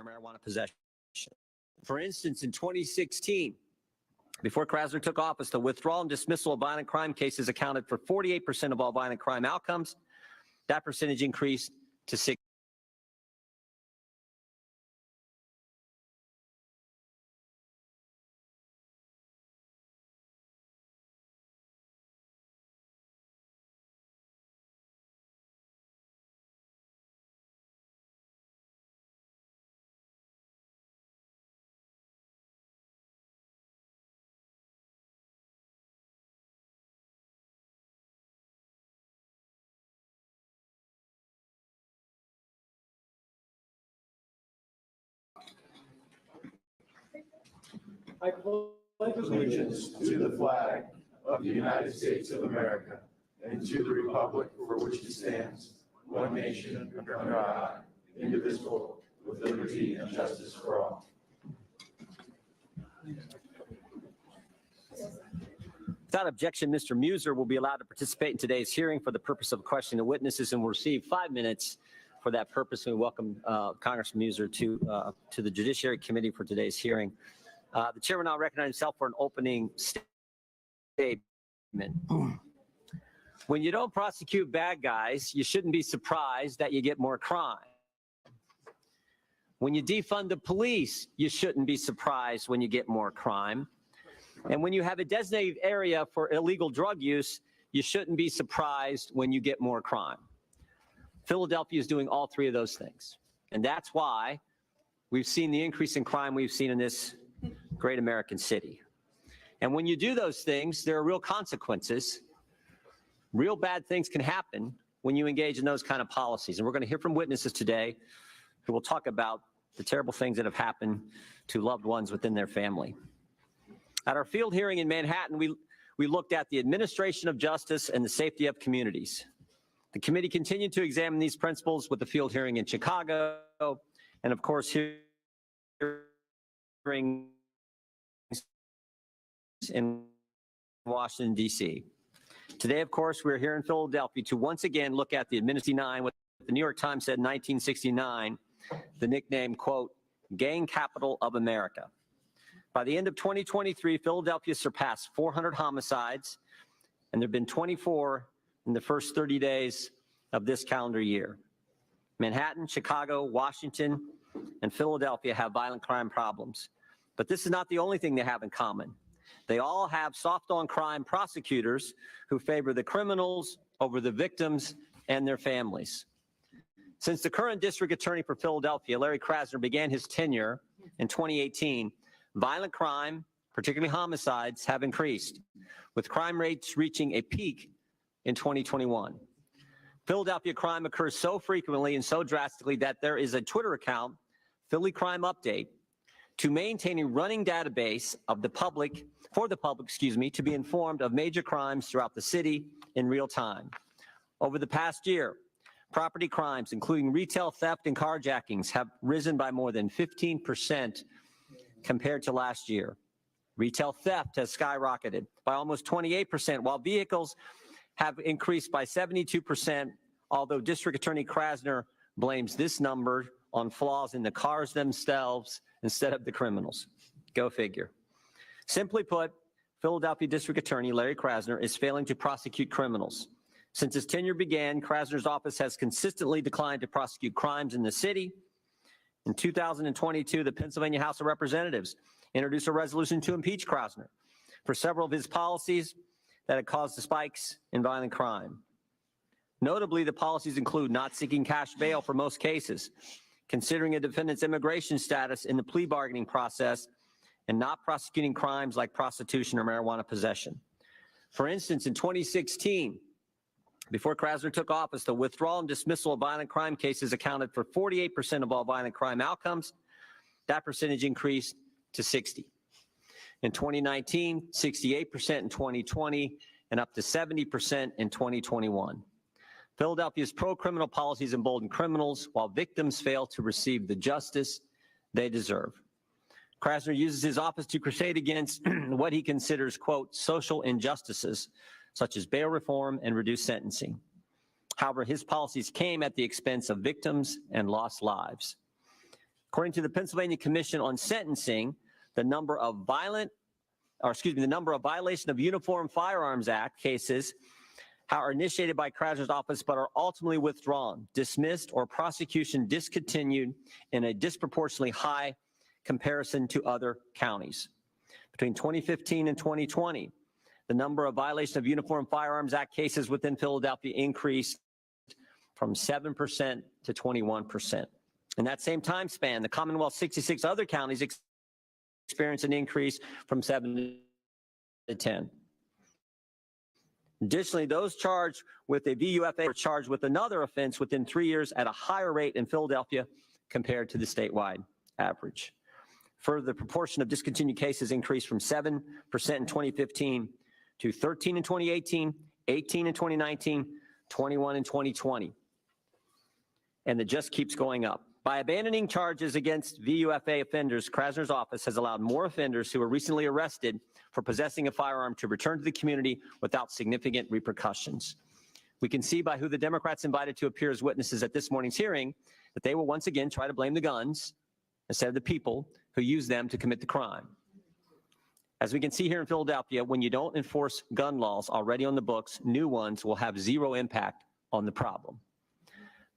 marijuana possession. For instance, in 2016, before Krasner took office, the withdrawal and dismissal of violent crime cases accounted for 48% of all violent crime outcomes. That percentage increased to 6%. I pledge allegiance to the flag of the United States of America and to the republic for which it stands, one nation under God, indivisible, with liberty and justice for all. Without objection, Mr. Muser will be allowed to participate in today's hearing for the purpose of questioning the witnesses and will receive 5 minutes for that purpose. We welcome Congressman Muser to the Judiciary Committee for today's hearing. The chair will now recognize himself for an opening statement. When you don't prosecute bad guys, you shouldn't be surprised that you get more crime. When you defund the police, you shouldn't be surprised when you get more crime. And when you have a designated area for illegal drug use, you shouldn't be surprised when you get more crime. Philadelphia is doing all three of those things. And that's why we've seen the increase in crime we've seen in this great American city. And when you do those things, there are real consequences. Real bad things can happen when you engage in those kind of policies. And we're going to hear from witnesses today who will talk about the terrible things that have happened to loved ones within their family. At our field hearing in Manhattan, we looked at the administration of justice and the safety of communities. The committee continued to examine these principles with the field hearing in Chicago, and of course, hearing in Washington, D.C. Today, of course, we're here in Philadelphia to once again look at the administration, what the New York Times said in 1969, the nickname, quote, gang capital of America. By the end of 2023, Philadelphia surpassed 400 homicides, and there have been 24 in the first 30 days of this calendar year. Manhattan, Chicago, Washington, and Philadelphia have violent crime problems. But this is not the only thing they have in common. They all have soft-on-crime prosecutors who favor the criminals over the victims and their families. Since the current district attorney for Philadelphia, Larry Krasner, began his tenure in 2018, violent crime, particularly homicides, have increased, with crime rates reaching a peak in 2021. Philadelphia crime occurs so frequently and so drastically that there is a Twitter account, Philly Crime Update, to maintain a running database of the public, to be informed of major crimes throughout the city in real time. Over the past year, property crimes, including retail theft and carjackings, have risen by more than 15% compared to last year. Retail theft has skyrocketed by almost 28%, while vehicles have increased by 72%, although District Attorney Krasner blames this number on flaws in the cars themselves instead of the criminals. Go figure. Simply put, Philadelphia District Attorney Larry Krasner is failing to prosecute criminals. Since his tenure began, Krasner's office has consistently declined to prosecute crimes in the city. In 2022, the Pennsylvania House of Representatives introduced a resolution to impeach Krasner for several of his policies that had caused the spikes in violent crime. Notably, the policies include not seeking cash bail for most cases, considering a defendant's immigration status in the plea bargaining process, and not prosecuting crimes like prostitution or marijuana possession. For instance, in 2016, before Krasner took office, the withdrawal and dismissal of violent crime cases accounted for 48% of all violent crime outcomes. That percentage increased to 60%. In 2019, 68% in 2020, and up to 70% in 2021. Philadelphia's pro-criminal policies embolden criminals while victims fail to receive the justice they deserve. Krasner uses his office to crusade against what he considers, quote, social injustices, such as bail reform and reduced sentencing. However, his policies came at the expense of victims and lost lives. According to the Pennsylvania Commission on Sentencing, the number of violation of Uniform Firearms Act cases are initiated by Krasner's office but are ultimately withdrawn, dismissed, or prosecution discontinued in a disproportionately high comparison to other counties. Between 2015 and 2020, the number of violation of Uniform Firearms Act cases within Philadelphia increased from 7% to 21%. In that same time span, the Commonwealth's 66 other counties experienced an increase from 7 to 10. Additionally, those charged with a VUFA were charged with another offense within 3 years at a higher rate in Philadelphia compared to the statewide average. Further, the proportion of discontinued cases increased from 7% in 2015 to 13 in 2018, 18 in 2019, 21 in 2020. And it just keeps going up. By abandoning charges against VUFA offenders, Krasner's office has allowed more offenders who were recently arrested for possessing a firearm to return to the community without significant repercussions. We can see by who the Democrats invited to appear as witnesses at this morning's hearing that they will once again try to blame the guns instead of the people who use them to commit the crime. As we can see here in Philadelphia, when you don't enforce gun laws already on the books, new ones will have zero impact on the problem.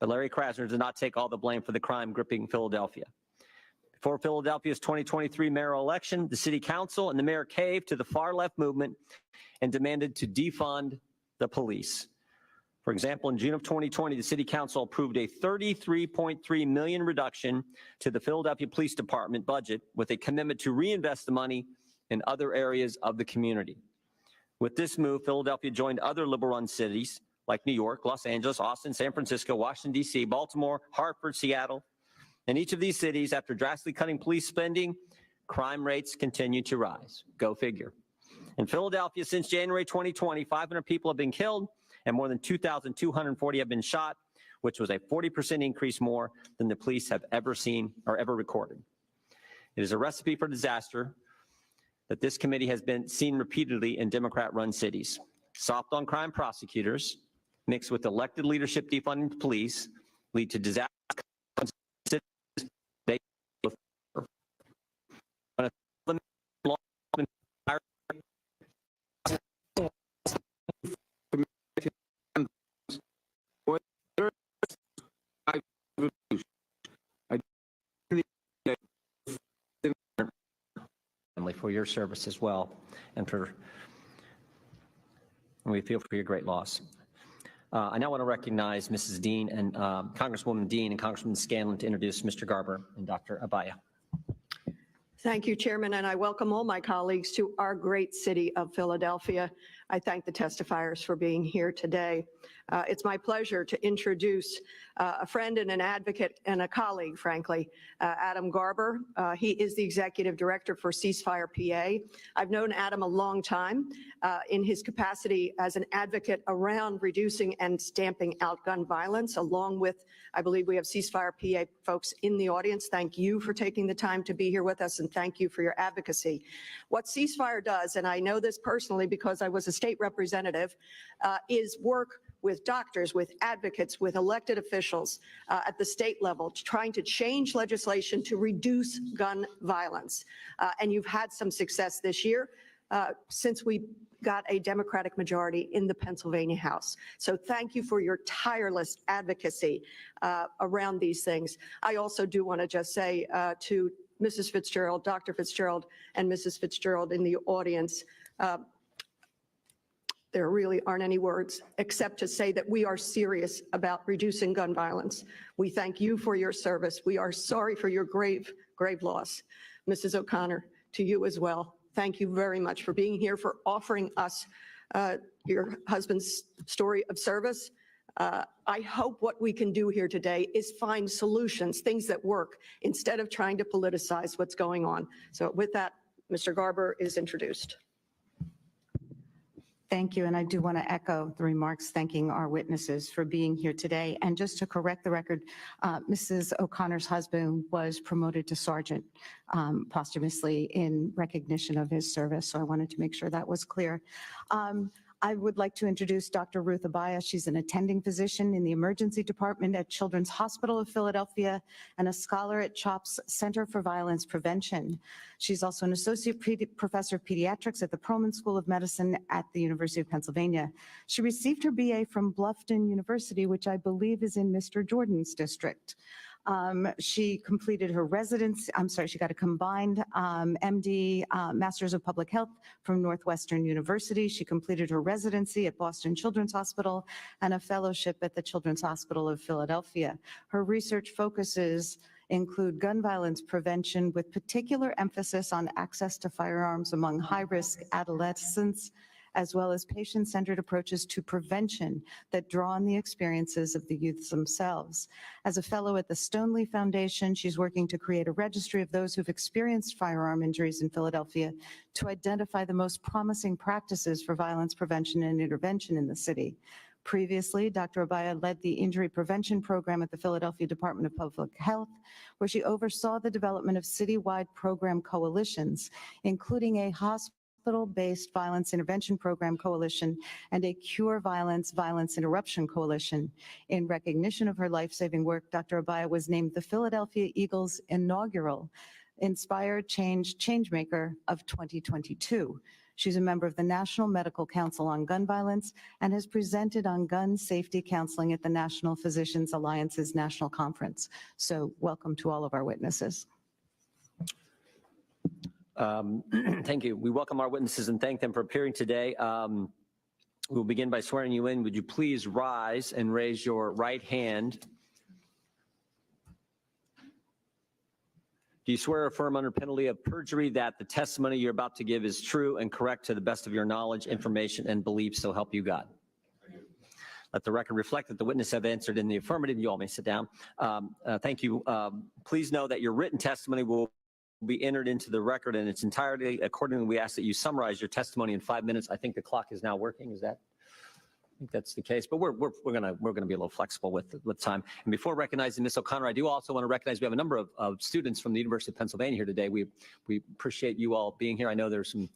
But Larry Krasner does not take all the blame for the crime gripping Philadelphia. Before Philadelphia's 2023 mayoral election, the city council and the mayor caved to the far-left movement and demanded to defund the police. For example, in June of 2020, the city council approved a $33.3 million reduction to the Philadelphia Police Department budget with a commitment to reinvest the money in other areas of the community. With this move, Philadelphia joined other liberal-run cities like New York, Los Angeles, Austin, San Francisco, Washington, D.C., Baltimore, Hartford, Seattle. In each of these cities, after drastically cutting police spending, crime rates continue to rise. Go figure. In Philadelphia, since January 2020, 500 people have been killed and more than 2,240 have been shot, which was a 40% increase more than the police have ever seen or ever recorded. It is a recipe for disaster that this committee has been seen repeatedly in Democrat-run cities. Soft on crime prosecutors, mixed with elected leadership defunding the police, lead to disaster. For your service as well, and we feel for your great loss. I now want to recognize Mrs. Dean and Congresswoman Dean and Congressman Scanlon to introduce Mr. Garber and Dr. Abaya. Thank you, Chairman, and I welcome all my colleagues to our great city of Philadelphia. I thank the testifiers for being here today. It's my pleasure to introduce a friend and an advocate and a colleague, frankly, Adam Garber. He is the Executive Director for Ceasefire PA. I've known Adam a long time in his capacity as an advocate around reducing and stamping out gun violence, along with, I believe we have Ceasefire PA folks in the audience. Thank you for taking the time to be here with us, and thank you for your advocacy. What Ceasefire does, and I know this personally because I was a state representative, is work with doctors, with advocates, with elected officials at the state level, trying to change legislation to reduce gun violence. And you've had some success this year since we got a Democratic majority in the Pennsylvania House. So thank you for your tireless advocacy around these things. I also do want to just say to Mrs. Fitzgerald, Dr. Fitzgerald, and Mrs. Fitzgerald in the audience, there really aren't any words except to say that we are serious about reducing gun violence. We thank you for your service. We are sorry for your grave, grave loss. Mrs. O'Connor, to you as well. Thank you very much for being here, for offering us your husband's story of service. I hope what we can do here today is find solutions, things that work, instead of trying to politicize what's going on. So with that, Mr. Garber is introduced. Thank you, and I do want to echo the remarks thanking our witnesses for being here today. And just to correct the record, Mrs. O'Connor's husband was promoted to sergeant posthumously in recognition of his service, so I wanted to make sure that was clear. I would like to introduce Dr. Ruth Abaya. She's an attending physician in the emergency department at Children's Hospital of Philadelphia and a scholar at CHOP's Center for Violence Prevention. She's also an associate professor of pediatrics at the Perelman School of Medicine at the University of Pennsylvania. She received her BA from Bluffton University, which I believe is in Mr. Jordan's district. She completed her residency, she got a combined MD, Masters of Public Health from Northwestern University. She completed her residency at Boston Children's Hospital and a fellowship at the Children's Hospital of Philadelphia. Her research focuses include gun violence prevention with particular emphasis on access to firearms among high-risk adolescents, as well as patient-centered approaches to prevention that draw on the experiences of the youths themselves. As a fellow at the Stoneleaf Foundation, she's working to create a registry of those who've experienced firearm injuries in Philadelphia to identify the most promising practices for violence prevention and intervention in the city. Previously, Dr. Abaya led the injury prevention program at the Philadelphia Department of Public Health, where she oversaw the development of citywide program coalitions, including a hospital-based violence intervention program coalition and a cure violence interruption coalition. In recognition of her life-saving work, Dr. Abaya was named the Philadelphia Eagles' inaugural Inspired Changemaker of 2022. She's a member of the National Medical Council on Gun Violence and has presented on gun safety counseling at the National Physicians Alliance's National Conference. So welcome to all of our witnesses. Thank you. We welcome our witnesses and thank them for appearing today. We'll begin by swearing you in. Would you please rise and raise your right hand? Do you swear or affirm under penalty of perjury that the testimony you're about to give is true and correct to the best of your knowledge, information, and beliefs, so help you God? Let the record reflect that the witness have answered in the affirmative. You all may sit down. Thank you. Please know that your written testimony will be entered into the record in its entirety. Accordingly, we ask that you summarize your testimony in 5 minutes. I think the clock is now working. Is that? I think that's the case, but we're gonna be a little flexible with time. And before recognizing Ms. O'Connor, I do also want to recognize we have a number of students from the University of Pennsylvania here today. We appreciate you all being here. I know there's some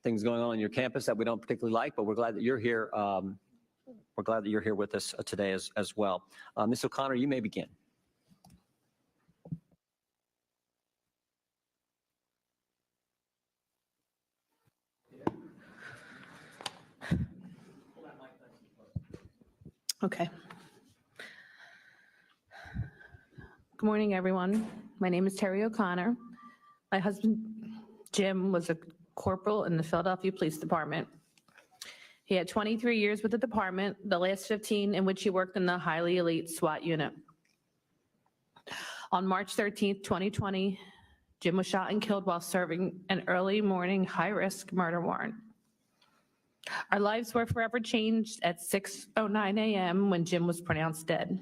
things going on your campus that we don't particularly like, but we're glad that you're here. We're glad that you're here with us today as well. Ms. O'Connor, you may begin. Okay. Good morning, everyone. My name is Terry O'Connor. My husband, Jim, was a corporal in the Philadelphia Police Department. He had 23 years with the department, the last 15 in which he worked in the highly elite SWAT unit. On March 13th, 2020, Jim was shot and killed while serving an early morning high-risk murder warrant. Our lives were forever changed at 6:09 a.m. when Jim was pronounced dead.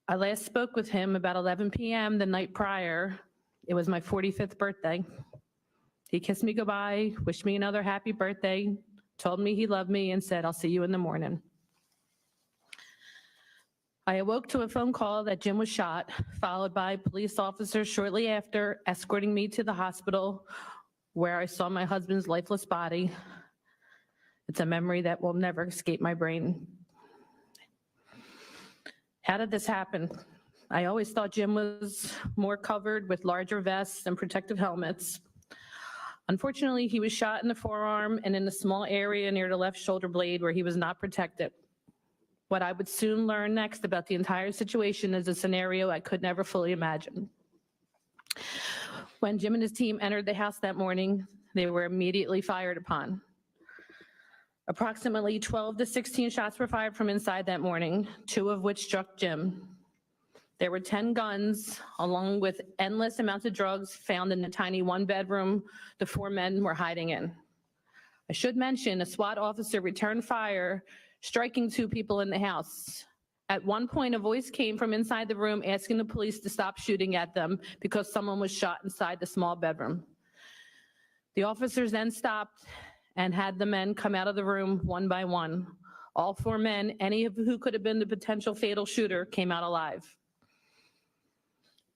I last spoke with him about 11 p.m. the night prior. It was my 45th birthday. He kissed me goodbye, wished me another happy birthday, told me he loved me, and said, "I'll see you in the morning." I awoke to a phone call that Jim was shot, followed by police officers shortly after escorting me to the hospital where I saw my husband's lifeless body. It's a memory that will never escape my brain. How did this happen? I always thought Jim was more covered with larger vests and protective helmets. Unfortunately, he was shot in the forearm and in a small area near the left shoulder blade where he was not protected. What I would soon learn next about the entire situation is a scenario I could never fully imagine. When Jim and his team entered the house that morning, they were immediately fired upon. Approximately 12 to 16 shots were fired from inside that morning, 2 of which struck Jim. There were 10 guns, along with endless amounts of drugs found in the tiny 1-bedroom the 4 men were hiding in. I should mention a SWAT officer returned fire, striking 2 people in the house. At one point, a voice came from inside the room asking the police to stop shooting at them because someone was shot inside the small bedroom. The officers then stopped and had the men come out of the room one by one. All 4 men, any of who could have been the potential fatal shooter, came out alive.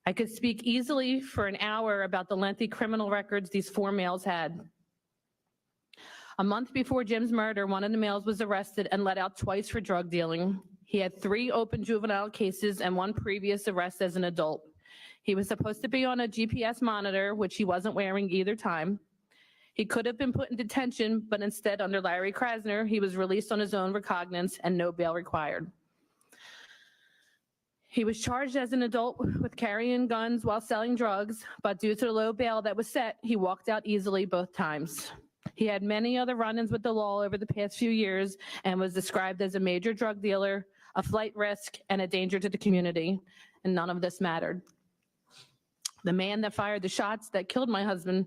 I could speak easily for an hour about the lengthy criminal records these 4 males had. A month before Jim's murder, one of the males was arrested and let out twice for drug dealing. He had 3 open juvenile cases and 1 previous arrest as an adult. He was supposed to be on a GPS monitor, which he wasn't wearing either time. He could have been put in detention, but instead, under Larry Krasner, he was released on his own recognizance and no bail required. He was charged as an adult with carrying guns while selling drugs, but due to the low bail that was set, he walked out easily both times. He had many other run-ins with the law over the past few years and was described as a major drug dealer, a flight risk, and a danger to the community, and none of this mattered. The man that fired the shots that killed my husband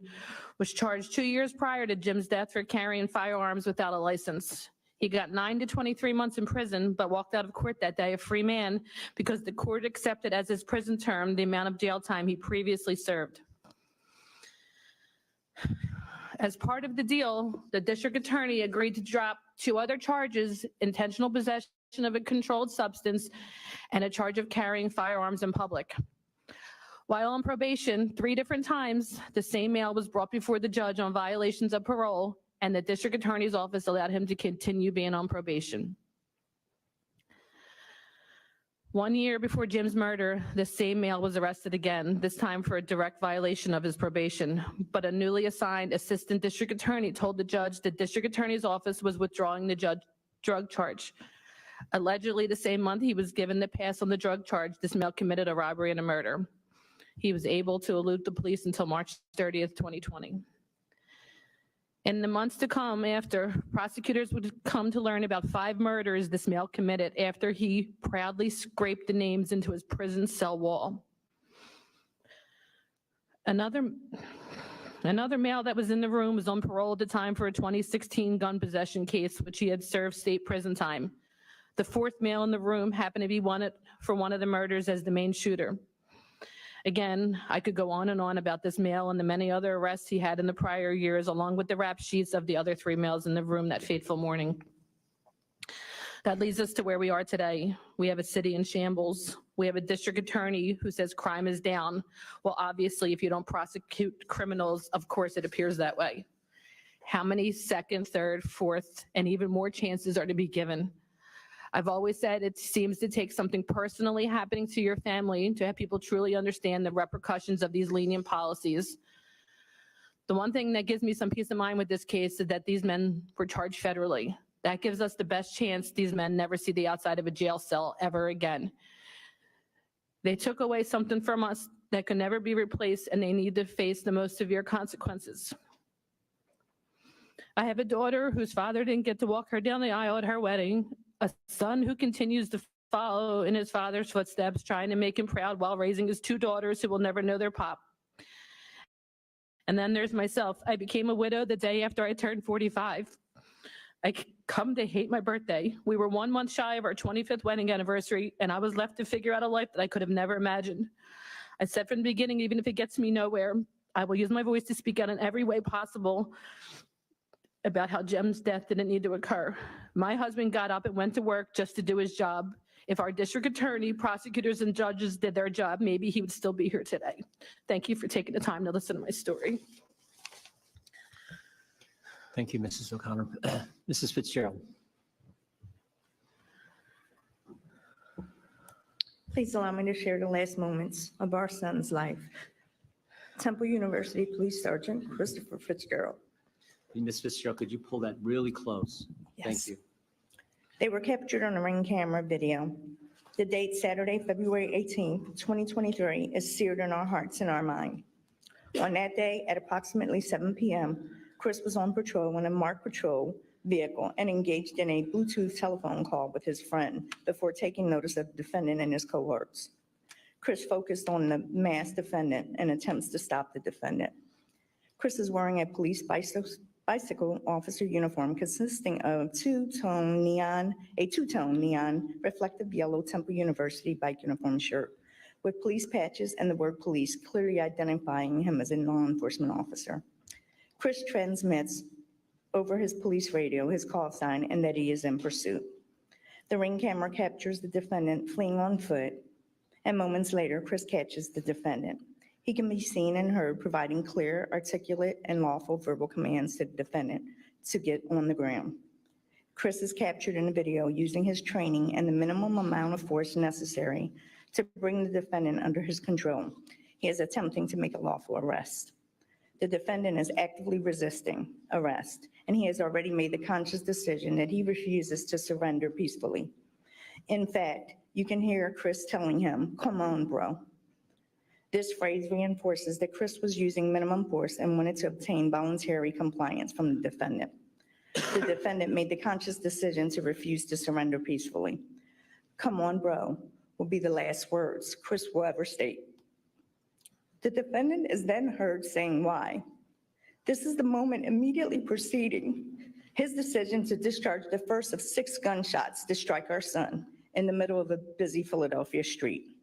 was charged 2 years prior to Jim's death for carrying firearms without a license. He got 9 to 23 months in prison, but walked out of court that day a free man because the court accepted as his prison term the amount of jail time he previously served. As part of the deal, the district attorney agreed to drop 2 other charges: intentional possession of a controlled substance and a charge of carrying firearms in public. While on probation, 3 different times, the same male was brought before the judge on violations of parole, and the district attorney's office allowed him to continue being on probation. 1 year before Jim's murder, the same male was arrested again, this time for a direct violation of his probation. But a newly assigned assistant district attorney told the judge the district attorney's office was withdrawing the drug charge. Allegedly, the same month he was given the pass on the drug charge, this male committed a robbery and a murder. He was able to elude the police until March 30th, 2020. In the months to come after, prosecutors would come to learn about 5 murders this male committed after he proudly scraped the names into his prison cell wall. Another male that was in the room was on parole at the time for a 2016 gun possession case, which he had served state prison time. The 4th male in the room happened to be wanted for one of the murders as the main shooter. Again, I could go on and on about this male and the many other arrests he had in the prior years, along with the rap sheets of the other 3 males in the room that fateful morning. That leads us to where we are today. We have a city in shambles. We have a district attorney who says crime is down. Well, obviously, if you don't prosecute criminals, of course it appears that way. How many 2nd, 3rd, 4th, and even more chances are to be given? I've always said it seems to take something personally happening to your family to have people truly understand the repercussions of these lenient policies. The one thing that gives me some peace of mind with this case is that these men were charged federally. That gives us the best chance these men never see the outside of a jail cell ever again. They took away something from us that could never be replaced, and they need to face the most severe consequences. I have a daughter whose father didn't get to walk her down the aisle at her wedding, a son who continues to follow in his father's footsteps, trying to make him proud while raising his 2 daughters who will never know their pop. And then there's myself. I became a widow the day after I turned 45. I come to hate my birthday. We were 1 month shy of our 25th wedding anniversary, and I was left to figure out a life that I could have never imagined. I said from the beginning, even if it gets me nowhere, I will use my voice to speak out in every way possible about how Jim's death didn't need to occur. My husband got up and went to work just to do his job. If our district attorney, prosecutors, and judges did their job, maybe he would still be here today. Thank you for taking the time to listen to my story. Thank you, Mrs. O'Connor. Mrs. Fitzgerald. Please allow me to share the last moments of our son's life. Temple University Police Sergeant Christopher Fitzgerald. Ms. Fitzgerald, could you pull that really close? Thank Yes. you. They were captured on a Ring camera video. The date, Saturday, February 18th, 2023, is seared in our hearts and our mind. On that day, at approximately 7 p.m., Chris was on patrol in a marked patrol vehicle and engaged in a Bluetooth telephone call with his friend before taking notice of the defendant and his cohorts. Chris focused on the masked defendant and attempts to stop the defendant. Chris is wearing a police bicycle officer uniform consisting of a two-tone neon reflective yellow Temple University bike uniform shirt with police patches and the word police, clearly identifying him as a law enforcement officer. Chris transmits over his police radio his call sign and that he is in pursuit. The Ring camera captures the defendant fleeing on foot, and moments later, Chris catches the defendant. He can be seen and heard providing clear, articulate, and lawful verbal commands to the defendant to get on the ground. Chris is captured in a video using his training and the minimum amount of force necessary to bring the defendant under his control. He is attempting to make a lawful arrest. The defendant is actively resisting arrest, and he has already made the conscious decision that he refuses to surrender peacefully. In fact, you can hear Chris telling him, "Come on, bro." This phrase reinforces that Chris was using minimum force and wanted to obtain voluntary compliance from the defendant. The defendant made the conscious decision to refuse to surrender peacefully. "Come on, bro," will be the last words Chris will ever state. The defendant is then heard saying why. This is the moment immediately preceding his decision to discharge the first of 6 gunshots to strike our son in the middle of a busy Philadelphia street.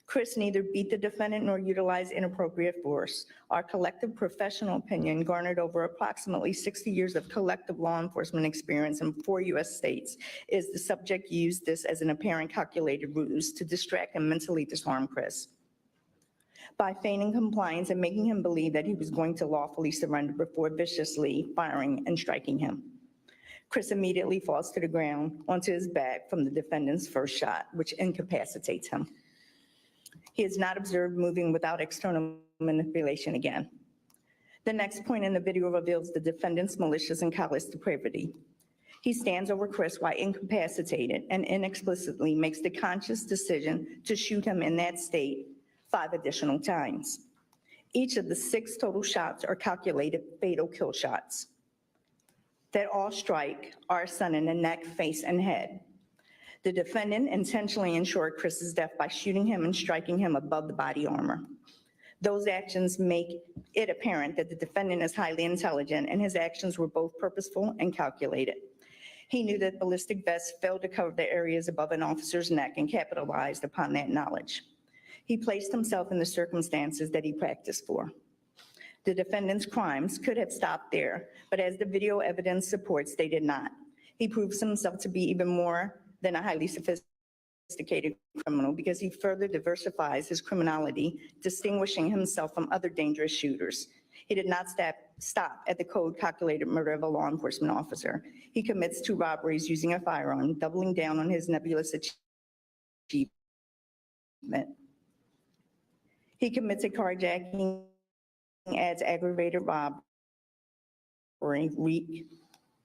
Chris neither beat the defendant nor utilized inappropriate force. Our collective professional opinion, garnered over approximately 60 years of collective law enforcement experience in 4 U.S. states, is the subject used this as an apparent calculated ruse to distract and mentally disarm Chris. By feigning compliance and making him believe that he was going to lawfully surrender before viciously firing and striking him. Chris immediately falls to the ground onto his back from the defendant's first shot, which incapacitates him. He is not observed moving without external manipulation again. The next point in the video reveals the defendant's malicious and callous depravity. He stands over Chris while incapacitated and inexplicitly makes the conscious decision to shoot him in that state 5 additional times. Each of the 6 total shots are calculated fatal kill shots that all strike our son in the neck, face, and head. The defendant intentionally ensured Chris's death by shooting him and striking him above the body armor. Those actions make it apparent that the defendant is highly intelligent, and his actions were both purposeful and calculated. He knew that ballistic vests failed to cover the areas above an officer's neck and capitalized upon that knowledge. He placed himself in the circumstances that he practiced for. The defendant's crimes could have stopped there, but as the video evidence supports, they did not. He proves himself to be even more than a highly sophisticated criminal because he further diversifies his criminality, distinguishing himself from other dangerous shooters. He did not stop at the code-calculated murder of a law enforcement officer. He commits 2 robberies using a firearm, doubling down on his nebulous achievement. He commits a carjacking, adds aggravated robbery,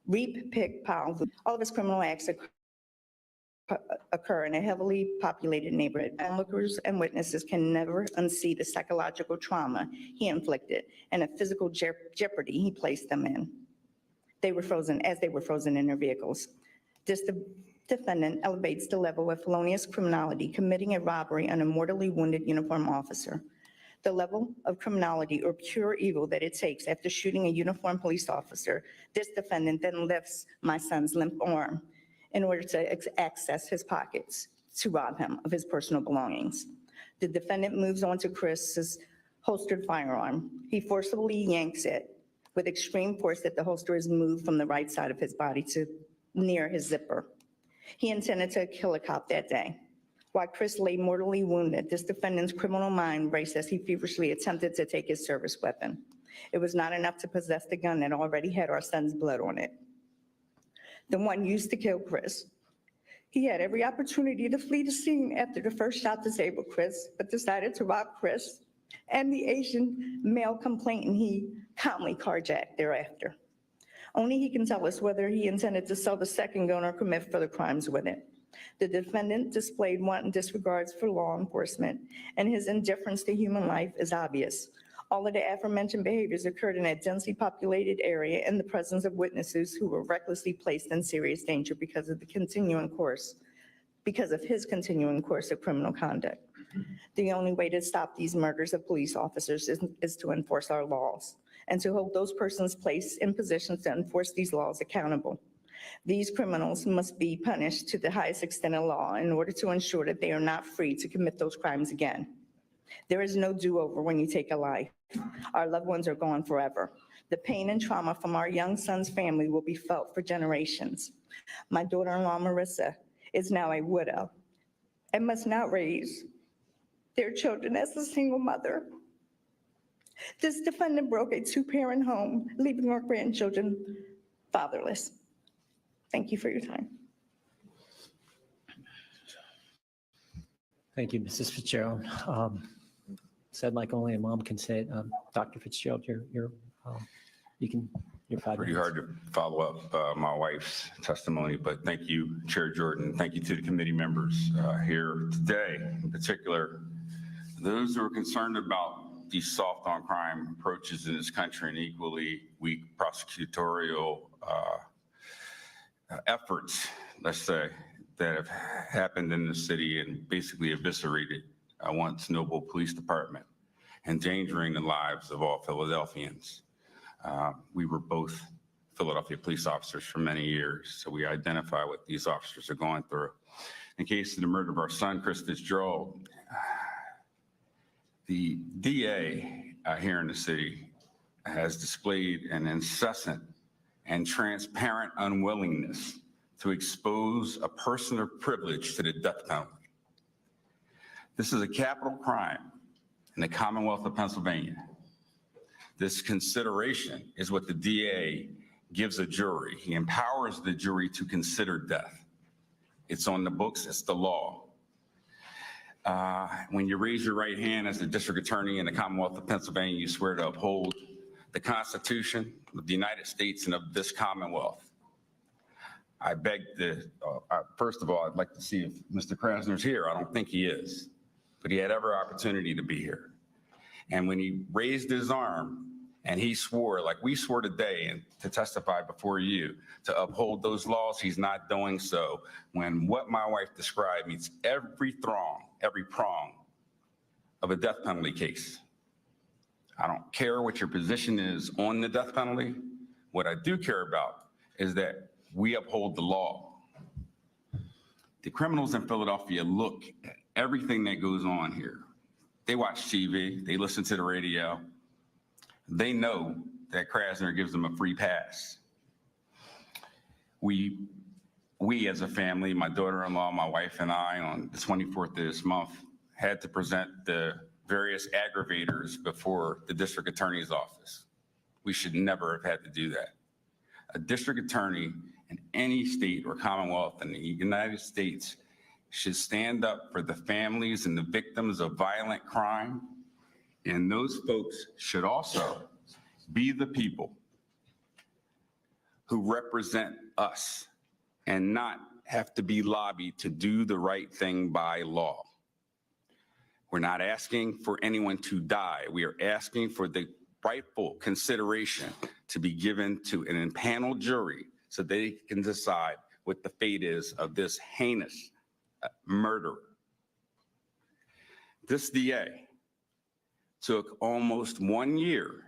reap, pick, pile. All of his criminal acts occur in a heavily populated neighborhood. Onlookers and witnesses can never unsee the psychological trauma he inflicted and the physical jeopardy he placed them in. They were frozen in their vehicles. This defendant elevates the level of felonious criminality, committing a robbery on a mortally wounded uniformed officer. The level of criminality or pure evil that it takes after shooting a uniformed police officer, this defendant then lifts my son's limp arm in order to access his pockets to rob him of his personal belongings. The defendant moves on to Chris's holstered firearm. He forcibly yanks it with extreme force that the holster is moved from the right side of his body to near his zipper. He intended to kill a cop that day. While Chris lay mortally wounded, this defendant's criminal mind raced as he feverishly attempted to take his service weapon. It was not enough to possess the gun that already had our son's blood on it, the one used to kill Chris. He had every opportunity to flee the scene after the first shot disabled Chris, but decided to rob Chris and the Asian male complainant he calmly carjacked thereafter. Only he can tell us whether he intended to sell the second gun or commit further crimes with it. The defendant displayed wanton disregards for law enforcement, and his indifference to human life is obvious. All of the aforementioned behaviors occurred in a densely populated area in the presence of witnesses who were recklessly placed in serious danger because of his continuing course of criminal conduct. The only way to stop these murders of police officers is to enforce our laws and to hold those persons placed in positions to enforce these laws accountable. These criminals must be punished to the highest extent of law in order to ensure that they are not free to commit those crimes again. There is no do-over when you take a life. Our loved ones are gone forever. The pain and trauma from our young son's family will be felt for generations. My daughter-in-law, Marissa, is now a widow and must now raise their children as a single mother. This defendant broke a 2-parent home, leaving our grandchildren fatherless. Thank you for your time. Thank you, Mrs. Fitzgerald. Said like only a mom can say it. Dr. Fitzgerald, you're 5 Pretty minutes. hard to follow up my wife's testimony, but thank you, Chair Jordan. Thank you to the committee members here today. In particular, those who are concerned about these soft on crime approaches in this country and equally weak prosecutorial efforts, let's say, that have happened in the city and basically eviscerated a once noble police department, endangering the lives of all Philadelphians. We were both Philadelphia police officers for many years, so we identify what these officers are going through. In case of the murder of our son, Chris Fitzgerald, the DA here in the city has displayed an incessant and transparent unwillingness to expose a person of privilege to the death penalty. This is a capital crime in the Commonwealth of Pennsylvania. This consideration is what the DA gives a jury. He empowers the jury to consider death. It's on the books, it's the law. When you raise your right hand as the district attorney in the Commonwealth of Pennsylvania, you swear to uphold the Constitution of the United States and of this Commonwealth. I beg first of all, I'd like to see if Mr. Krasner's here. I don't think he is, but he had every opportunity to be here. And when he raised his arm and he swore, like we swore today, and to testify before you, to uphold those laws, he's not doing so when what my wife described meets every prong of a death penalty case. I don't care what your position is on the death penalty. What I do care about is that we uphold the law. The criminals in Philadelphia look at everything that goes on here. They watch TV, they listen to the radio. They know that Krasner gives them a free pass. We as a family, my daughter-in-law, my wife and I, on the 24th of this month, had to present the various aggravators before the district attorney's office. We should never have had to do that. A district attorney in any state or commonwealth in the United States should stand up for the families and the victims of violent crime. And those folks should also be the people who represent us and not have to be lobbied to do the right thing by law. We're not asking for anyone to die. We are asking for the rightful consideration to be given to an impaneled jury so they can decide what the fate is of this heinous murderer. This DA took almost 1 year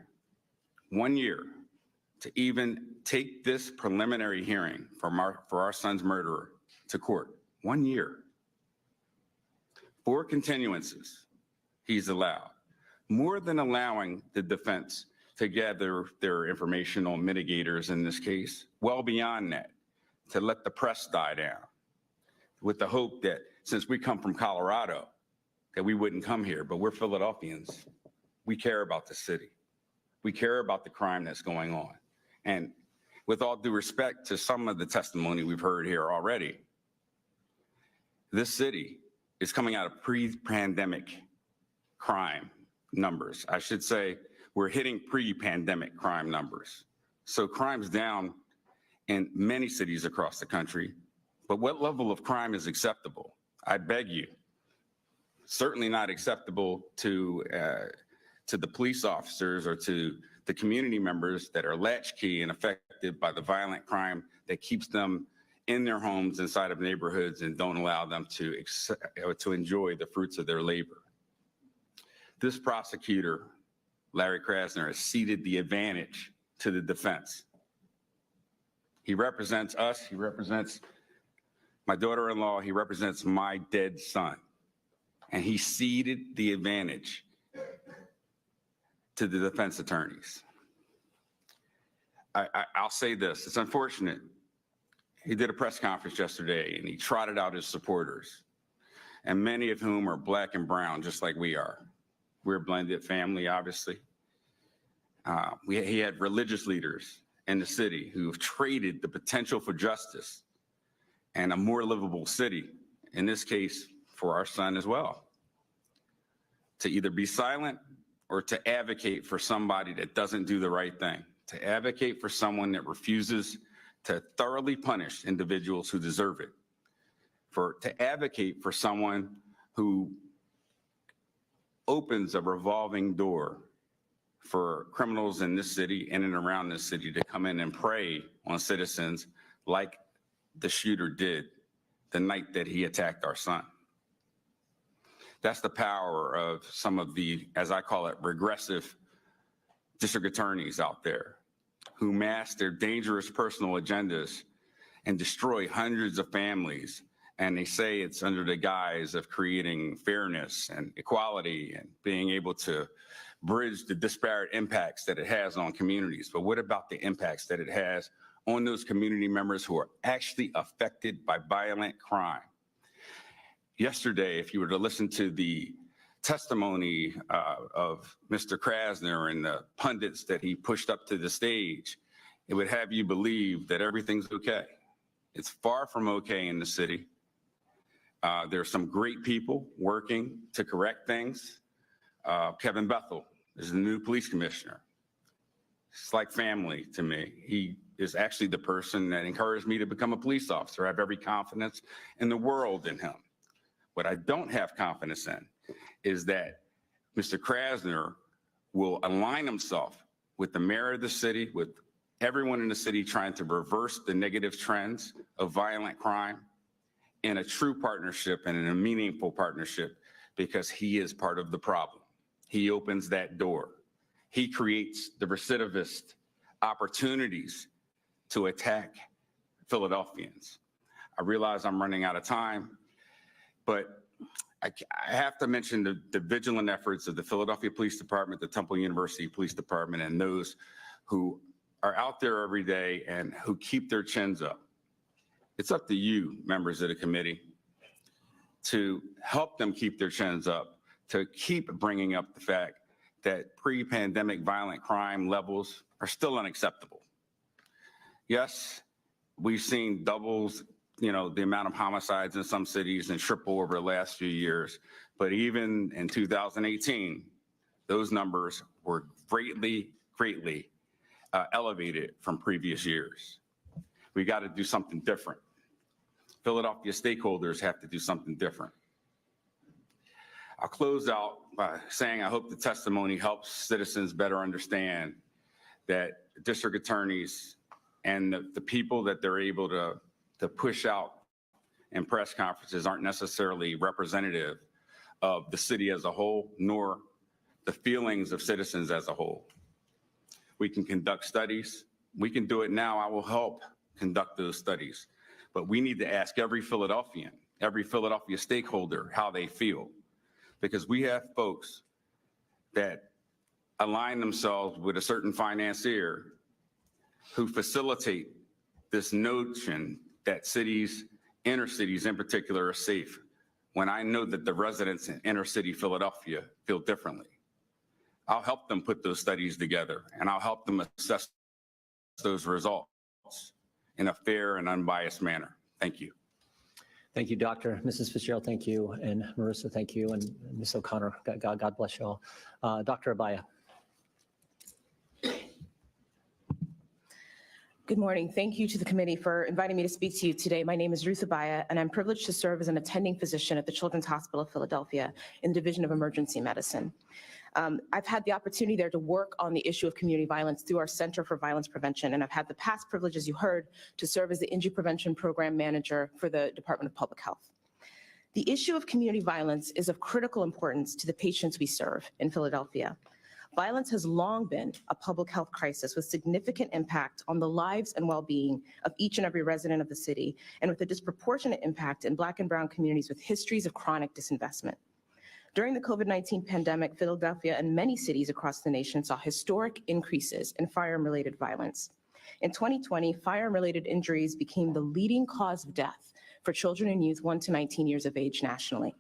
to even take this preliminary hearing for our son's murderer to court. 1 year. 4 continuances he's allowed, more than allowing the defense to gather their information on mitigators in this case, well beyond that, to let the press die down, with the hope that since we come from Colorado, that we wouldn't come here, but we're Philadelphians. We care about the city. We care about the crime that's going on. And with all due respect to some of the testimony we've heard here already, this city is coming out of pre-pandemic crime numbers. I should say we're hitting pre-pandemic crime numbers. So crime's down in many cities across the country, but what level of crime is acceptable? I beg you, certainly not acceptable to the police officers or to the community members that are latchkey and affected by the violent crime that keeps them in their homes inside of neighborhoods and don't allow them to enjoy the fruits of their labor. This prosecutor, Larry Krasner, has ceded the advantage to the defense. He represents us, he represents my daughter-in-law, he represents my dead son. And he ceded the advantage to the defense attorneys. I'll say this, it's unfortunate. He did a press conference yesterday and he trotted out his supporters, and many of whom are black and brown, just like we are. We're a blended family, obviously. He had religious leaders in the city who have traded the potential for justice and a more livable city, in this case, for our son as well, to either be silent or to advocate for somebody that doesn't do the right thing, to advocate for someone that refuses to thoroughly punish individuals who deserve it, to advocate for someone who opens a revolving door for criminals in this city and around this city to come in and prey on citizens like the shooter did the night that he attacked our son. That's the power of some of the, as I call it, regressive district attorneys out there who mask their dangerous personal agendas and destroy hundreds of families. And they say it's under the guise of creating fairness and equality and being able to bridge the disparate impacts that it has on communities. But what about the impacts that it has on those community members who are actually affected by violent crime? Yesterday, if you were to listen to the testimony of Mr. Krasner and the pundits that he pushed up to the stage, it would have you believe that everything's okay. It's far from okay in the city. There are some great people working to correct things. Kevin Bethel is the new police commissioner. It's like family to me. He is actually the person that encouraged me to become a police officer. I have every confidence in the world in him. What I don't have confidence in is that Mr. Krasner will align himself with the mayor of the city, with everyone in the city trying to reverse the negative trends of violent crime in a true partnership and in a meaningful partnership, because he is part of the problem. He opens that door. He creates the recidivist opportunities to attack Philadelphians. I realize I'm running out of time, but I have to mention the vigilant efforts of the Philadelphia Police Department, the Temple University Police Department, and those who are out there every day and who keep their chins up. It's up to you, members of the committee, to help them keep their chins up, to keep bringing up the fact that pre-pandemic violent crime levels are still unacceptable. Yes, we've seen doubles, the amount of homicides in some cities and triple over the last few years. But even in 2018, those numbers were greatly elevated from previous years. We got to do something different. Philadelphia stakeholders have to do something different. I'll close out by saying I hope the testimony helps citizens better understand that district attorneys and the people that they're able to push out in press conferences aren't necessarily representative of the city as a whole, nor the feelings of citizens as a whole. We can conduct studies. We can do it now. I will help conduct those studies. But we need to ask every Philadelphian, every Philadelphia stakeholder how they feel. Because we have folks that align themselves with a certain financier who facilitate this notion that cities, inner cities in particular, are safe, when I know that the residents in inner city Philadelphia feel differently. I'll help them put those studies together, and I'll help them assess those results in a fair and unbiased manner. Thank you. Thank you, Doctor. Mrs. Fitzgerald, thank you. And Marissa, thank you. And Ms. O'Connor, God bless you all. Dr. Abaya. Good morning. Thank you to the committee for inviting me to speak to you today. My name is Ruth Abaya, and I'm privileged to serve as an attending physician at the Children's Hospital of Philadelphia in the Division of Emergency Medicine. I've had the opportunity there to work on the issue of community violence through our Center for Violence Prevention, and I've had the past privilege, as you heard, to serve as the Injury Prevention Program Manager for the Department of Public Health. The issue of community violence is of critical importance to the patients we serve in Philadelphia. Violence has long been a public health crisis with significant impact on the lives and well-being of each and every resident of the city, and with a disproportionate impact in Black and Brown communities with histories of chronic disinvestment. During the COVID-19 pandemic, Philadelphia and many cities across the nation saw historic increases in firearm-related violence. In 2020, firearm-related injuries became the leading cause of death for children and youth 1 to 19 years of age nationally.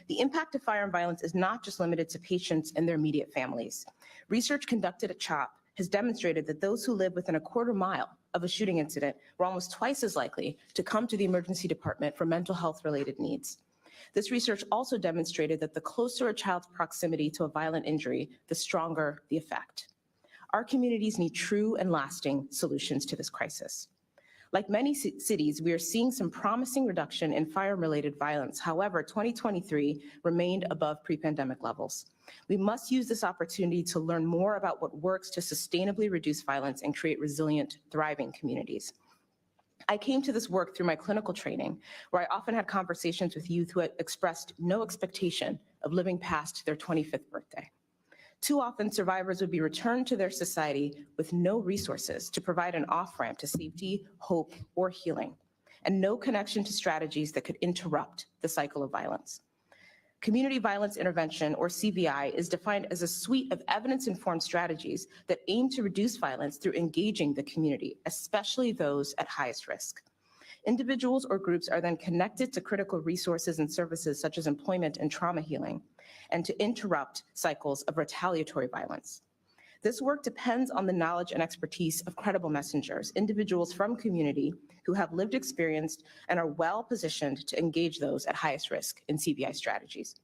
The impact of firearm violence is not just limited to patients and their immediate families. Research conducted at CHOP has demonstrated that those who live within a quarter mile of a shooting incident were almost twice as likely to come to the emergency department for mental health-related needs. This research also demonstrated that the closer a child's proximity to a violent injury, the stronger the effect. Our communities need true and lasting solutions to this crisis. Like many cities, we are seeing some promising reduction in firearm-related violence. However, 2023 remained above pre-pandemic levels. We must use this opportunity to learn more about what works to sustainably reduce violence and create resilient, thriving communities. I came to this work through my clinical training, where I often had conversations with youth who had expressed no expectation of living past their 25th birthday. Too often, survivors would be returned to their society with no resources to provide an off-ramp to safety, hope, or healing, and no connection to strategies that could interrupt the cycle of violence. Community violence intervention, or CVI, is defined as a suite of evidence-informed strategies that aim to reduce violence through engaging the community, especially those at highest risk. Individuals or groups are then connected to critical resources and services such as employment and trauma healing, and to interrupt cycles of retaliatory violence. This work depends on the knowledge and expertise of credible messengers, individuals from community who have lived experience and are well positioned to engage those at highest risk in CVI strategies.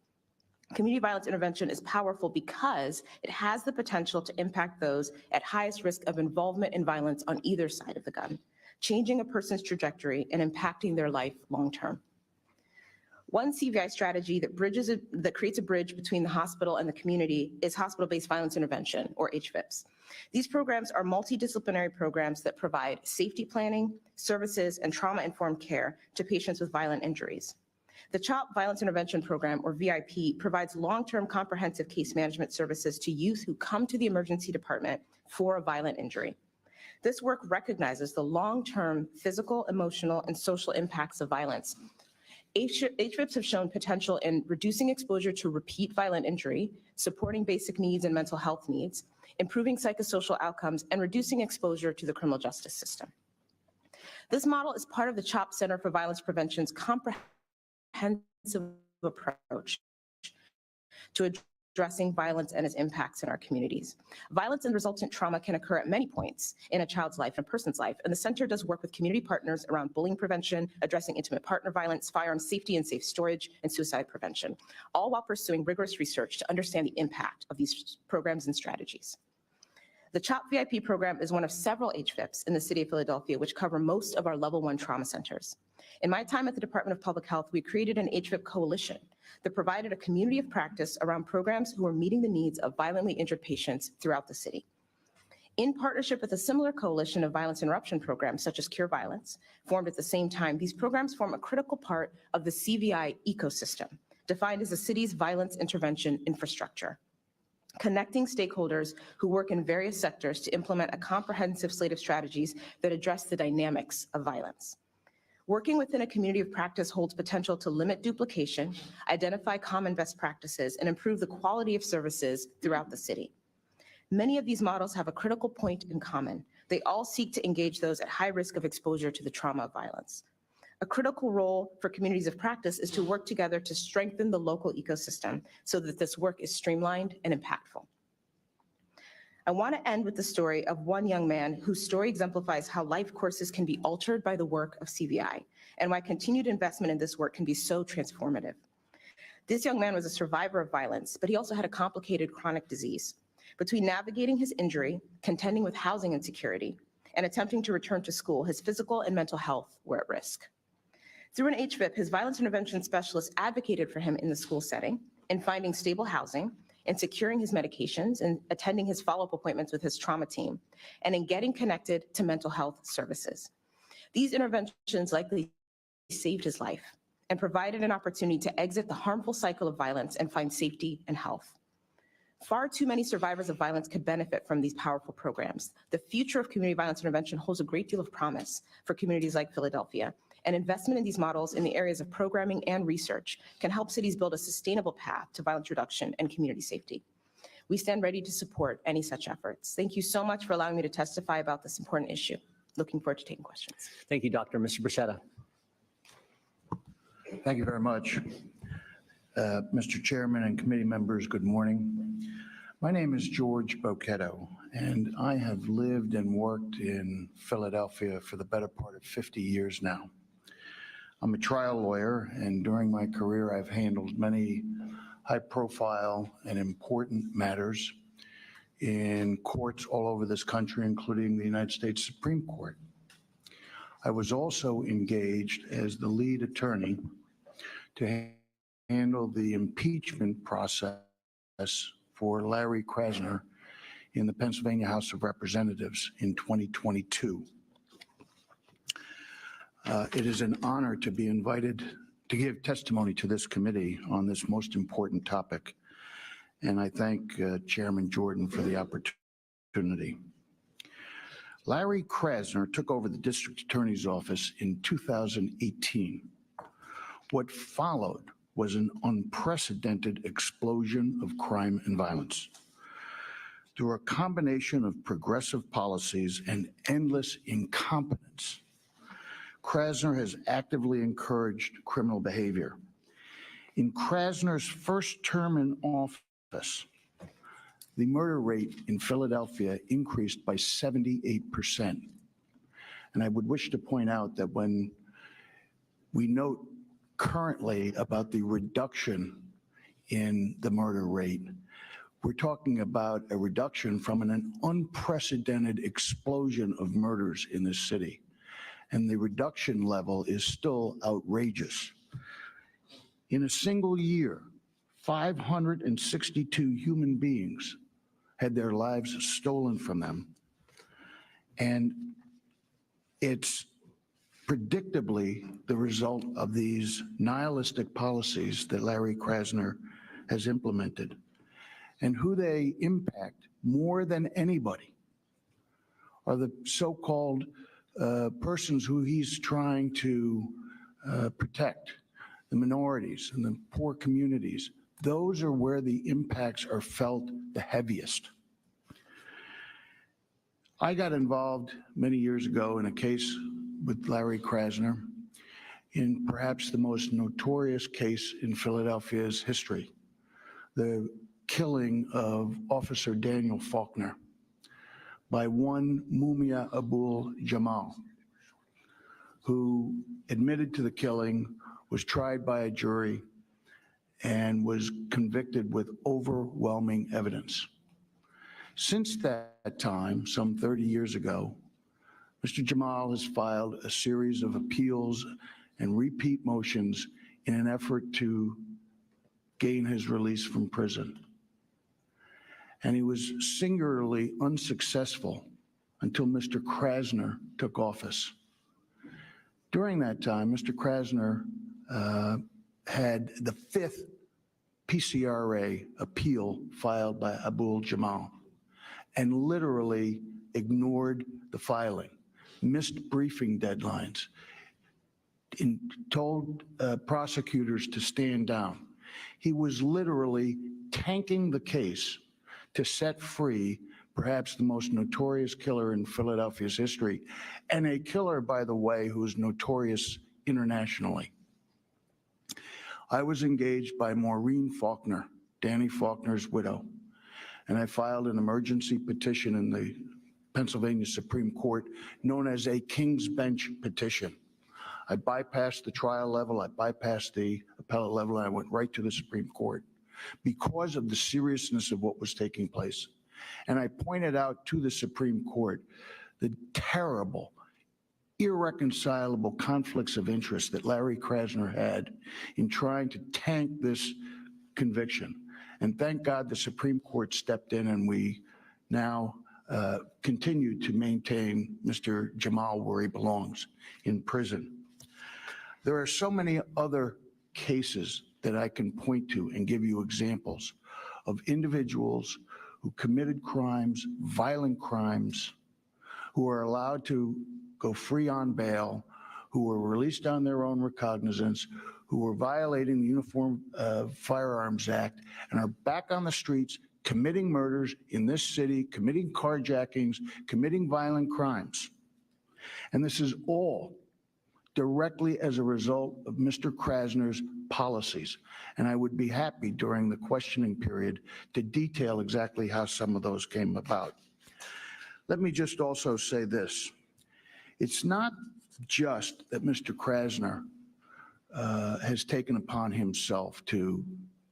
Community violence intervention is powerful because it has the potential to impact those at highest risk of involvement in violence on either side of the gun, changing a person's trajectory and impacting their life long-term. One CVI strategy that creates a bridge between the hospital and the community is hospital-based violence intervention, or HVIPs. These programs are multidisciplinary programs that provide safety planning, services, and trauma-informed care to patients with violent injuries. The CHOP Violence Intervention Program, or VIP, provides long-term comprehensive case management services to youth who come to the emergency department for a violent injury. This work recognizes the long-term physical, emotional, and social impacts of violence. HVIPs have shown potential in reducing exposure to repeat violent injury, supporting basic needs and mental health needs, improving psychosocial outcomes, and reducing exposure to the criminal justice system. This model is part of the CHOP Center for Violence Prevention's comprehensive approach to addressing violence and its impacts in our communities. Violence and resultant trauma can occur at many points in a child's life and a person's life, and the center does work with community partners around bullying prevention, addressing intimate partner violence, firearm safety and safe storage, and suicide prevention, all while pursuing rigorous research to understand the impact of these programs and strategies. The CHOP VIP program is one of several HVIPs in the city of Philadelphia, which cover most of our level 1 trauma centers. In my time at the Department of Public Health, we created an HVIP coalition that provided a community of practice around programs who are meeting the needs of violently injured patients throughout the city. In partnership with a similar coalition of violence interruption programs, such as Cure Violence, formed at the same time, these programs form a critical part of the CVI ecosystem, defined as the city's violence intervention infrastructure, connecting stakeholders who work in various sectors to implement a comprehensive slate of strategies that address the dynamics of violence. Working within a community of practice holds potential to limit duplication, identify common best practices, and improve the quality of services throughout the city. Many of these models have a critical point in common. They all seek to engage those at high risk of exposure to the trauma of violence. A critical role for communities of practice is to work together to strengthen the local ecosystem so that this work is streamlined and impactful. I want to end with the story of one young man whose story exemplifies how life courses can be altered by the work of CVI and why continued investment in this work can be so transformative. This young man was a survivor of violence, but he also had a complicated chronic disease. Between navigating his injury, contending with housing insecurity, and attempting to return to school, his physical and mental health were at risk. Through an HVIP, his violence intervention specialist advocated for him in the school setting, in finding stable housing, in securing his medications, and attending his follow-up appointments with his trauma team, and in getting connected to mental health services. These interventions likely saved his life and provided an opportunity to exit the harmful cycle of violence and find safety and health. Far too many survivors of violence could benefit from these powerful programs. The future of community violence intervention holds a great deal of promise for communities like Philadelphia, and investment in these models in the areas of programming and research can help cities build a sustainable path to violence reduction and community safety. We stand ready to support any such efforts. Thank you so much for allowing me to testify about this important issue. Looking forward to taking questions. Thank you, Dr. Mr. Bruschetta. Thank you very much. Mr. Chairman and committee members, good morning. My name is George Bocchetto, and I have lived and worked in Philadelphia for the better part of 50 years now. I'm a trial lawyer, and during my career, I've handled many high-profile and important matters in courts all over this country, including the United States Supreme Court. I was also engaged as the lead attorney to handle the impeachment process for Larry Krasner in the Pennsylvania House of Representatives in 2022. It is an honor to be invited to give testimony to this committee on this most important topic, and I thank Chairman Jordan for the opportunity. Larry Krasner took over the district attorney's office in 2018. What followed was an unprecedented explosion of crime and violence. Through a combination of progressive policies and endless incompetence, Krasner has actively encouraged criminal behavior. In Krasner's first term in office, the murder rate in Philadelphia increased by 78%. And I would wish to point out that when we note currently about the reduction in the murder rate, we're talking about a reduction from an unprecedented explosion of murders in this city. And the reduction level is still outrageous. In a single year, 562 human beings had their lives stolen from them. And it's predictably the result of these nihilistic policies that Larry Krasner has implemented. And who they impact more than anybody are the so-called persons who he's trying to protect, the minorities and the poor communities. Those are where the impacts are felt the heaviest. I got involved many years ago in a case with Larry Krasner in perhaps the most notorious case in Philadelphia's history, the killing of Officer Daniel Faulkner by one Mumia Abul Jamal, who admitted to the killing, was tried by a jury, and was convicted with overwhelming evidence. Since that time, some 30 years ago, Mr. Jamal has filed a series of appeals and repeat motions in an effort to gain his release from prison. And he was singularly unsuccessful until Mr. Krasner took office. During that time, Mr. Krasner had the 5th PCRA appeal filed by Abul Jamal and literally ignored the filing, missed briefing deadlines, told prosecutors to stand down. He was literally tanking the case to set free perhaps the most notorious killer in Philadelphia's history, and a killer, by the way, who is notorious internationally. I was engaged by Maureen Faulkner, Danny Faulkner's widow, and I filed an emergency petition in the Pennsylvania Supreme Court known as a King's Bench petition. I bypassed the trial level, I bypassed the appellate level, and I went right to the Supreme Court because of the seriousness of what was taking place. And I pointed out to the Supreme Court the terrible, irreconcilable conflicts of interest that Larry Krasner had in trying to tank this conviction. And thank God the Supreme Court stepped in, and we now continue to maintain Mr. Jamal where he belongs, in prison. There are so many other cases that I can point to and give you examples of individuals who committed crimes, violent crimes, who are allowed to go free on bail, who were released on their own recognizance, who were violating the Uniform Firearms Act and are back on the streets committing murders in this city, committing carjackings, committing violent crimes. And this is all directly as a result of Mr. Krasner's policies. And I would be happy during the questioning period to detail exactly how some of those came about. Let me just also say this. It's not just that Mr. Krasner has taken upon himself to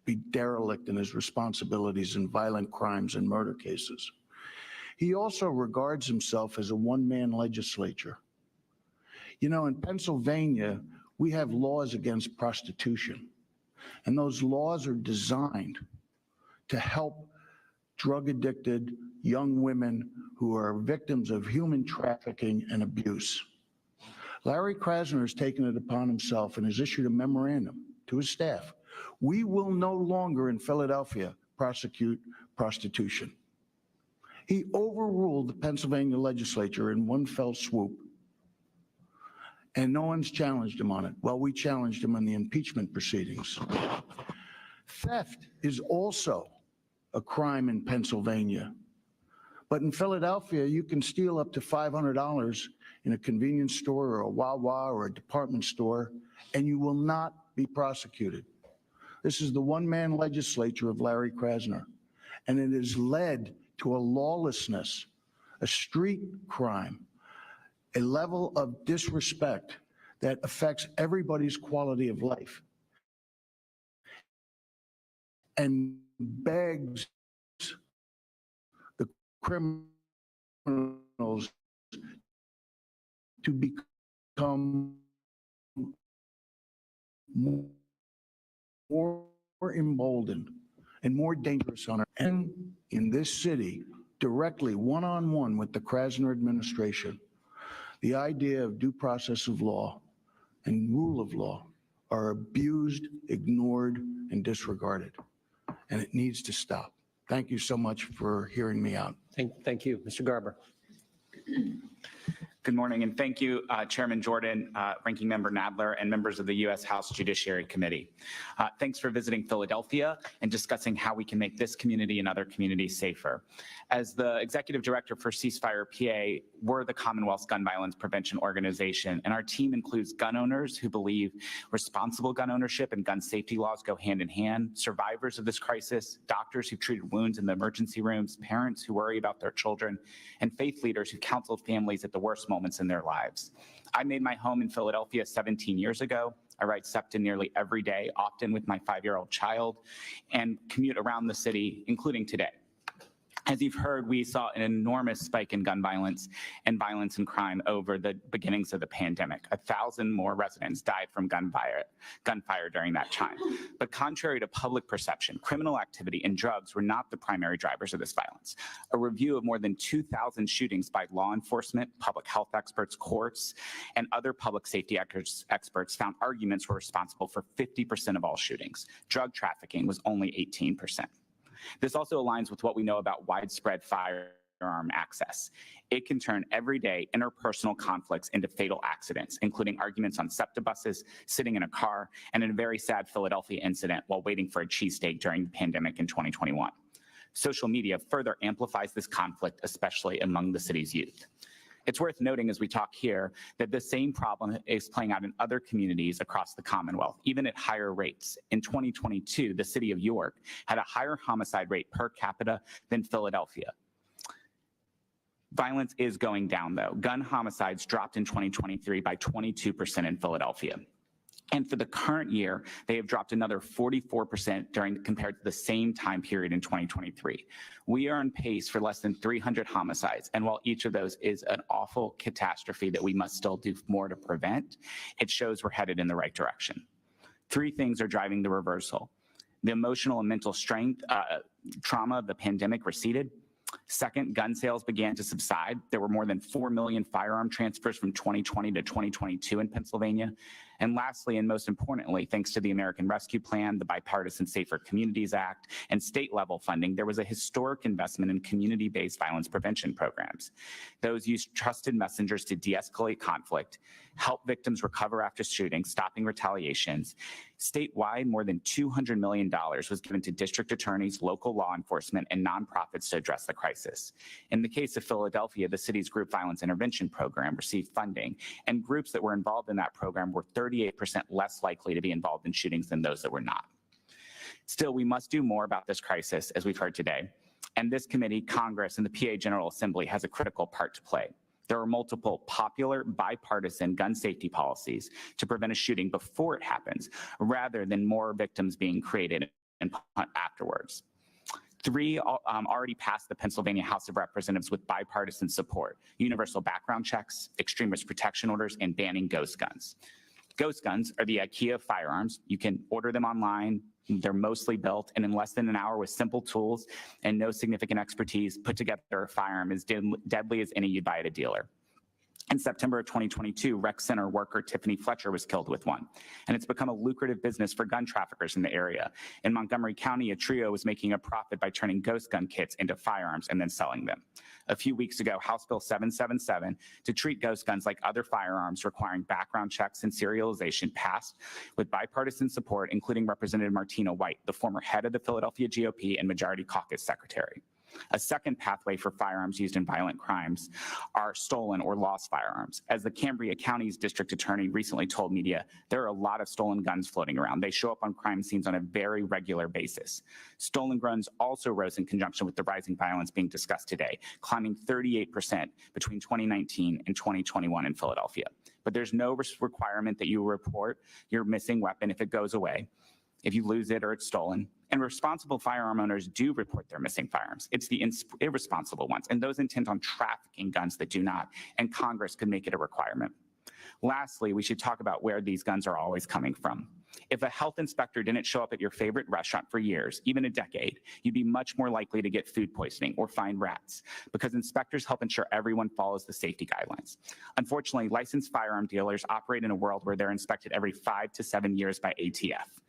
be derelict in his responsibilities in violent crimes and murder cases. He also regards himself as a one-man legislature. You know, in Pennsylvania, we have laws against prostitution, and those laws are designed to help drug-addicted young women who are victims of human trafficking and abuse. Larry Krasner has taken it upon himself and has issued a memorandum to his staff. We will no longer in Philadelphia prosecute prostitution. He overruled the Pennsylvania legislature in one fell swoop, and no one's challenged him on it. Well, we challenged him in the impeachment proceedings. Theft is also a crime in Pennsylvania. But in Philadelphia, you can steal up to $500 in a convenience store or a Wawa or a department store, and you will not be prosecuted. This is the one-man legislature of Larry Krasner, and it has led to a lawlessness, a street crime, a level of disrespect that affects everybody's quality of life and begs the criminals to become more emboldened and more dangerous on our end in this city, directly one-on-one with the Krasner administration. The idea of due process of law and rule of law are abused, ignored, and disregarded, and it needs to stop. Thank you so much for hearing me out. Thank you. Mr. Garber. Good morning, and thank you, Chairman Jordan, Ranking Member Nadler, and members of the U.S. House Judiciary Committee. Thanks for visiting Philadelphia and discussing how we can make this community and other communities safer. As the Executive Director for Ceasefire PA, we're the Commonwealth's gun violence prevention organization, and our team includes gun owners who believe responsible gun ownership and gun safety laws go hand in hand, survivors of this crisis, doctors who've treated wounds in the emergency rooms, parents who worry about their children, and faith leaders who counsel families at the worst moments in their lives. I made my home in Philadelphia 17 years ago. I ride SEPTA nearly every day, often with my 5-year-old child, and commute around the city, including today. As you've heard, we saw an enormous spike in gun violence and crime over the beginnings of the pandemic. 1,000 more residents died from gunfire during that time. But contrary to public perception, criminal activity and drugs were not the primary drivers of this violence. A review of more than 2,000 shootings by law enforcement, public health experts, courts, and other public safety experts found arguments were responsible for 50% of all shootings. Drug trafficking was only 18%. This also aligns with what we know about widespread firearm access. It can turn everyday interpersonal conflicts into fatal accidents, including arguments on SEPTA buses, sitting in a car, and in a very sad Philadelphia incident while waiting for a cheesesteak during the pandemic in 2021. Social media further amplifies this conflict, especially among the city's youth. It's worth noting as we talk here that the same problem is playing out in other communities across the Commonwealth, even at higher rates. In 2022, the city of York had a higher homicide rate per capita than Philadelphia. Violence is going down, though. Gun homicides dropped in 2023 by 22% in Philadelphia. And for the current year, they have dropped another 44% compared to the same time period in 2023. We are on pace for less than 300 homicides, and while each of those is an awful catastrophe that we must still do more to prevent, it shows we're headed in the right direction. 3 things are driving the reversal. The emotional and mental trauma of the pandemic receded. Second, gun sales began to subside. There were more than 4 million firearm transfers from 2020 to 2022 in Pennsylvania. And lastly, and most importantly, thanks to the American Rescue Plan, the Bipartisan Safer Communities Act, and state-level funding, there was a historic investment in community-based violence prevention programs. Those use trusted messengers to de-escalate conflict, help victims recover after shootings, stopping retaliations, Statewide, more than $200 million was given to district attorneys, local law enforcement, and nonprofits to address the crisis. In the case of Philadelphia, the city's group violence intervention program received funding, and groups that were involved in that program were 38% less likely to be involved in shootings than those that were not. Still, we must do more about this crisis, as we've heard today, and this committee, Congress, and the PA General Assembly has a critical part to play. There are multiple popular bipartisan gun safety policies to prevent a shooting before it happens, rather than more victims being created and afterwards. 3 already passed the Pennsylvania House of Representatives with bipartisan support: universal background checks, extremist protection orders, and banning ghost guns. Ghost guns are the IKEA of firearms. You can order them online. They're mostly built, and in less than an hour with simple tools and no significant expertise, put together a firearm as deadly as any you'd buy at a dealer. In September of 2022, rec center worker Tiffany Fletcher was killed with one, and it's become a lucrative business for gun traffickers in the area. In Montgomery County, a trio was making a profit by turning ghost gun kits into firearms and then selling them. A few weeks ago, House Bill 777 to treat ghost guns like other firearms requiring background checks and serialization passed with bipartisan support, including Representative Martina White, the former head of the Philadelphia GOP and Majority Caucus Secretary. A second pathway for firearms used in violent crimes are stolen or lost firearms. As the Cambria County's district attorney recently told media, there are a lot of stolen guns floating around. They show up on crime scenes on a very regular basis. Stolen guns also rose in conjunction with the rising violence being discussed today, climbing 38% between 2019 and 2021 in Philadelphia. But there's no requirement that you report your missing weapon if it goes away, if you lose it or it's stolen. And responsible firearm owners do report their missing firearms. It's the irresponsible ones and those intent on trafficking guns that do not, and Congress could make it a requirement. Lastly, we should talk about where these guns are always coming from. If a health inspector didn't show up at your favorite restaurant for years, even a decade, you'd be much more likely to get food poisoning or find rats, because inspectors help ensure everyone follows the safety guidelines. Unfortunately, licensed firearm dealers operate in a world where they're inspected every 5 to 7 years by ATF.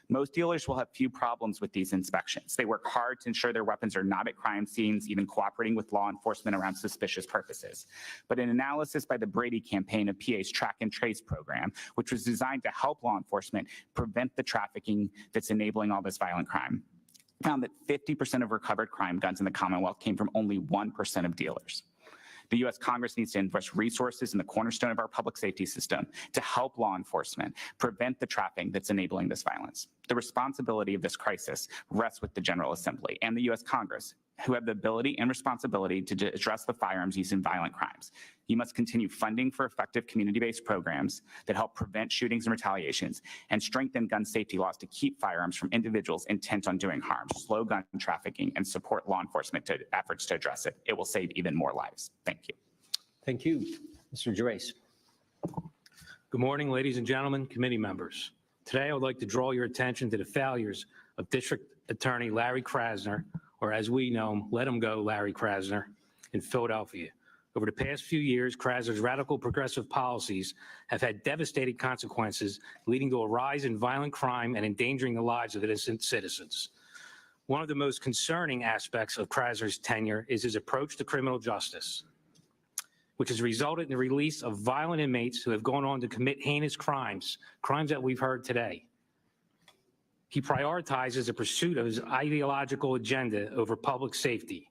Most dealers will have few problems with these inspections. They work hard to ensure their weapons are not at crime scenes, even cooperating with law enforcement around suspicious purposes. But an analysis by the Brady campaign of PA's Track and Trace program, which was designed to help law enforcement prevent the trafficking that's enabling all this violent crime, found that 50% of recovered crime guns in the Commonwealth came from only 1% of dealers. The U.S. Congress needs to invest resources in the cornerstone of our public safety system to help law enforcement prevent the trafficking that's enabling this violence. The responsibility of this crisis rests with the General Assembly and the U.S. Congress, who have the ability and responsibility to address the firearms used in violent crimes. You must continue funding for effective community-based programs that help prevent shootings and retaliations, and strengthen gun safety laws to keep firearms from individuals intent on doing harm, slow gun trafficking, and support law enforcement efforts to address it. It will save even more lives. Thank you. Thank you. Mr. Gervais. Good morning, ladies and gentlemen, committee members. Today, I would like to draw your attention to the failures of District Attorney Larry Krasner, or as we know him, let him go, Larry Krasner, in Philadelphia. Over the past few years, Krasner's radical progressive policies have had devastating consequences, leading to a rise in violent crime and endangering the lives of innocent citizens. One of the most concerning aspects of Krasner's tenure is his approach to criminal justice, which has resulted in the release of violent inmates who have gone on to commit heinous crimes, crimes that we've heard today. He prioritizes the pursuit of his ideological agenda over public safety.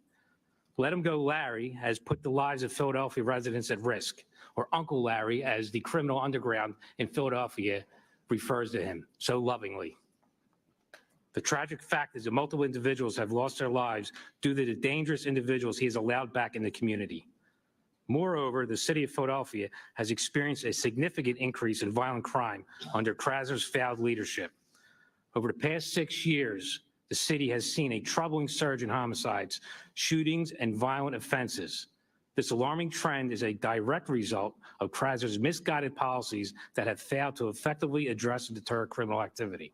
Let him go Larry has put the lives of Philadelphia residents at risk, or Uncle Larry, as the criminal underground in Philadelphia refers to him so lovingly. The tragic fact is that multiple individuals have lost their lives due to the dangerous individuals he has allowed back in the community. Moreover, the city of Philadelphia has experienced a significant increase in violent crime under Krasner's failed leadership. Over the past 6 years, the city has seen a troubling surge in homicides, shootings, and violent offenses. This alarming trend is a direct result of Krasner's misguided policies that have failed to effectively address and deter criminal activity.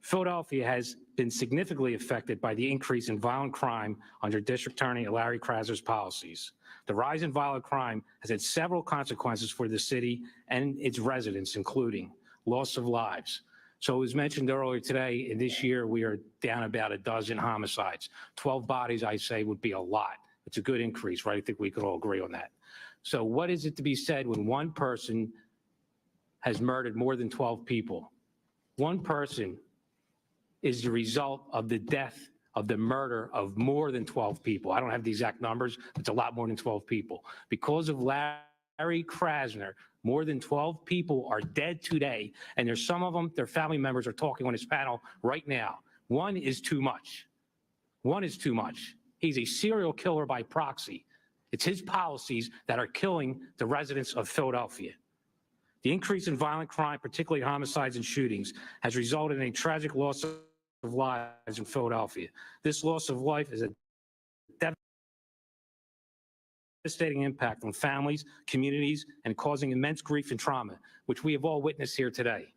Philadelphia has been significantly affected by the increase in violent crime under District Attorney Larry Krasner's policies. The rise in violent crime has had several consequences for the city and its residents, including loss of lives. So it was mentioned earlier today, in this year, we are down about a dozen homicides. 12 bodies, I say, would be a lot. It's a good increase, right? I think we could all agree on that. So what is it to be said when one person has murdered more than 12 people? One person is the result of the death of the murder of more than 12 people. I don't have the exact numbers, but it's a lot more than 12 people. Because of Larry Krasner, more than 12 people are dead today, and there's some of them, their family members are talking on this panel right now. One is too much. One is too much. He's a serial killer by proxy. It's his policies that are killing the residents of Philadelphia. The increase in violent crime, particularly homicides and shootings, has resulted in a tragic loss of lives in Philadelphia. This loss of life is a devastating impact on families, communities, and causing immense grief and trauma, which we have all witnessed here today.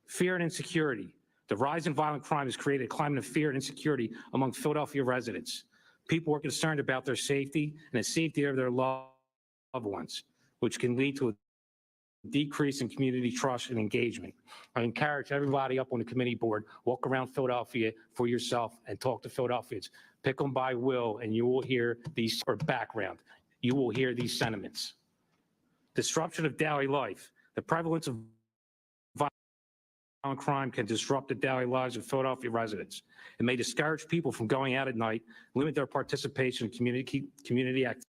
Fear and insecurity. The rise in violent crime has created a climate of fear and insecurity among Philadelphia residents. People are concerned about their safety and the safety of their loved ones, which can lead to a decrease in community trust and engagement. I encourage everybody up on the committee board, walk around Philadelphia for yourself and talk to Philadelphians. Pick them by will, and you will hear these, or background, you will hear these sentiments. Disruption of daily life. The prevalence of violent crime can disrupt the daily lives of Philadelphia residents. It may discourage people from going out at night, limit their participation in community activities.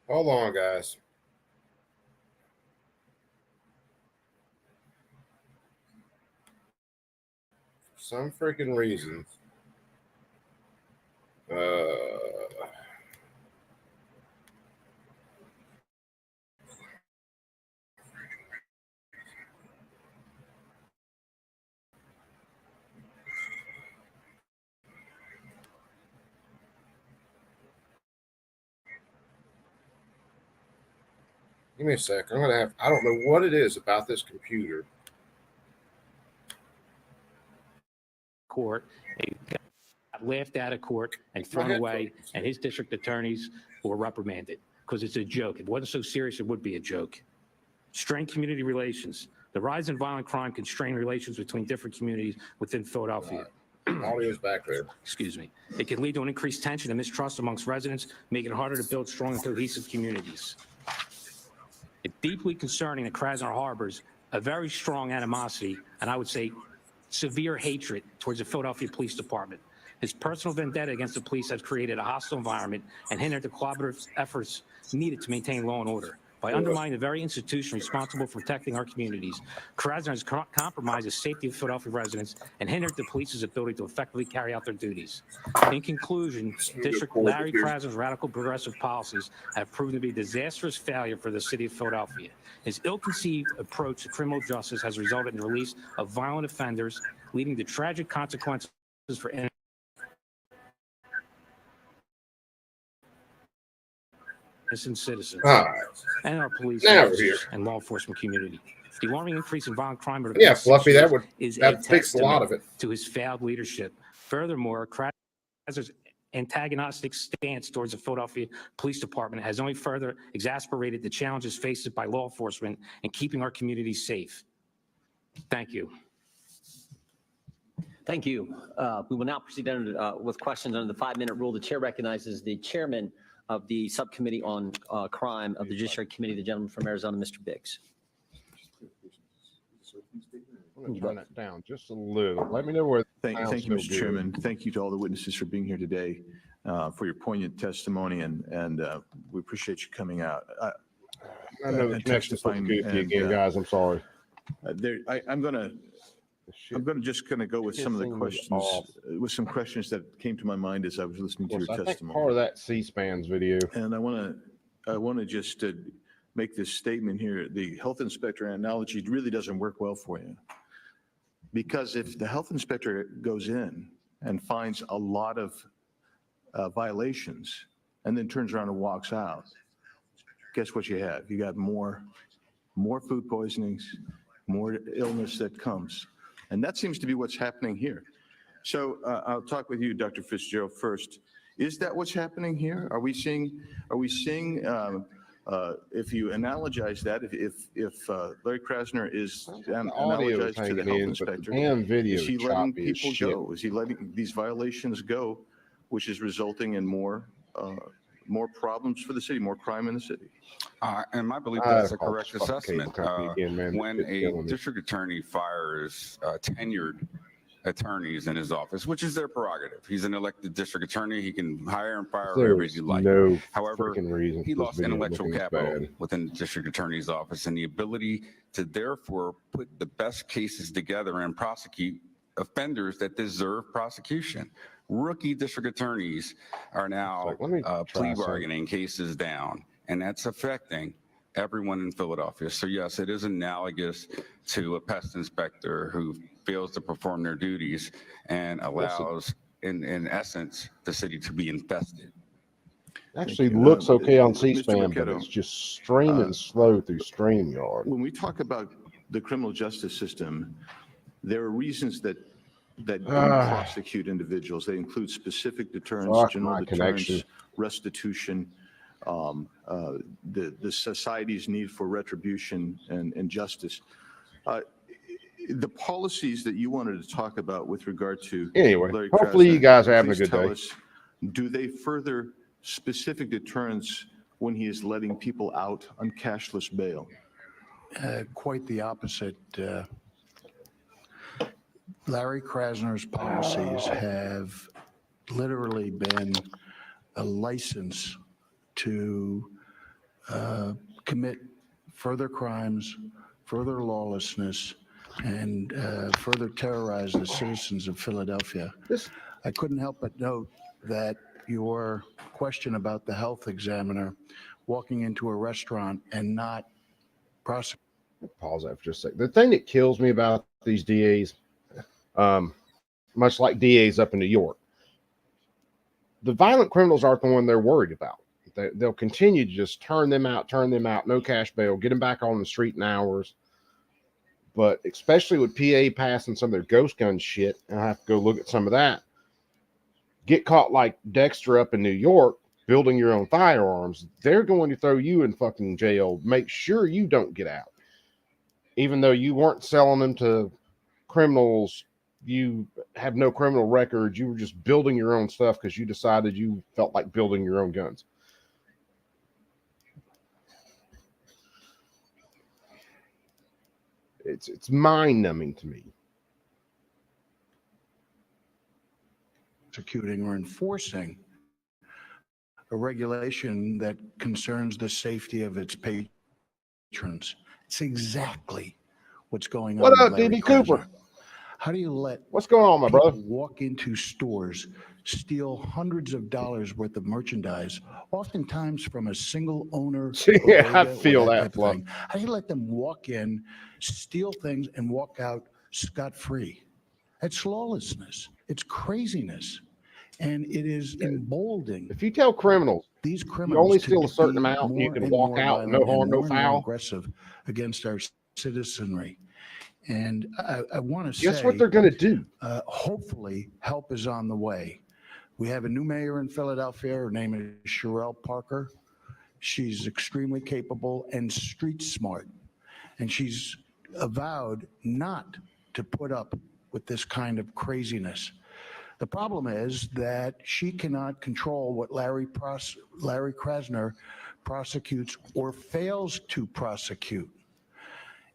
Hold on, guys. For some freaking reason, give me a sec. I'm gonna have. I don't know what it is about this computer. Court, he got laughed out of court and thrown away, and his district attorneys were reprimanded because it's a joke. If it wasn't so serious, it would be a joke. Strain community relations. The rise in violent crime can strain relations between different communities within Philadelphia. Audio's back there. Excuse me. It can lead to an increased tension and mistrust amongst residents, making it harder to build strong and cohesive communities. It's deeply concerning that Krasner harbors a very strong animosity, and I would say severe hatred towards the Philadelphia Police Department. His personal vendetta against the police has created a hostile environment and hindered the collaborative efforts needed to maintain law and order. By undermining the very institution responsible for protecting our communities, Krasner has compromised the safety of Philadelphia residents and hindered the police's ability to effectively carry out their duties. In conclusion, District Larry Krasner's radical progressive policies have proven to be a disastrous failure for the city of Philadelphia. His ill-conceived approach to criminal justice has resulted in the release of violent offenders, leading to tragic consequences for innocent citizens and our police officers and law enforcement community. The alarming increase in violent crime over the past 6 Fluffy, years that a fixed a lot testament of it. to his failed leadership. Furthermore, Krasner's antagonistic stance towards the Philadelphia Police Department has only further exacerbated the challenges faced by law enforcement in keeping our communities safe. Thank you. Thank you. We will now proceed with questions under the 5-minute rule. The chair recognizes the chairman of the subcommittee on crime of the Judiciary Committee, the gentleman from Arizona, Mr. Biggs. I'm going to turn that down just a little. Let me know where. Thank you, Mr. Chairman. Thank you to all the witnesses for being here today, for your poignant testimony, and we appreciate you coming out. I know the connection's so goofy again, guys. I'm sorry. I'm just going to go with some of the questions, with some questions that came to my mind as I was listening to your I think testimony. part of that C-SPAN's video. And I want to just make this statement here. The health inspector analogy really doesn't work well for you. Because if the health inspector goes in and finds a lot of violations and then turns around and walks out, guess what you have? You got more food poisonings, more illness that comes. And that seems to be what's happening here. So I'll talk with you, Dr. Fitzgerald, first. Is that what's happening here? Are we seeing If you analogize that, if Larry Krasner is The audio is analogized to the hanging health in, but the inspector, damn video is he letting choppy as people shit. go? Is he letting these violations go, which is resulting in more problems for the city, more crime in the city? And my belief I that's a call correct this fucking cable assessment. company again, man. When It's a killing me. district attorney fires tenured attorneys in his office, which is their prerogative. He's an elected district attorney. He can hire and fire whoever There's he likes. no However, freaking reason he for this lost video intellectual looking this capital bad. within the district attorney's office and the ability to therefore put the best cases together and prosecute offenders that deserve prosecution. Rookie district attorneys are now It's like, let me try plea something. bargaining cases down, and that's affecting everyone in Philadelphia. So yes, it is analogous to a pest inspector who fails to perform their duties and allows, in essence, the city to be infested. Actually you. looks okay on Mr. C-SPAN, but Marquetto, it's just streaming slow through StreamYard. When we talk about the criminal justice system, there are reasons that don't prosecute individuals. They include specific deterrence, Fuck general my deterrence, connection. restitution, the society's need for retribution and justice. The policies that you wanted to talk about with regard to Anyway, Larry hopefully you Krasner, guys are having a please good tell day. us, do they further specific deterrence when he is letting people out on cashless bail? Quite the opposite. Larry Krasner's policies have literally been a license to commit further crimes, further lawlessness, and further terrorize the citizens of Philadelphia. I couldn't help but note that your question about the health examiner walking into a restaurant and not prosecuting. Pause that for just a second. The thing that kills me about these DAs, much like DAs up in New York, the violent criminals aren't the one they're worried about. They'll continue to just turn them out, no cash bail, get them back on the street in hours. But especially with PA passing some of their ghost gun shit, and I have to go look at some of that, get caught like Dexter up in New York, building your own firearms, they're going to throw you in fucking jail. Make sure you don't get out. Even though you weren't selling them to criminals, you have no criminal record, you were just building your own stuff because you decided you felt like building your own guns. It's mind-numbing to me. Executing or enforcing a regulation that concerns the safety of its patrons. It's exactly what's going on. What up, with Larry DB Cooper? Krasner. How do you let What's going on, my people brother? walk into stores, steal hundreds of dollars worth of merchandise, oftentimes from a single owner? Yeah, I bodega or feel that, type of Fluff. thing? How do you let them walk in, steal things, and walk out scot-free? That's lawlessness. It's craziness. And it is emboldening If you tell criminals these you criminals only to steal a certain be amount and you more can and walk more out, no violent harm, and no more and more foul, aggressive against our citizenry. And I want to say, guess what they're going to do? hopefully help is on the way. We have a new mayor in Philadelphia. Her name is Sherelle Parker. She's extremely capable and street smart. And she's avowed not to put up with this kind of craziness. The problem is that she cannot control what Larry Krasner prosecutes or fails to prosecute.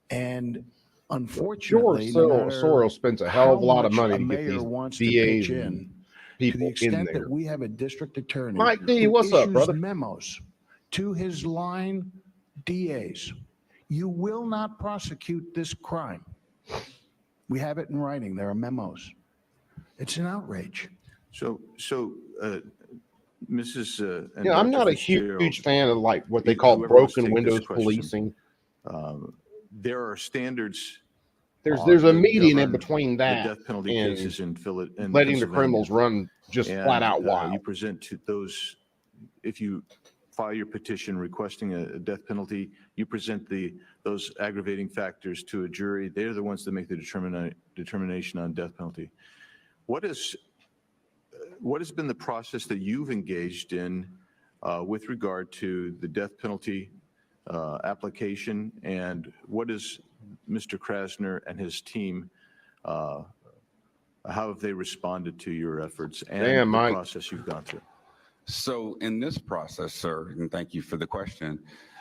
And unfortunately, George no matter Soros spends a hell of a lot of how much money a to get mayor these wants to DAs pitch and in, to people the in extent there. that we have a district attorney Mike D, who what's up, issues brother? memos to his line DAs, you will not prosecute this crime. We have it in writing. There are memos. It's an outrage. So, Mrs. and Yeah, I'm Dr. not a Fitzgerald, huge fan of like what they call whoever wants to broken take this windows question. policing. There are standards. There's that a median in govern between the that death penalty and cases in letting the criminals run just flat out wild. You present to those, if you file your petition requesting a death penalty, you present those aggravating factors to a jury. They're the ones that make the determination on death penalty. What has been the process that you've engaged in with regard to the death penalty application, and what is Mr. Krasner and his team, how have they responded to your efforts and Damn, the Mike. process you've gone through? So in this process, sir, and thank you for the question,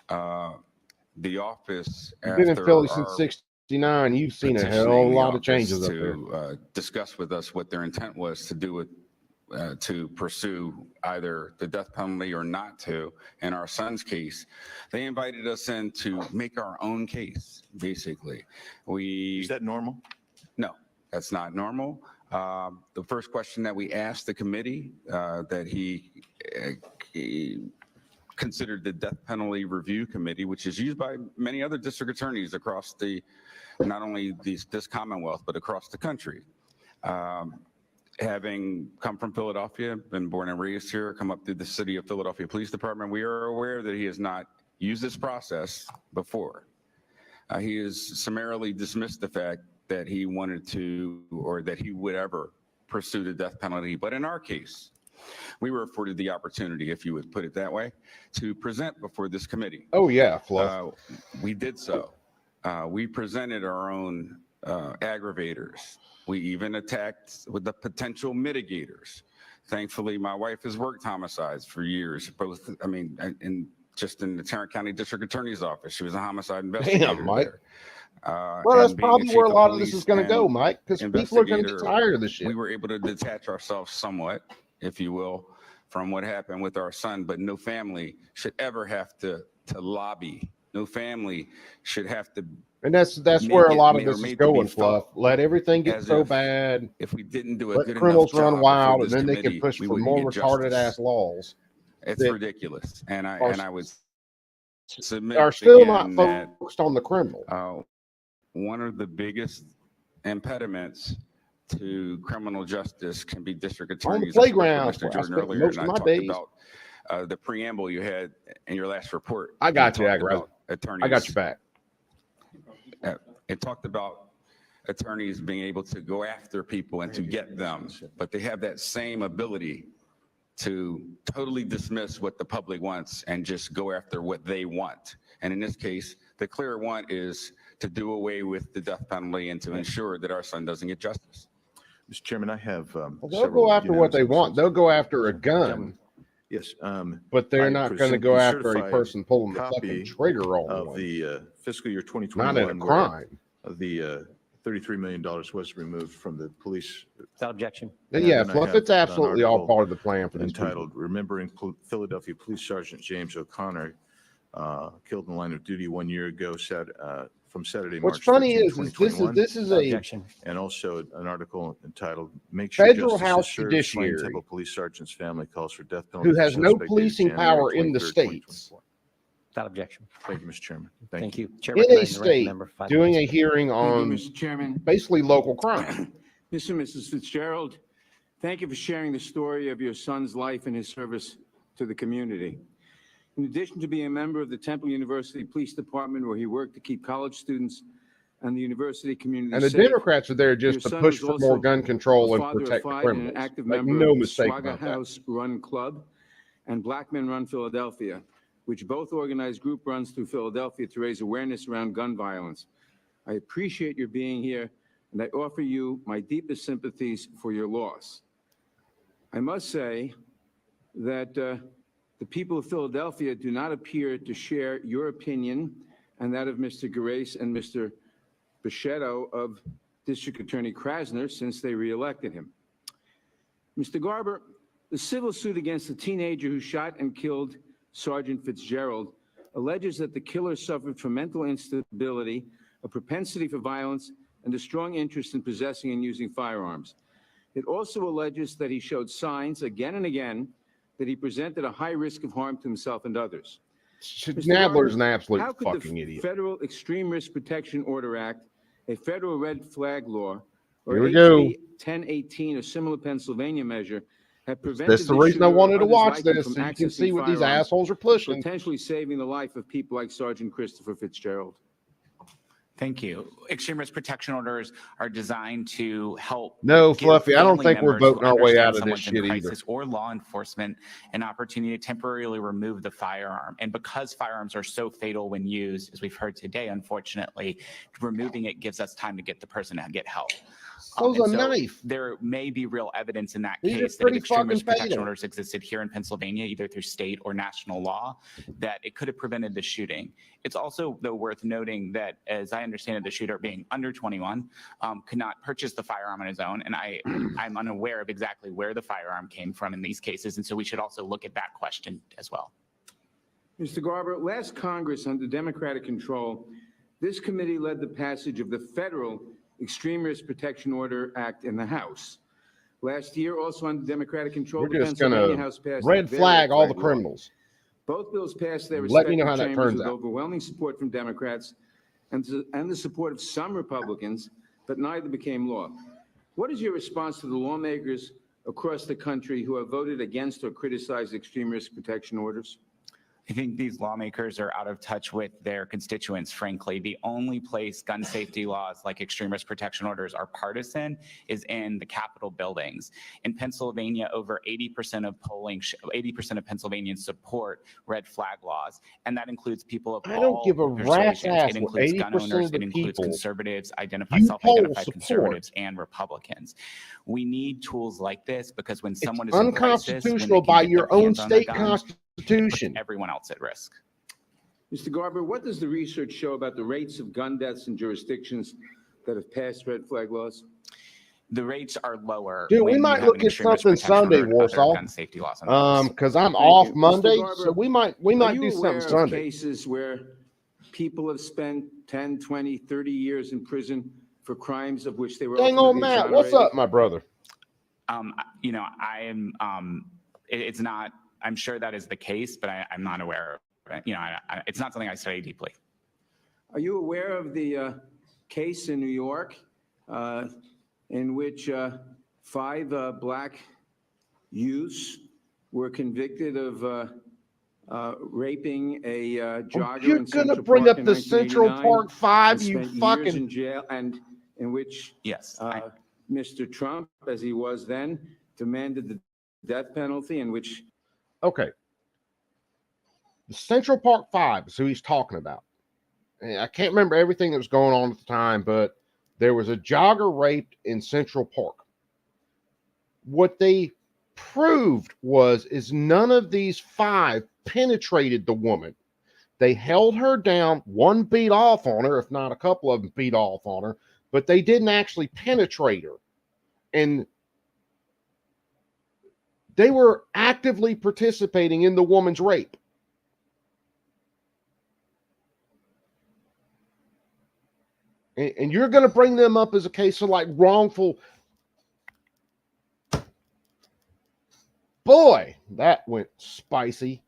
the office, You've been in after Philly our since '69. You've seen a hell of a petitioning the lot of office changes up there. to discuss with us what their intent was to do with, to pursue either the death penalty or not to, in our son's case, they invited us in to make our own case, basically. Is that normal? No, that's not normal. The first question that we asked the committee that he considered the Death Penalty Review Committee, which is used by many other district attorneys across not only this Commonwealth, but across the country. Having come from Philadelphia, been born and raised here, come up through the City of Philadelphia Police Department, we are aware that he has not used this process before. He has summarily dismissed the fact that he wanted to, or that he would ever pursue the death penalty. But in our case, we were afforded the opportunity, if you would put it that way, to present before this committee. Oh yeah, Fluff. We did so. We presented our own aggravators. We even attacked with the potential mitigators. Thankfully, my wife has worked homicides for years, both, I mean, just in the Tarrant County District Attorney's Office. She was a homicide investigator. Damn, Mike. There. Well, that's And being probably chief where a of lot of this police is going to go, and Mike, because people are going to get investigator, tired of this shit. we were able to detach ourselves somewhat, if you will, from what happened with our son, but no family should ever have to lobby. No family should have to. And that's make where a it lot of made- or this is made to be going, felt Fluff. Let everything get as so if- bad. If we didn't do a Let good criminals enough job run wild, before and this then they can committee, push we for wouldn't more get retarded justice. ass laws. It's that ridiculous, and are- I would submit Are still again not that focused on the criminal. one of the biggest impediments to criminal justice can be district attorneys. I spoke with playground, Mr. where I Jordan spent earlier, most and of I my talked days. about the preamble you had in your last report. I got You you, talked Agro. about attorneys. I got you back. It talked about attorneys being able to go after people and to get them, but they have that same ability to totally dismiss what the public wants and just go after what they want. And in this case, the clear want is to do away with the death penalty and to ensure that our son doesn't get justice. Mr. Chairman, I have Well, they'll several go after what they unanimous want. They'll go after a gun, Yes. but they're I not going to present go the after a certified person pulling the copy fucking trigger on of one. the fiscal year Not 2021. in a where, crime. The $33 million was removed from the police. Without objection. Yeah, then I Fluff, have it's absolutely an all article part of the plan for these people. entitled "Remembering Philadelphia Police Sergeant James O'Connor, killed in the line of duty 1 year ago," from Saturday, What's March funny 13, is 2021. this is Without a objection. And also an article entitled "Make Sure Federal Justice House is Served, Slain Judiciary Temple Police Sergeant's Family Calls for Death Penalty who for has no Suspect," dated policing January power in the 23rd, states 2024. Without objection. Thank you, Mr. Chairman. Thank you. Chair in a recognizes the ranking state member for 5 doing minutes. a hearing Thank you, on Mr. Chairman. basically local crime. Mr. and Mrs. Fitzgerald, thank you for sharing the story of your son's life and his service to the community. In addition to being a member of the Temple University Police Department, where he worked to keep college students and the university community And the safe, Democrats are there just your to son push is for also more gun control a and father of protect the 5 and an criminals. active Make member no of the mistake Swaga about that. House Run Club and Black Men Run Philadelphia, which both organize group runs through Philadelphia to raise awareness around gun violence. I appreciate your being here, and I offer you my deepest sympathies for your loss. I must say that the people of Philadelphia do not appear to share your opinion and that of Mr. Gerace and Mr. Bichetto of District Attorney Krasner since they reelected him. Mr. Garber, the civil suit against the teenager who shot and killed Sergeant Fitzgerald alleges that the killer suffered from mental instability, a propensity for violence, and a strong interest in possessing and using firearms. It also alleges that he showed signs again and again that he presented a high risk of harm to himself and others. Nadler's an absolute How could fucking the idiot. Federal Extreme Risk Protection Order Act, a federal red flag law, or Here we go. HB 1018, a similar Pennsylvania measure, have prevented That's the reason I shooter or wanted to others watch like him this, from so you can accessing see what these firearms, assholes are pushing. potentially saving the life of people like Sergeant Christopher Fitzgerald? Thank you. Extreme risk protection orders are designed to help. No, give Fluffy, I don't family think we're members who voting our way understand out of this someone's in shit either. crisis or law enforcement an opportunity to temporarily remove the firearm. And because firearms are so fatal when used, as we've heard today, unfortunately, removing it gives us time to get the person to get help. So's And a so knife. there may be real evidence in that These are case that pretty if extreme risk fucking protection fatal. orders existed here in Pennsylvania, either through state or national law, that it could have prevented the shooting. It's also, though, worth noting that, as I understand it, the shooter being under 21 could not purchase the firearm on his own. And I'm unaware of exactly where the firearm came from in these cases. And so we should also look at that question as well. Mr. Garber, last Congress, under Democratic control, this committee led the passage of the federal Extreme Risk Protection Order Act in the House. Last year, also under Democratic control, We're the just Pennsylvania gonna House passed red their flag all the red flag law. criminals. Both bills passed their Let me know respective how that chambers turns with out. overwhelming support from Democrats and the support of some Republicans, but neither became law. What is your response to the lawmakers across the country who have voted against or criticized extreme risk protection orders? I think these lawmakers are out of touch with their constituents, frankly. The only place gun safety laws like extreme risk protection orders are partisan is in the Capitol buildings. In Pennsylvania, over 80% of 80% of Pennsylvanians support red flag laws. And that includes people of I don't all give a rat's persuasions. ass It what includes gun 80% owners, of the it includes people conservatives, you self-identified poll conservatives and Republicans. We need tools like this because when someone It's is in crisis, when they unconstitutional can by get your their own hands on a state gun, constitution. everyone else at risk. Mr. Garber, what does the research show about the rates of gun deaths in jurisdictions that have passed red flag laws? The rates are lower. Dude, when we you might have look an at extreme risk something protection Sunday, order and other Warsaw. gun safety laws on the books. Because I'm Thank off you. Mr. Monday, Garber, so we might do something Are Sunday. you aware of cases where people have spent 10, 20, 30 years in prison for crimes of which they were Dang old ultimately Matt, what's exonerated? up, my brother? You know, I am. It's not. I'm sure that is the case, but I'm not aware of. You know, it's not something I study deeply. Are you aware of the case in New York in which 5 black youths were convicted of raping a jogger You're in gonna Central bring Park up in the Central 1989 Park 5, and you spent years fucking. in jail, and in which Yes. Mr. Trump, as he was then, demanded the death penalty, in which Okay. The Central Park 5 is who he's talking about. And I can't remember everything that was going on at the time, but there was a jogger raped in Central Park. What they proved is none of these 5 penetrated the woman. They held her down, one beat off on her, if not a couple of them beat off on her, but they didn't actually penetrate her. And they were actively participating in the woman's rape. And you're going to bring them up as a case of like wrongful. Boy, that went spicy.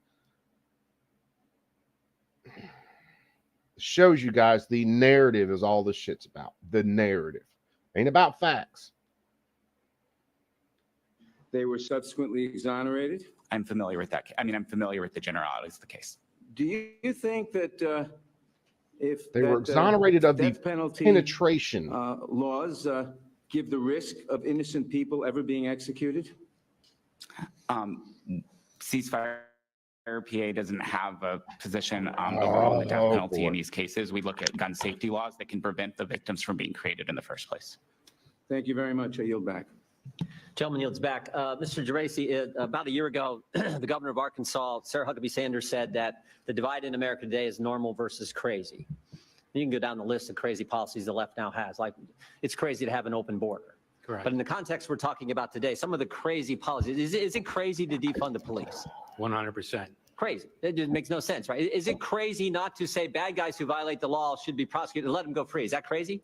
Shows you guys the narrative is all this shit's about. The narrative ain't about facts. they were subsequently exonerated? I'm familiar with that. I mean, I'm familiar with the generalities of the case. Do you think that if They were that, exonerated of the death penalty penetration. laws give the risk of innocent people ever being executed? Ceasefire PA doesn't have a position overall on the death penalty in these cases. We look at gun safety laws that can prevent the victims from being created in the first place. Thank you very much. I yield back. Gentleman yields back. Mr. Geraci, about a year ago, the governor of Arkansas, Sarah Huckabee Sanders, said that the divide in America today is normal versus crazy. You can go down the list of crazy policies the left now has. Like, it's crazy to have an open border. Correct. But in the context we're talking about today, some of the crazy policies, is it crazy to defund the police? 100%. Crazy. It just makes no sense, right? Is it crazy not to say bad guys who violate the law should be prosecuted and let them go free? Is that crazy?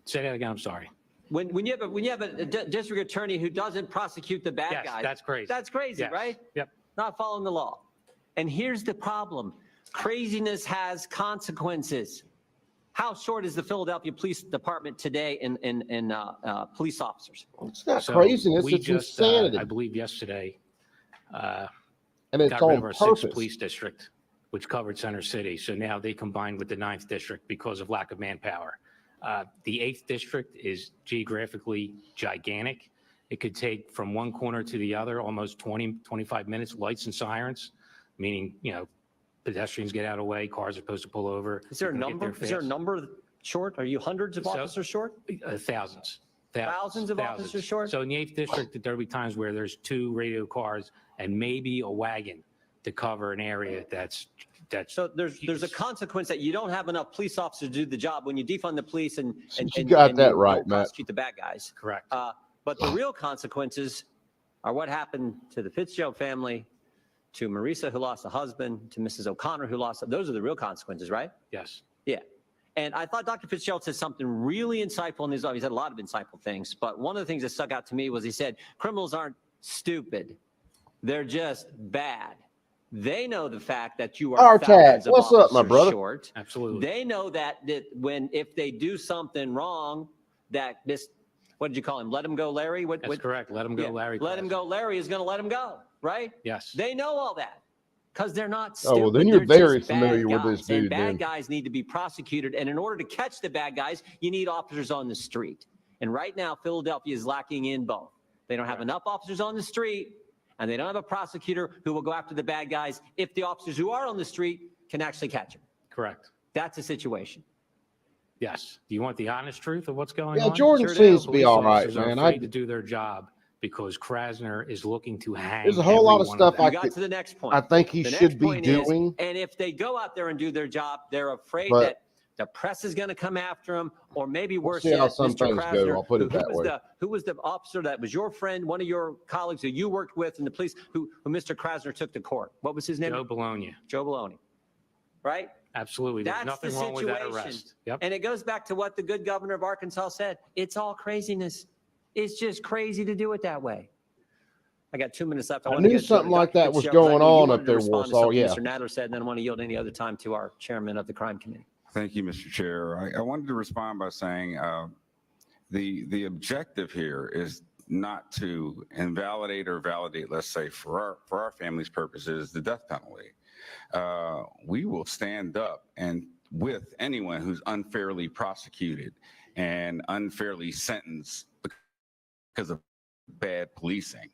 Say that again, I'm sorry. When you have a district attorney who doesn't prosecute the bad Yes, guys, that's crazy. That's crazy, Yes. right? Yep. Not following the law. And here's the problem. Craziness has consequences. How short is the Philadelphia Police Department today in police officers? It's not So craziness, we it's just, insanity. I believe yesterday, And it's got rid on of our purpose. 6th police district which covered Center City. So now they combined with the 9th district because of lack of manpower. The 8th district is geographically gigantic. It could take from one corner to the other almost 20, 25 minutes, lights and sirens, meaning, pedestrians get out of the way, cars are supposed to pull over. Is there a You can get number? there Is there a fast. number short? Are you hundreds of So- officers short? Thousands. Thousands of officers short? So in the 8th district, there'll be times where there's 2 radio cars and maybe a wagon to cover an area that's. So there's a consequence that you don't have enough police officers to do the job when you defund the police and You got that you right, don't Matt. prosecute the bad guys. Correct. But the real consequences are what happened to the Fitzgerald family, to Marisa, who lost a husband, to Mrs. O'Connor, who lost. Those are the real consequences, right? Yes. Yeah. And I thought Dr. Fitzgerald said something really insightful in his life. He said a lot of insightful things, but one of the things that stuck out to me was he said, criminals aren't stupid. They're just bad. They know the fact that you are Artag, thousands of what's up, my officers brother? short. Absolutely. They know that if they do something wrong, that what did you call him? Let him go, Larry? That's correct. Let him go, Yeah, Larry. Let him go, Larry is going to let him go, right? Yes. They know all that because they're not Oh, stupid. well, then you're They're very just bad familiar with this guys. And dude, bad then. guys need to be prosecuted. And in order to catch the bad guys, you need officers on the street. And right now, Philadelphia is lacking in both. They don't have enough officers on the street, and they don't have a prosecutor who will go after the bad guys if the officers who are on the street can actually catch them. Correct. That's the situation. Yes. Do you want the honest truth of what's going Yeah, on? Jordan Sure seems do. to be Police all right, officers are man. afraid to do their job because Krasner is looking to hang. There's a whole lot of every one stuff them. I You got could- to the next point. I think he The should next be point is, doing. and if they go out there and do their job, they're afraid But- that the press is going to come after them, or maybe worse see how yet, some Mr. things go, Krasner, I'll put it that way. who was the officer that was your friend, one of your colleagues who you worked with in the police, who Mr. Krasner took to court? What was his name? Joe Bologna. Joe Bologna. Right? Absolutely. There's That's nothing the wrong with that situation. arrest. Yep. And it goes back to what the good governor of Arkansas said. It's all craziness. It's just crazy to do it that way. I got 2 minutes left. I wanna knew get to something like Dr. that was Fitzgerald, 'cause I going know you on wanted up to there, respond to Warsaw, something yeah. Mr. Nadler said, and then I want to yield any other time to our chairman of the crime committee. Thank you, Mr. Chair. I wanted to respond by saying the objective here is not to invalidate or validate, let's say, for our family's purposes, the death penalty. We will stand up and with anyone who's unfairly prosecuted and unfairly sentenced because of bad policing.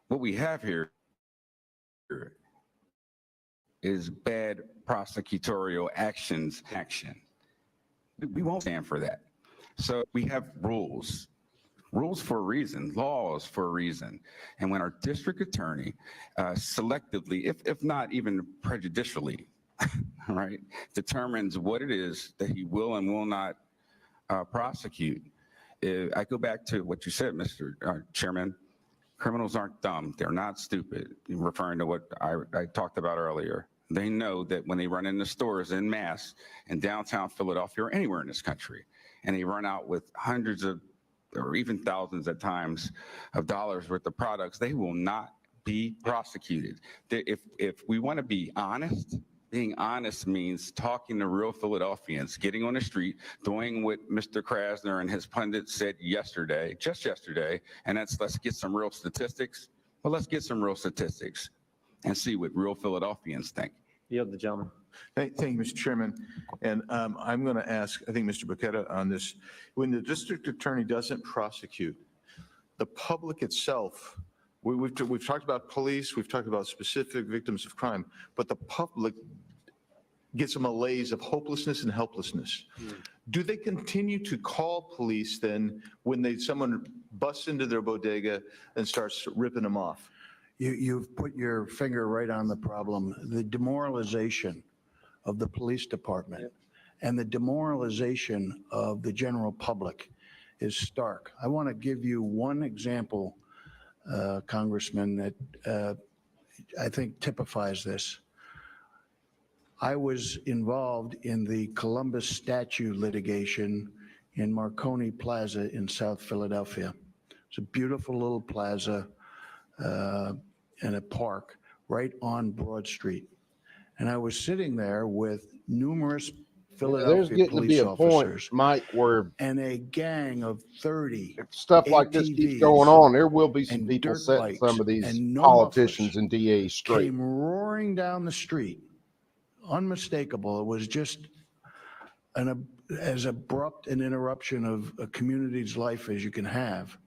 What we have here is bad prosecutorial action. We won't stand for that. So we have rules for a reason, laws for a reason. And when our district attorney selectively, if not even prejudicially, right, determines what it is that he will and will not prosecute, I go back to what you said, Mr. Chairman. Criminals aren't dumb. They're not stupid. Referring to what I talked about earlier. They know that when they run into stores en masse in downtown Philadelphia or anywhere in this country, and they run out with hundreds of, or even thousands at times of dollars worth of products, they will not be prosecuted. If we want to be honest, being honest means talking to real Philadelphians, getting on the street, doing what Mr. Krasner and his pundits said yesterday, just yesterday, and that's let's get some real statistics. Well, let's get some real statistics and see what real Philadelphians think. Yield the gentleman. Thank you, Mr. Chairman. And I'm going to ask, I think, Mr. Buchetta on this. When the district attorney doesn't prosecute, the public itself, we've talked about police, we've talked about specific victims of crime, but the public gets a malaise of hopelessness and helplessness. Do they continue to call police then when someone busts into their bodega and starts ripping them off? You've put your finger right on the problem. The demoralization of the police department and the demoralization of the general public is stark. I want to give you one example, Congressman, that I think typifies this. I was involved in the Columbus statue litigation in Marconi Plaza in South Philadelphia. It's a beautiful little plaza and a park right on Broad Street. And I was sitting there with numerous There's Philadelphia getting to police be a point, officers Mike, where and a gang of 30 if stuff like this keeps ATVs going on, there will be some and people dirt setting bikes some of these and no politicians mufflers and DAs straight. came roaring down the street unmistakable. It was just as abrupt an interruption of a community's life as you can have.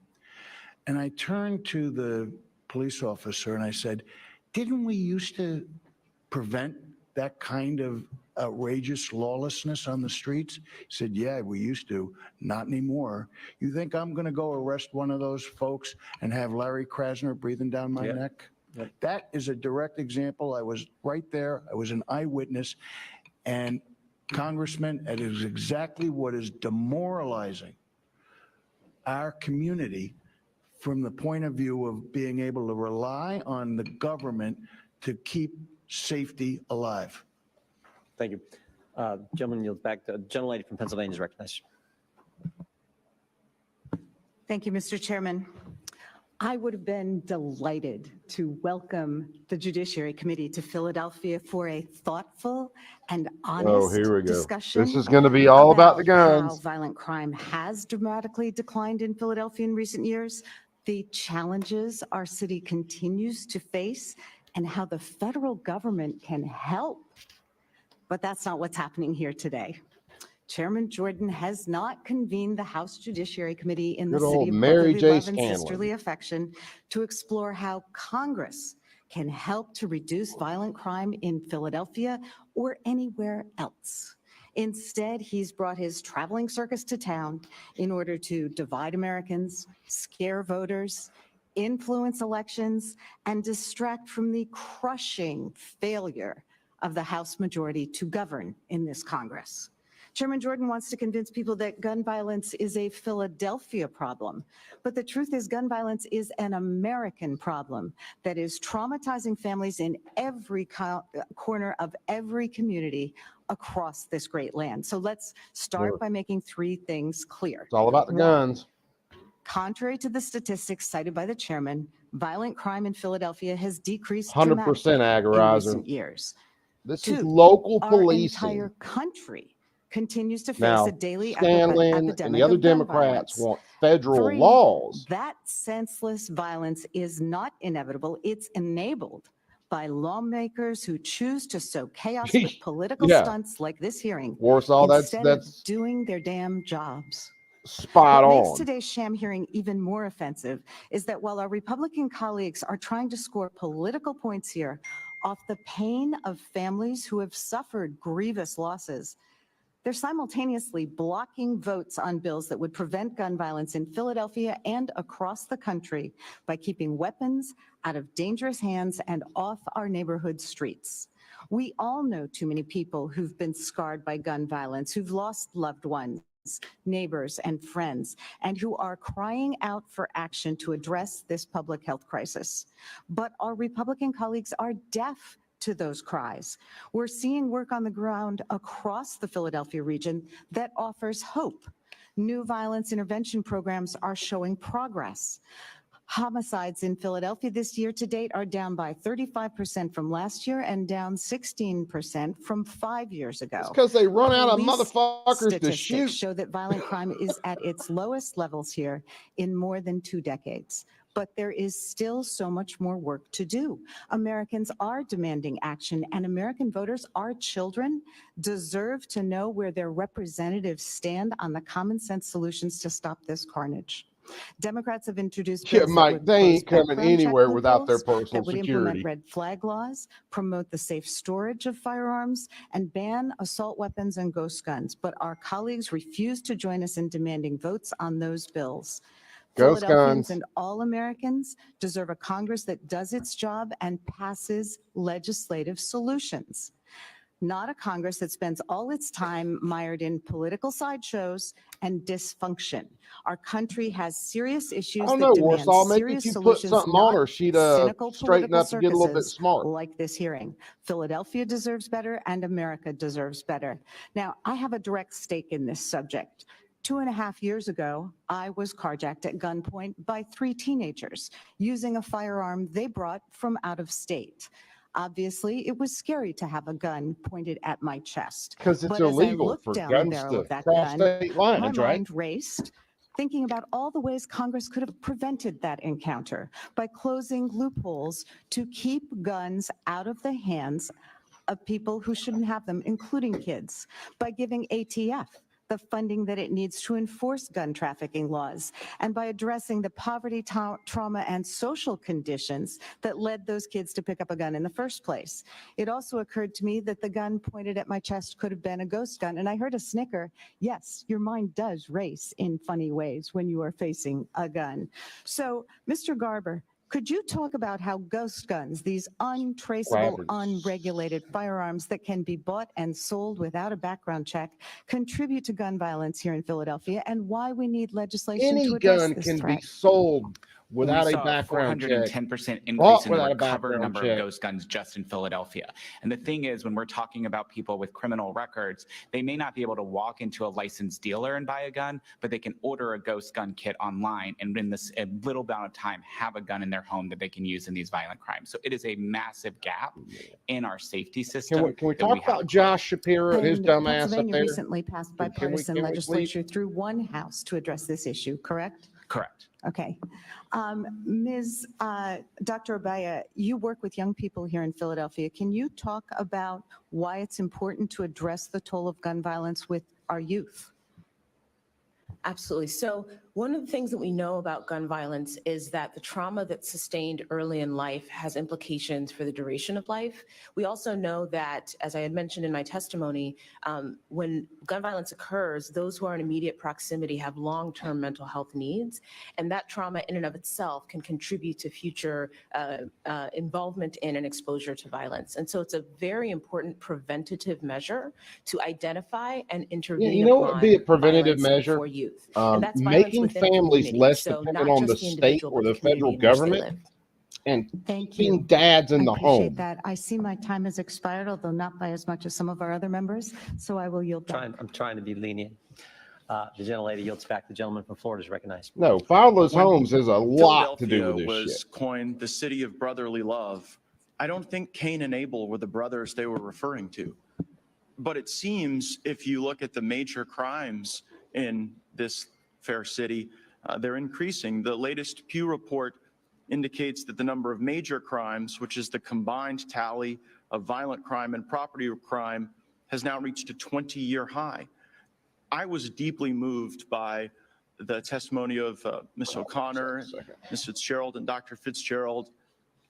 And I turned to the police officer and I said, didn't we used to prevent that kind of outrageous lawlessness on the streets? He said, yeah, we used to, not anymore. You think I'm going to go arrest one of those folks and have Larry Krasner breathing down my neck? Yep. That is a direct example. I was right there. I was an eyewitness. And Congressman, it is exactly what is demoralizing our community from the point of view of being able to rely on the government to keep safety alive. Thank you. Gentleman yields back. The gentlelady from Pennsylvania is recognized. Thank you, Mr. Chairman. I would have been delighted to welcome the Judiciary Committee to Philadelphia for a thoughtful and honest Here we go. discussion. This is going to be all about the How guns. violent crime has dramatically declined in Philadelphia in recent years, the challenges our city continues to face, and how the federal government can help. But that's not what's happening here today. Chairman Jordan has not convened the House Judiciary Committee in the Good city old of Mary brotherly J. love and Scanlon. sisterly affection to explore how Congress can help to reduce violent crime in Philadelphia or anywhere else. Instead, he's brought his traveling circus to town in order to divide Americans, scare voters, influence elections, and distract from the crushing failure of the House majority to govern in this Congress. Chairman Jordan wants to convince people that gun violence is a Philadelphia problem, but the truth is gun violence is an American problem that is traumatizing families in every corner of every community across this great land. So let's start by making three things clear. It's all about the guns. Contrary to the statistics cited by the chairman, violent crime in Philadelphia has decreased 100% dramatically in agorizer. recent years. This Two, is local our policing. entire country continues to face Now, a daily Scanlon epidemic and the other of gun Democrats violence. want federal Three, laws. that senseless violence is not inevitable, it's enabled by lawmakers who choose to sow chaos with political Yeah. stunts like this hearing Warsaw, instead that's of doing their damn jobs. spot What makes on. today's sham hearing even more offensive is that while our Republican colleagues are trying to score political points here off the pain of families who have suffered grievous losses, they're simultaneously blocking votes on bills that would prevent gun violence in Philadelphia and across the country by keeping weapons out of dangerous hands and off our neighborhood streets. We all know too many people who've been scarred by gun violence, who've lost loved ones, neighbors, and friends, and who are crying out for action to address this public health crisis. But our Republican colleagues are deaf to those cries. We're seeing work on the ground across the Philadelphia region that offers hope. New violence intervention programs are showing progress. Homicides in Philadelphia this year to date are down by 35% from last year and down 16% from 5 years ago. It's because they run out of Police motherfuckers to statistics shoot. show that violent crime is at its lowest levels here in more than 2 decades. But there is still so much more work to do. Americans are demanding action, and American voters, our children, deserve to know where their representatives stand on the common sense solutions to stop this carnage. Democrats have introduced Yeah, bills that Mike, would they ain't close coming background check anywhere without their loopholes, personal that would security. implement red flag laws, promote the safe storage of firearms, and ban assault weapons and ghost guns. But our colleagues refuse to join us in demanding votes on those bills. Ghost Philadelphians guns. and all Americans deserve a Congress that does its job and passes legislative solutions, not a Congress that spends all its time mired in political sideshows and dysfunction. Our country has serious issues I don't that know, demand Warsaw. Maybe serious if you put solutions, something on not her, she'd cynical straighten political up and get a little bit circuses smart. like this hearing. Philadelphia deserves better, and America deserves better. Now, I have a direct stake in this subject. 2.5 years ago, I was carjacked at gunpoint by 3 teenagers using a firearm they brought from out of state. Obviously, it was scary to have a gun pointed at my chest. Because it's But as I illegal looked for down the guns barrel to of that cross gun, state my lines, right? mind raced, thinking about all the ways Congress could have prevented that encounter by closing loopholes to keep guns out of the hands of people who shouldn't have them, including kids, by giving ATF the funding that it needs to enforce gun trafficking laws, and by addressing the poverty, trauma, and social conditions that led those kids to pick up a gun in the first place. It also occurred to me that the gun pointed at my chest could have been a ghost gun, and I heard a snicker. Yes, your mind does race in funny ways when you are facing a gun. So, Mr. Garber, could you talk about how ghost guns, these untraceable, unregulated firearms that can be bought and sold without a background check, contribute to gun violence here in Philadelphia, and why we need legislation to Any address gun this can threat? be sold without We a saw background check. 410% increase Bought in the without a recovered background number check. of ghost guns just in Philadelphia. And the thing is, when we're talking about people with criminal records, they may not be able to walk into a licensed dealer and buy a gun, but they can order a ghost gun kit online and in this a little amount of time have a gun in their home that they can use in these violent crimes. So it is a massive gap in our safety system. Can we that we talk have about Josh Shapiro and his And dumb ass up Pennsylvania there? recently passed bipartisan can we legislature through one house to address this issue, correct? Correct. Okay. Dr. Abaya, you work with young people here in Philadelphia. Can you talk about why it's important to address the toll of gun violence with our youth? Absolutely. So one of the things that we know about gun violence is that the trauma that's sustained early in life has implications for the duration of life. We also know that, as I had mentioned in my testimony, when gun violence occurs, those who are in immediate proximity have long-term mental health needs, and that trauma in and of itself can contribute to future involvement in and exposure to violence. And so it's a very important preventative measure to identify and intervene Yeah, you know what would be a upon preventative violence measure? for youth. And that's violence Making within a families community. less So dependent not on the just the state individual, or but the community federal in which they government, live. and Thank keeping you. dads in I the appreciate home. that. I see my time has expired, although not by as much as some of our other members, so I will yield back. I'm trying to be lenient. The gentlelady yields back. The gentleman from Florida is recognized. No, fatherless When homes has a lot to do Philadelphia with this was shit. coined the city of brotherly love. I don't think Cain and Abel were the brothers they were referring to. But it seems if you look at the major crimes in this fair city, they're increasing. The latest Pew report indicates that the number of major crimes, which is the combined tally of violent crime and property crime, has now reached a 20-year high. I was deeply moved by the testimony of Ms. O'Connor, Ms. Fitzgerald, and Dr. Fitzgerald,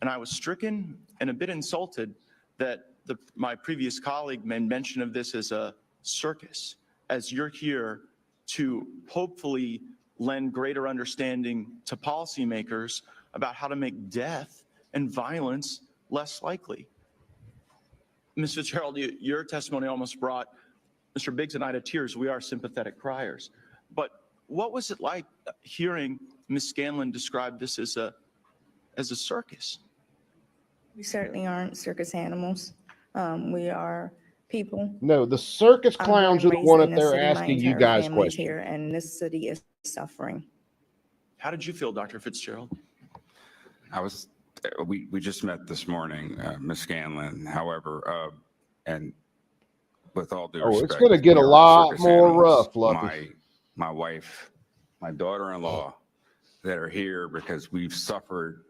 and I was stricken and a bit insulted that my previous colleague made mention of this as a circus, as you're here to hopefully lend greater understanding to policymakers about how to make death and violence less likely. Ms. Fitzgerald, your testimony almost brought Mr. Biggs and I to tears. We are sympathetic criers. But what was it like hearing Ms. Scanlon describe this as a circus? We certainly aren't circus animals. We are people. No, the circus I'm clowns are born the one and up raised there in this city. asking My you entire guys family's questions. here, and this city is suffering. How did you feel, Dr. Fitzgerald? We just met this morning, Ms. Scanlon, however, and with all due respect. It's going to get a we are lot circus more animals. rough, Lucky. My wife, my daughter-in-law that are here because we've suffered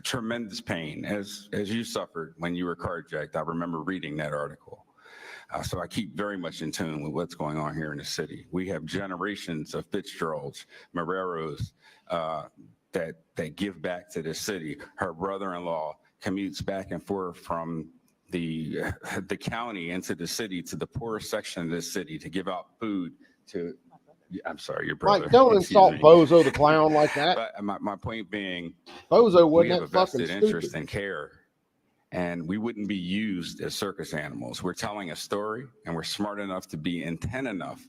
tremendous pain as you suffered when you were carjacked. I remember reading that article. So I keep very much in tune with what's going on here in the city. We have generations of Fitzgeralds, Moreros, that give back to the city. Her brother-in-law commutes back and forth from the county into the city to the poorest section of this city to give out food to, I'm sorry, your brother. Mike, don't insult Bozo the clown like that. But my point being, Bozo we wasn't have a that fucking vested interest stupid. in care, and we wouldn't be used as circus animals. We're telling a story, and we're smart enough to be intent enough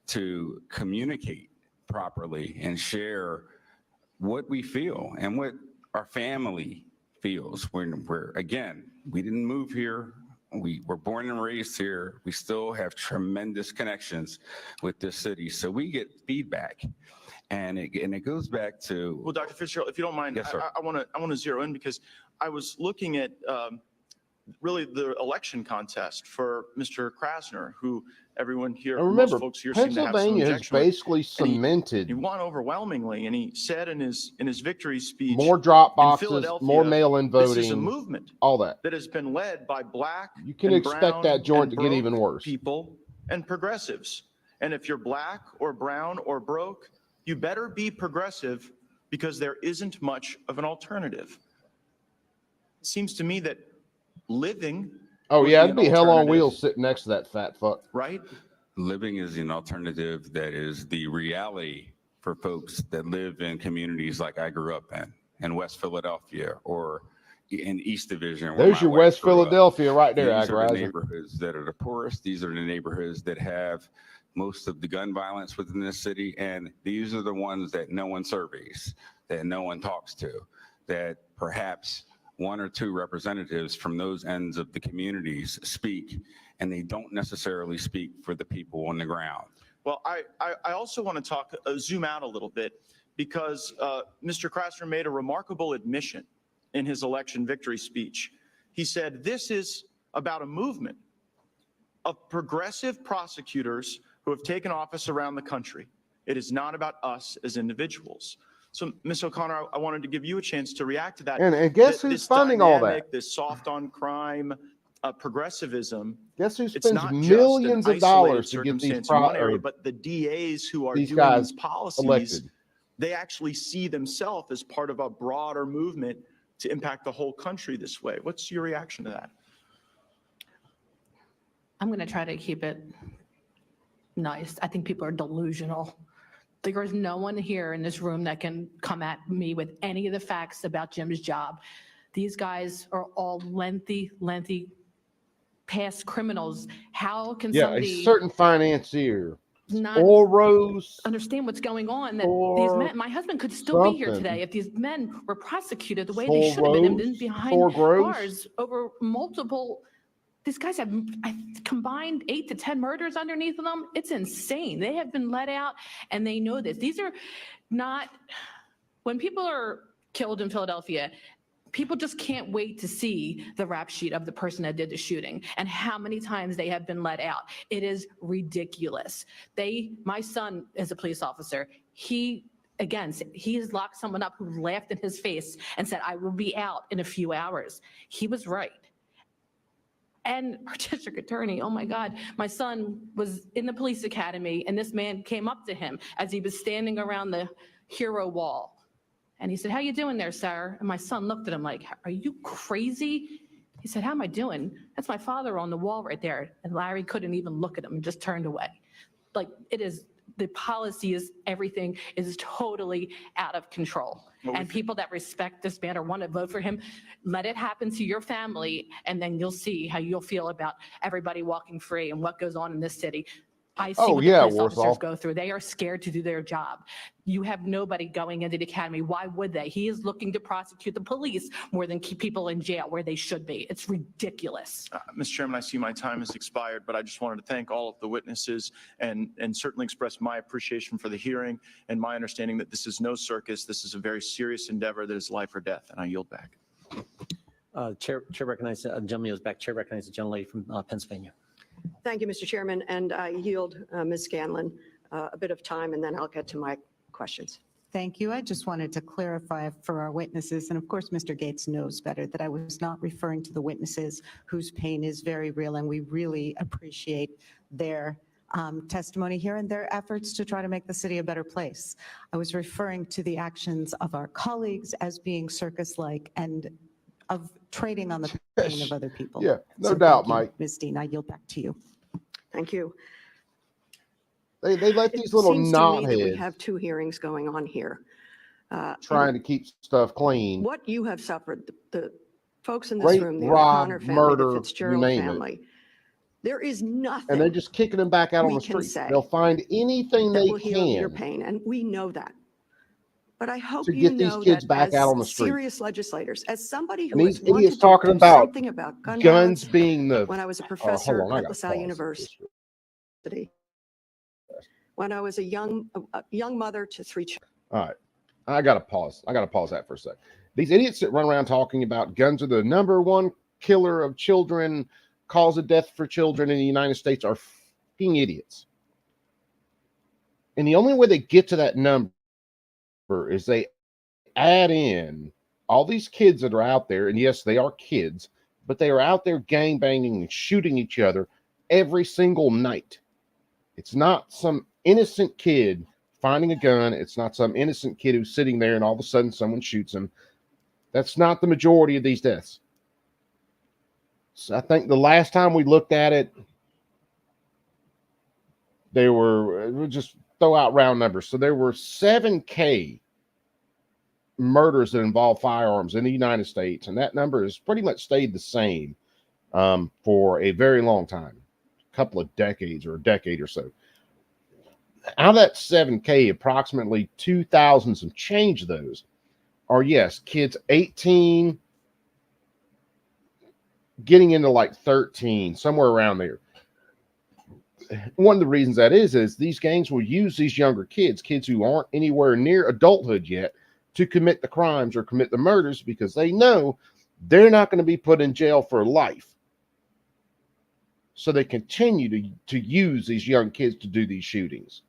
to communicate properly and share what we feel and what our family feels. We're again, we didn't move here. We were born and raised here. We still have tremendous connections with this city. So we get feedback, and it goes back to. Well, Dr. Fitzgerald, if you don't mind, Yes, sir. I want to zero in because I was looking at really the election contest for Mr. Krasner, who everyone here, And most remember, folks here seem to have some Pennsylvania has objection with. basically And he cemented won overwhelmingly, and he said in his victory speech, more drop in boxes, Philadelphia, more mail-in this is a voting, movement all that. that has been led by Black You can and expect brown that joint and to get even broke worse. people and progressives. And if you're Black or brown or broke, you better be progressive, because there isn't much of an alternative. It seems to me that living Oh would yeah, be it'd an be hell on alternative, wheels sitting next to that fat fuck. right? Living is an alternative that is the reality for folks that live in communities like I grew up in West Philadelphia or in East Division. where There's my your wife West grew up. Philadelphia right there, These are the Agrizer. neighborhoods that are the poorest. These are the neighborhoods that have most of the gun violence within this city. And these are the ones that no one surveys, that no one talks to, that perhaps one or two representatives from those ends of the communities speak, and they don't necessarily speak for the people on the ground. Well, I also want to talk, zoom out a little bit, because Mr. Krasner made a remarkable admission in his election victory speech. He said, this is about a movement of progressive prosecutors who have taken office around the country. It is not about us as individuals. So, Ms. O'Connor, I wanted to give you a chance to react to that. And guess who's This funding all that? dynamic, this soft on crime, progressivism. Guess who It's spends not just millions an of dollars isolated to get these circumstance in one area, but the DAs who are these doing guys these policies, elected? they actually see themselves as part of a broader movement to impact the whole country this way. What's your reaction to that? I'm going to try to keep it nice. I think people are delusional. There is no one here in this room that can come at me with any of the facts about Jim's job. These guys are all lengthy past criminals. How can Yeah, a somebody certain financier, not Oros, understand what's going on? That these or men, my husband could still be here something. today if these men were prosecuted the way they should have been and been behind Gross. bars over multiple. These guys have combined 8 to 10 murders underneath them. It's insane. They have been let out, and they know this. These are not, when people are killed in Philadelphia, people just can't wait to see the rap sheet of the person that did the shooting and how many times they have been let out. It is ridiculous. My son is a police officer. He has locked someone up who laughed in his face and said, I will be out in a few hours. He was right. And our district attorney, oh my God, my son was in the police academy and this man came up to him as he was standing around the hero wall. And he said, how you doing there, sir? And my son looked at him like, are you crazy? He said, how am I doing? That's my father on the wall right there. And Larry couldn't even look at him and just turned away. Like, it is, the policy is, everything is totally out of control. And people that respect this man or want to vote for him, let it happen to your family, and then you'll see how you'll feel about everybody walking free and what goes on in this city. I see what the police officers go through. They are scared to do their job. You have nobody going into the academy. Why would they? He is looking to prosecute the police more than keep people in jail where they should be. It's ridiculous. Mr. Chairman, I see my time has expired, but I just wanted to thank all of the witnesses and certainly express my appreciation for the hearing and my understanding that this is no circus. This is a very serious endeavor that is life or death, and I yield back. Chair recognizes, the gentleman goes back. Chair recognizes the gentlelady from Pennsylvania. Thank you, Mr. Chairman, and I yield Ms. Scanlon a bit of time, and then I'll get to my questions. Thank you. I just wanted to clarify for our witnesses, and of course, Mr. Gates knows better, that I was not referring to the witnesses whose pain is very real, and we really appreciate their testimony here and their efforts to try to make the city a better place. I was referring to the actions of our colleagues as being circus-like and of trading on the pain of other people. Yeah, no So doubt, thank you, Mike. Ms. Dean, I yield back to you. Thank you. They let It these little seems to me that we knotheads have 2 hearings going on here. trying to keep stuff clean. What you have suffered, the folks in this Rape, room, the rob, O'Connor family, murder, the you Fitzgerald name it. family, there is nothing And they're just kicking them back out on we the can street. say They'll find anything that they will heal your can pain, and we know that. But I hope to you get these know kids that back as out on the street. serious legislators, as somebody And who these has idiots wanted to talking do about something about gun guns violence being the. when I was a Hold professor on, I at gotta LaSalle pause. University, when I was a young mother to 3 children. All right. I got to pause. I got to pause that for a sec. These idiots that run around talking about guns are the #1 killer of children, cause of death for children in the United States are fucking idiots. And the only way they get to that number is they add in all these kids that are out there. And yes, they are kids, but they are out there gangbanging and shooting each other every single night. It's not some innocent kid finding a gun. It's not some innocent kid who's sitting there and all of a sudden someone shoots him. That's not the majority of these deaths. So I think the last time we looked at it, we'll just throw out round numbers. So there were 7K murders that involve firearms in the United States, and that number has pretty much stayed the same for a very long time, a couple of decades or a decade or so. Out of that 7K, approximately 2,000 some change of those are, yes, kids 18 getting into like 13, somewhere around there. One of the reasons that is these gangs will use these younger kids who aren't anywhere near adulthood yet, to commit the crimes or commit the murders, because they know they're not going to be put in jail for life. So they continue to use these young kids to do these shootings.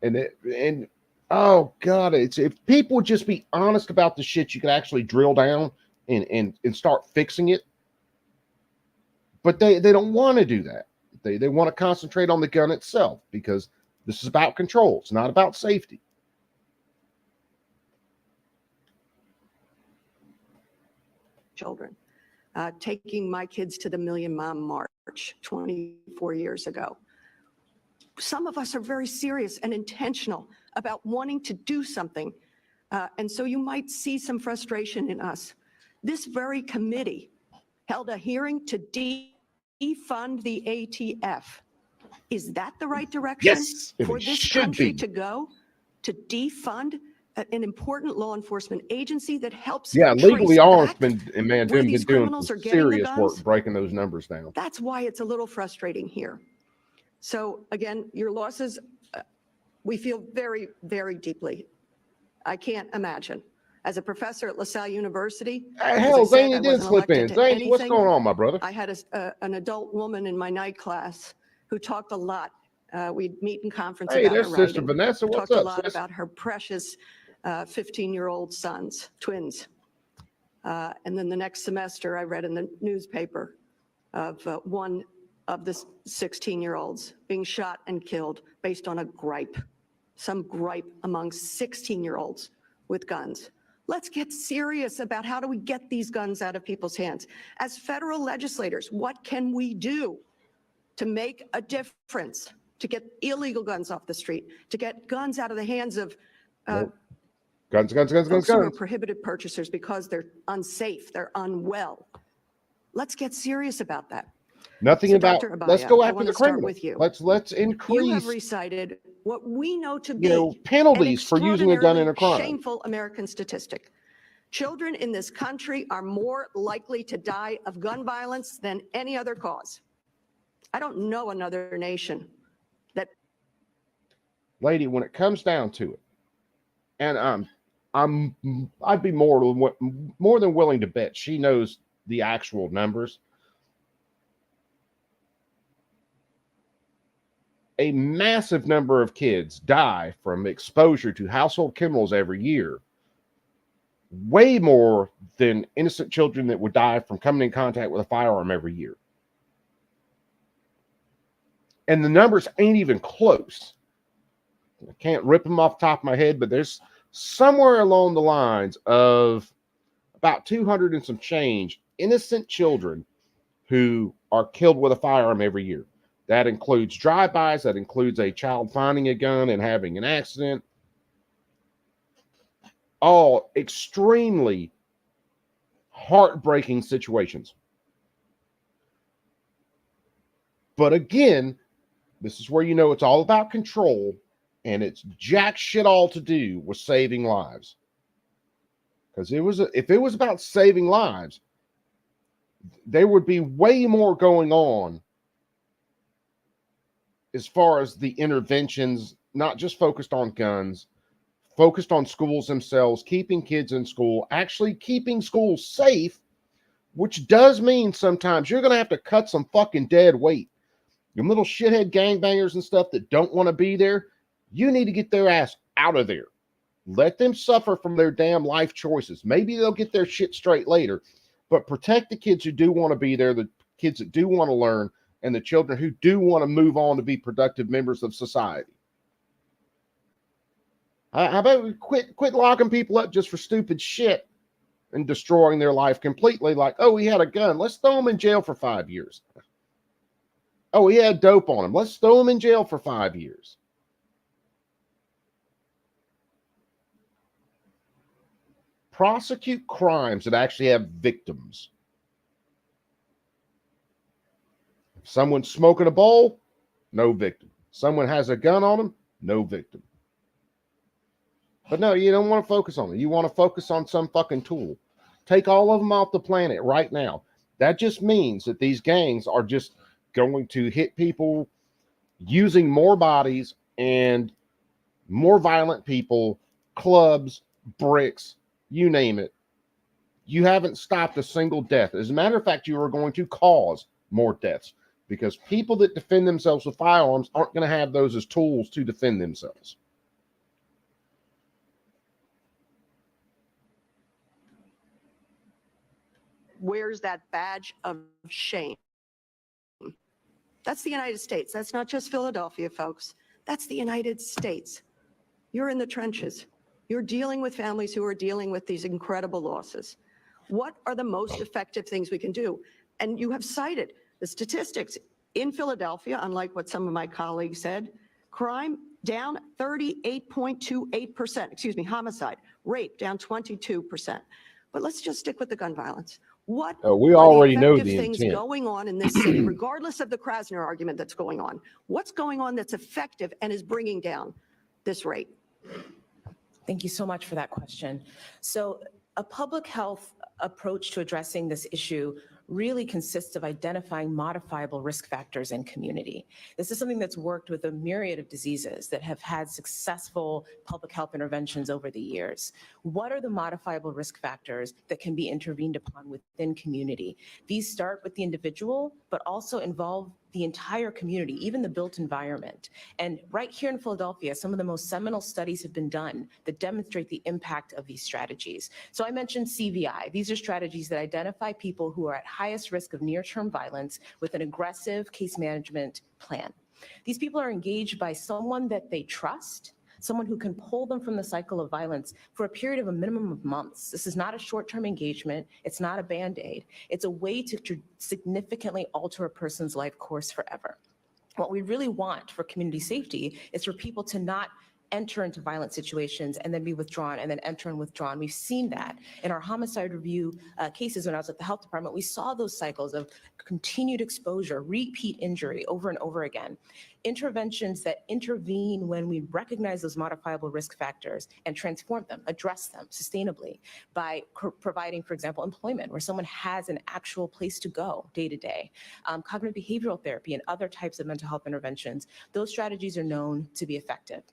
And oh God, if people would just be honest about the shit, you could actually drill down and start fixing it. But they don't want to do that. They want to concentrate on the gun itself, because this is about control. It's not about safety. Children. Taking my kids to the Million Mom March 24 years ago. Some of us are very serious and intentional about wanting to do something. And so you might see some frustration in us. This very committee held a hearing to defund the ATF. Is that the right direction for this country to go? To defund an important law enforcement agency that helps legally armed been where doing these some criminals are getting the serious work guns? breaking those numbers down. That's why it's a little frustrating here. So again, your losses, we feel very, very deeply. I can't imagine. As a professor at LaSalle University, Hell, Zane, did slip in. Zane, what's going on, my brother? I had an adult woman in my night class who talked a lot. We'd meet in conference Hey, about there's her Sister writing. Vanessa. What's Talked up, a lot sis? about her precious 15-year-old sons, twins. And then the next semester, I read in the newspaper of one of the 16-year-olds being shot and killed based on a gripe, some gripe among 16-year-olds with guns. Let's get serious about how do we get these guns out of people's hands. As federal legislators, what can we do to make a difference, to get illegal guns off the street, to get guns out of the hands of Guns. folks who are prohibited purchasers because they're unsafe, they're unwell. Let's get serious about that. Nothing So, about, Dr. let's Abaya, go I after want the to start criminal. with you. Let's You increase, have recited what we know to be penalties for an using a gun in a extraordinarily crime. shameful American statistic. Children in this country are more likely to die of gun violence than any other cause. I don't know another nation that. Lady, when it comes down to it, and I'd be more than willing to bet she knows the actual numbers. A massive number of kids die from exposure to household chemicals every year, way more than innocent children that would die from coming in contact with a firearm every year. And the numbers ain't even close. I can't rip them off the top of my head, but there's somewhere along the lines of about 200 and some change innocent children who are killed with a firearm every year. That includes drive-bys. That includes a child finding a gun and having an accident. All extremely heartbreaking situations. But again, this is where you know it's all about control, and it's jack shit all to do with saving lives. Because if it was about saving lives, there would be way more going on as far as the interventions, not just focused on guns, focused on schools themselves, keeping kids in school, actually keeping schools safe, which does mean sometimes you're going to have to cut some fucking dead weight. Your little shithead gangbangers and stuff that don't want to be there, you need to get their ass out of there. Let them suffer from their damn life choices. Maybe they'll get their shit straight later, but protect the kids who do want to be there, the kids that do want to learn, and the children who do want to move on to be productive members of society. How about we quit locking people up just for stupid shit and destroying their life completely? Like, oh, he had a gun. Let's throw him in jail for 5 years. Oh, he had dope on him. Let's throw him in jail for 5 years. Prosecute crimes that actually have victims. If someone's smoking a bowl, no victim. Someone has a gun on them, no victim. But no, you don't want to focus on it. You want to focus on some fucking tool. Take all of them off the planet right now. That just means that these gangs are just going to hit people using more bodies and more violent people, clubs, bricks, you name it. You haven't stopped a single death. As a matter of fact, you are going to cause more deaths because people that defend themselves with firearms aren't going to have those as tools to defend themselves. Where's that badge of shame? That's the United States. That's not just Philadelphia, folks. That's the United States. You're in the trenches. You're dealing with families who are dealing with these incredible losses. What are the most effective things we can do? And you have cited the statistics in Philadelphia, unlike what some of my colleagues said, crime down 38.28%, homicide, rape down 22%. But let's just stick with the gun violence. What we are already the know effective the things intent. going on in this city, regardless of the Krasner argument that's going on? What's going on that's effective and is bringing down this rate? Thank you so much for that question. So a public health approach to addressing this issue really consists of identifying modifiable risk factors in community. This is something that's worked with a myriad of diseases that have had successful public health interventions over the years. What are the modifiable risk factors that can be intervened upon within community? These start with the individual, but also involve the entire community, even the built environment. And right here in Philadelphia, some of the most seminal studies have been done that demonstrate the impact of these strategies. So I mentioned CVI. These are strategies that identify people who are at highest risk of near-term violence with an aggressive case management plan. These people are engaged by someone that they trust, someone who can pull them from the cycle of violence for a period of a minimum of months. This is not a short-term engagement. It's not a Band-Aid. It's a way to significantly alter a person's life course forever. What we really want for community safety is for people to not enter into violent situations and then be withdrawn and then enter and withdrawn. We've seen that in our homicide review cases when I was at the health department. We saw those cycles of continued exposure, repeat injury over and over again. Interventions that intervene when we recognize those modifiable risk factors and transform them, address them sustainably by providing, for example, employment where someone has an actual place to go day to day, cognitive behavioral therapy and other types of mental health interventions. Those strategies are known to be effective.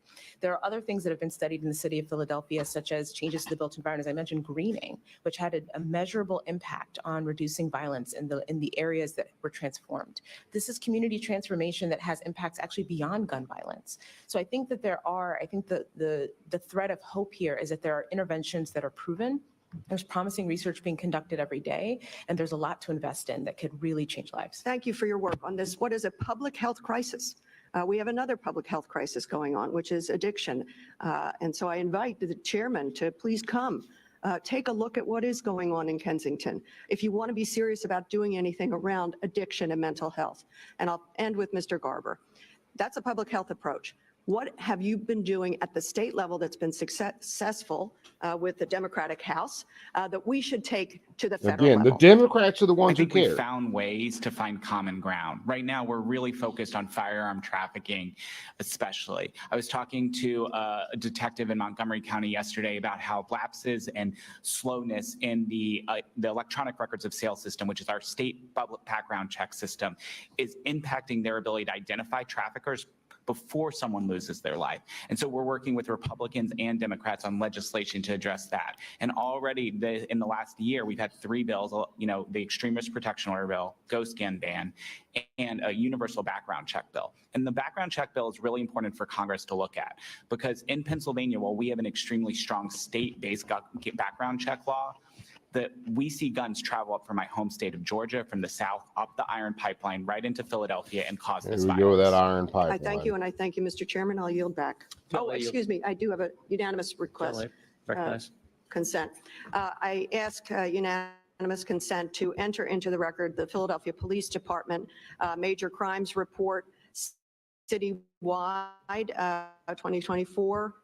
There are other things that have been studied in the city of Philadelphia, such as changes to the built environment. As I mentioned, greening, which had a measurable impact on reducing violence in the areas that were transformed. This is community transformation that has impacts actually beyond gun violence. So I think that the thread of hope here is that there are interventions that are proven. There's promising research being conducted every day, and there's a lot to invest in that could really change lives. Thank you for your work on this. What is a public health crisis? We have another public health crisis going on, which is addiction. And so I invite the chairman to please come. Take a look at what is going on in Kensington if you want to be serious about doing anything around addiction and mental health. And I'll end with Mr. Garber. That's a public health approach. What have you been doing at the state level that's been successful with the Democratic House that we should take to the federal Again, level? the Democrats are the I ones who think we care. found ways to find common ground. Right now, we're really focused on firearm trafficking, especially. I was talking to a detective in Montgomery County yesterday about how lapses and slowness in the electronic records of sale system, which is our state public background check system, is impacting their ability to identify traffickers, before someone loses their life. And so we're working with Republicans and Democrats on legislation to address that. And already in the last year, we've had 3 bills, the extremist protection order bill, ghost gun ban, and a universal background check bill. And the background check bill is really important for Congress to look at, because in Pennsylvania, while we have an extremely strong state-based background check law, that we see guns travel up from my home state of Georgia, from the south, up the iron pipeline, right into Philadelphia, and cause There this we go with that violence. iron pipeline. I thank you, and I thank you, Mr. Chairman. I'll yield back. Oh, Gentleman, excuse me, I do have a unanimous request. Gentleman, recognize. Consent. I ask unanimous consent to enter into the record the Philadelphia Police Department Major Crimes Report citywide 2024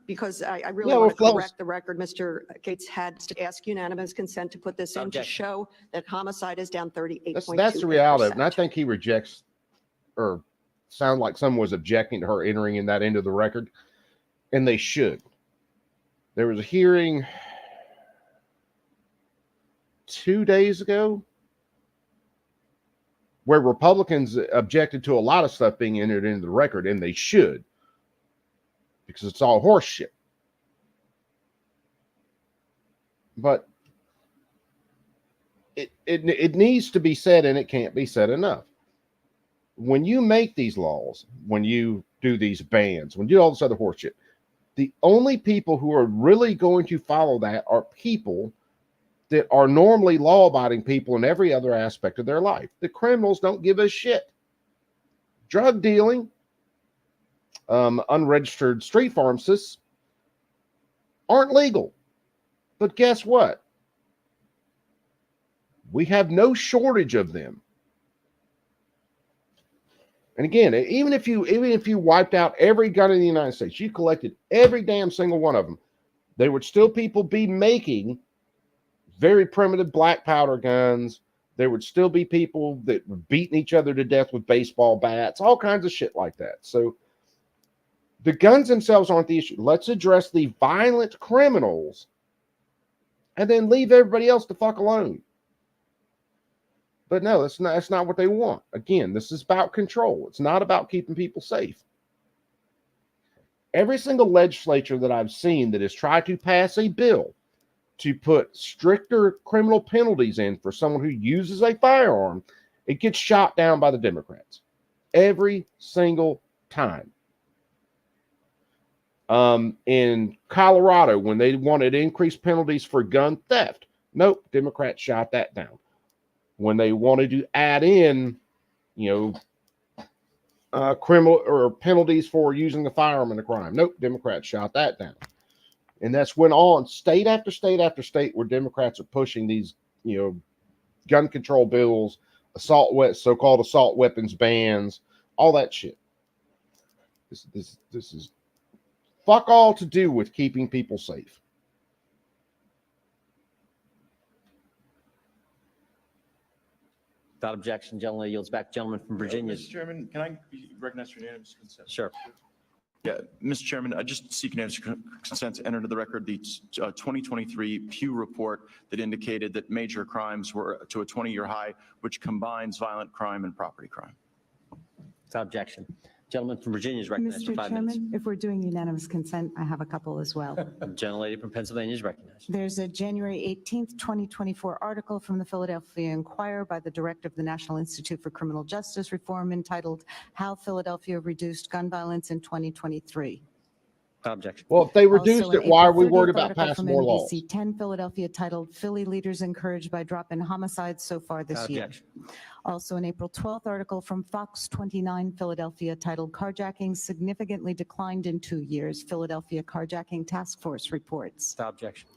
because I really Yeah, want to well, correct the record. Mr. Gates had to ask unanimous consent to put this in to Objection. show that homicide is down 38.2%. That's the reality of it. And I think he rejects, or sound like someone was objecting to her entering in that into the record, and they should. There was a hearing 2 days ago where Republicans objected to a lot of stuff being entered into the record, and they should, because it's all horse shit. But it needs to be said, and it can't be said enough. When you make these laws, when you do these bans, when you do all this other horse shit, the only people who are really going to follow that are people that are normally law-abiding people in every other aspect of their life. The criminals don't give a shit. Drug dealing, unregistered street pharmacists aren't legal. But guess what? We have no shortage of them. And again, even if you wiped out every gun in the United States, you collected every damn single one of them, there would still people be making very primitive black powder guns. There would still be people that were beating each other to death with baseball bats, all kinds of shit like that. So the guns themselves aren't the issue. Let's address the violent criminals and then leave everybody else the fuck alone. But no, that's not what they want. Again, this is about control. It's not about keeping people safe. Every single legislature that I've seen that has tried to pass a bill to put stricter criminal penalties in for someone who uses a firearm, it gets shot down by the Democrats. Every single time. In Colorado, when they wanted increased penalties for gun theft, nope, Democrats shot that down. When they wanted to add in, criminal or penalties for using a firearm in a crime, nope, Democrats shot that down. And that's went on state after state after state where Democrats are pushing these, gun control bills, so-called assault weapons bans, all that shit. This is fuck all to do with keeping people safe. Without objection, gentleman yields back. Gentleman from Virginia. Mr. Chairman, can I recognize for unanimous consent? Sure. Yeah, Mr. Chairman, I just seek unanimous consent to enter into the record the 2023 Pew report that indicated that major crimes were to a 20-year high, which combines violent crime and property crime. Without objection. Gentleman from Virginia is recognized for Mr. 5 minutes. Chairman, if we're doing unanimous consent, I have a couple as well. Gentlelady from Pennsylvania is recognized. There's a January 18th, 2024 article from the Philadelphia Inquirer by the Director of the National Institute for Criminal Justice Reform entitled "How Philadelphia Reduced Gun Violence in 2023." Without objection. Well, if they reduced Also, it, why are we April worried 30th about article passing from more laws? NBC 10 Philadelphia titled "Philly Leaders Encouraged by Drop in Homicides So Far This Without Year." objection. Also, an April 12th article from Fox 29 Philadelphia titled "Carjacking Significantly Declined in 2 Years, Philadelphia Carjacking Task Force Reports." Without objection.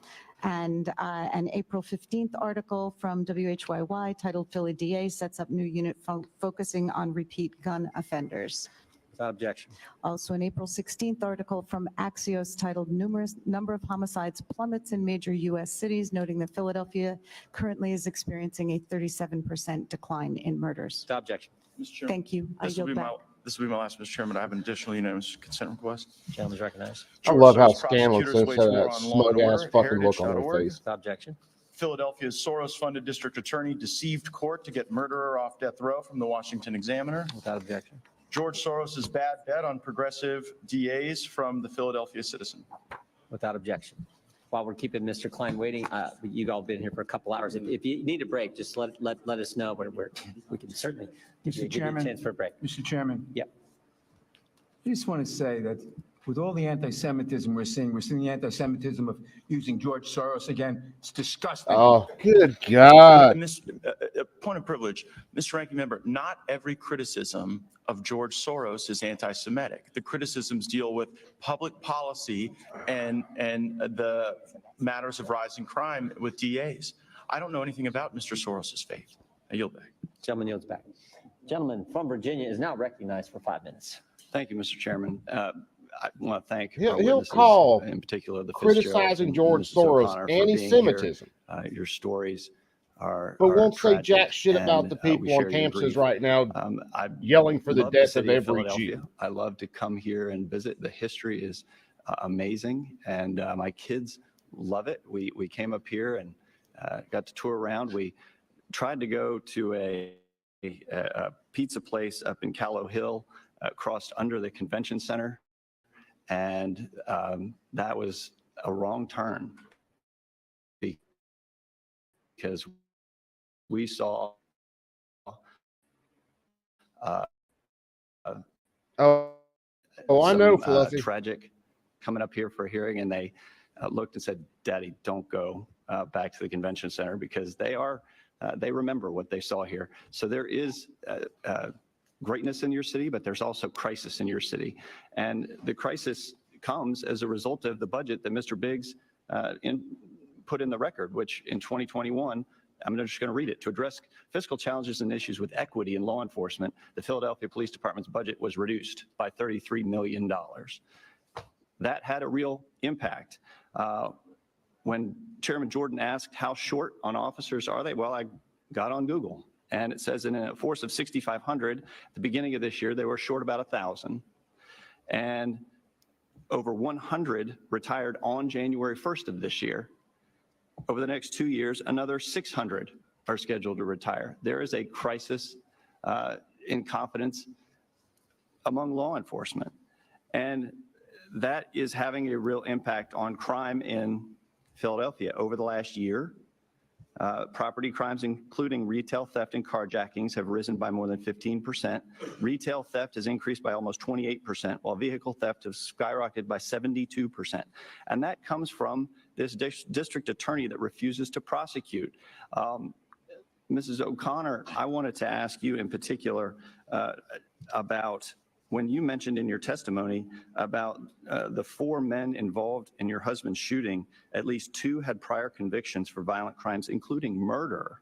And an April 15th article from WHYY titled "Philly DA Sets Up New Unit Focusing on Repeat Gun Offenders." Without objection. Also, an April 16th article from Axios titled "Number of Homicides Plummets in Major U.S. Cities," noting that Philadelphia currently is experiencing a 37% decline in murders. Without objection. Mr. Chairman, Thank you. I this will yield be back. this will be my last, Mr. Chairman. I have an additional unanimous consent request. Gentleman is recognized. I love how Georgia Scanlon prosecutors says wage that war on law and smug ass order, fucking look on her heritage.org. face. Without objection. Philadelphia's Soros-funded district attorney deceived court to get murderer off death row from the Washington Examiner. Without objection. George Soros's bad bet on progressive DAs from the Philadelphia Citizen. Without objection. While we're keeping Mr. Klein waiting, you've all been here for a couple hours. If you need a break, just let us know. We can certainly give you a chance for a break. Mr. Chairman. Yep. I just want to say that with all the anti-Semitism we're seeing the anti-Semitism of using George Soros again. It's disgusting. Oh, good God. Point of privilege, Mr. Ranking Member, not every criticism of George Soros is anti-Semitic. The criticisms deal with public policy and the matters of rising crime with DAs. I don't know anything about Mr. Soros's faith. I yield back. Gentleman yields back. Gentleman from Virginia is now recognized for 5 minutes. Thank you, Mr. Chairman. I want to thank He'll witnesses, call in particular the criticizing Fitzgeralds George and Mrs. Soros O'Connor for being here. anti-Semitism. Your stories are But won't say tragic, jack shit about and, the we people on share your campuses grief. right now I yelling for the love death of city every Philadelphia. Jew. I love to come here and visit. The history is amazing, and my kids love it. We came up here and got to tour around. We tried to go to a pizza place up in Callow Hill, crossed under the convention center, and that was a wrong turn because we saw I know, Fluffy. tragic coming up here for a hearing, and they looked and said, "Daddy, don't go back to the convention center," because they remember what they saw here. So there is greatness in your city, but there's also crisis in your city. And the crisis comes as a result of the budget that Mr. Biggs put in the record, which in 2021, I'm just going to read it. To address fiscal challenges and issues with equity in law enforcement, the Philadelphia Police Department's budget was reduced by $33 million. That had a real impact. When Chairman Jordan asked how short on officers are they, well, I got on Google, and it says in a force of 6,500, at the beginning of this year, they were short about 1,000. And over 100 retired on January 1st of this year. Over the next 2 years, another 600 are scheduled to retire. There is a crisis in confidence among law enforcement. And that is having a real impact on crime in Philadelphia. Over the last year, property crimes, including retail theft and carjackings, have risen by more than 15%. Retail theft has increased by almost 28%, while vehicle theft has skyrocketed by 72%. And that comes from this district attorney that refuses to prosecute. Mrs. O'Connor, I wanted to ask you in particular about when you mentioned in your testimony about the 4 men involved in your husband's shooting, at least 2 had prior convictions for violent crimes, including murder.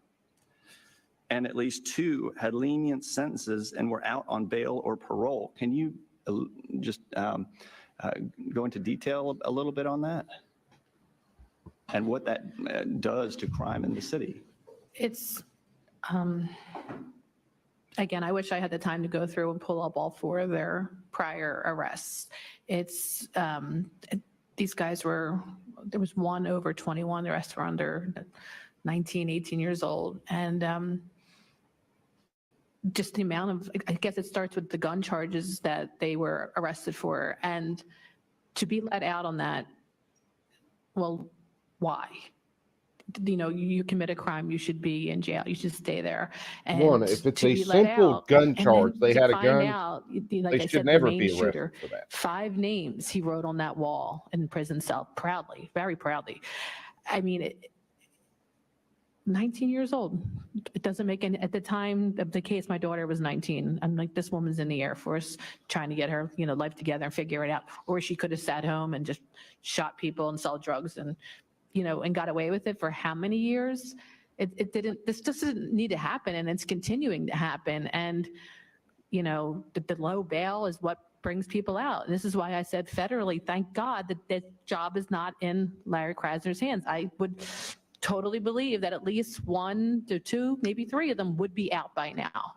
And at least 2 had lenient sentences and were out on bail or parole. Can you just go into detail a little bit on that? And what that does to crime in the city? It's, again, I wish I had the time to go through and pull up all 4 of their prior arrests. It's, these guys were, there was 1 over 21, the rest were under 19, 18 years old. And just the amount of, I guess it starts with the gun charges that they were arrested for. And to be let out on that, well, why? You know, you commit a crime, you should be in jail, you should stay there. And One, if it's to a be let simple out, gun and then charge, they to had a find gun, out, like they I should said, the never main be arrested shooter, for that. 5 names he wrote on that wall in the prison cell, proudly, very proudly. I mean, 19 years old. It doesn't make any, at the time of the case, my daughter was 19. I'm like, this woman's in the Air Force trying to get her, you know, life together and figure it out. Or she could have sat home and just shot people and sell drugs and, you know, and got away with it for how many years? It didn't, this doesn't need to happen, and it's continuing to happen. And, you know, the low bail is what brings people out. This is why I said federally, thank God that that job is not in Larry Krasner's hands. I would totally believe that at least 1 to 2, maybe 3 of them would be out by now.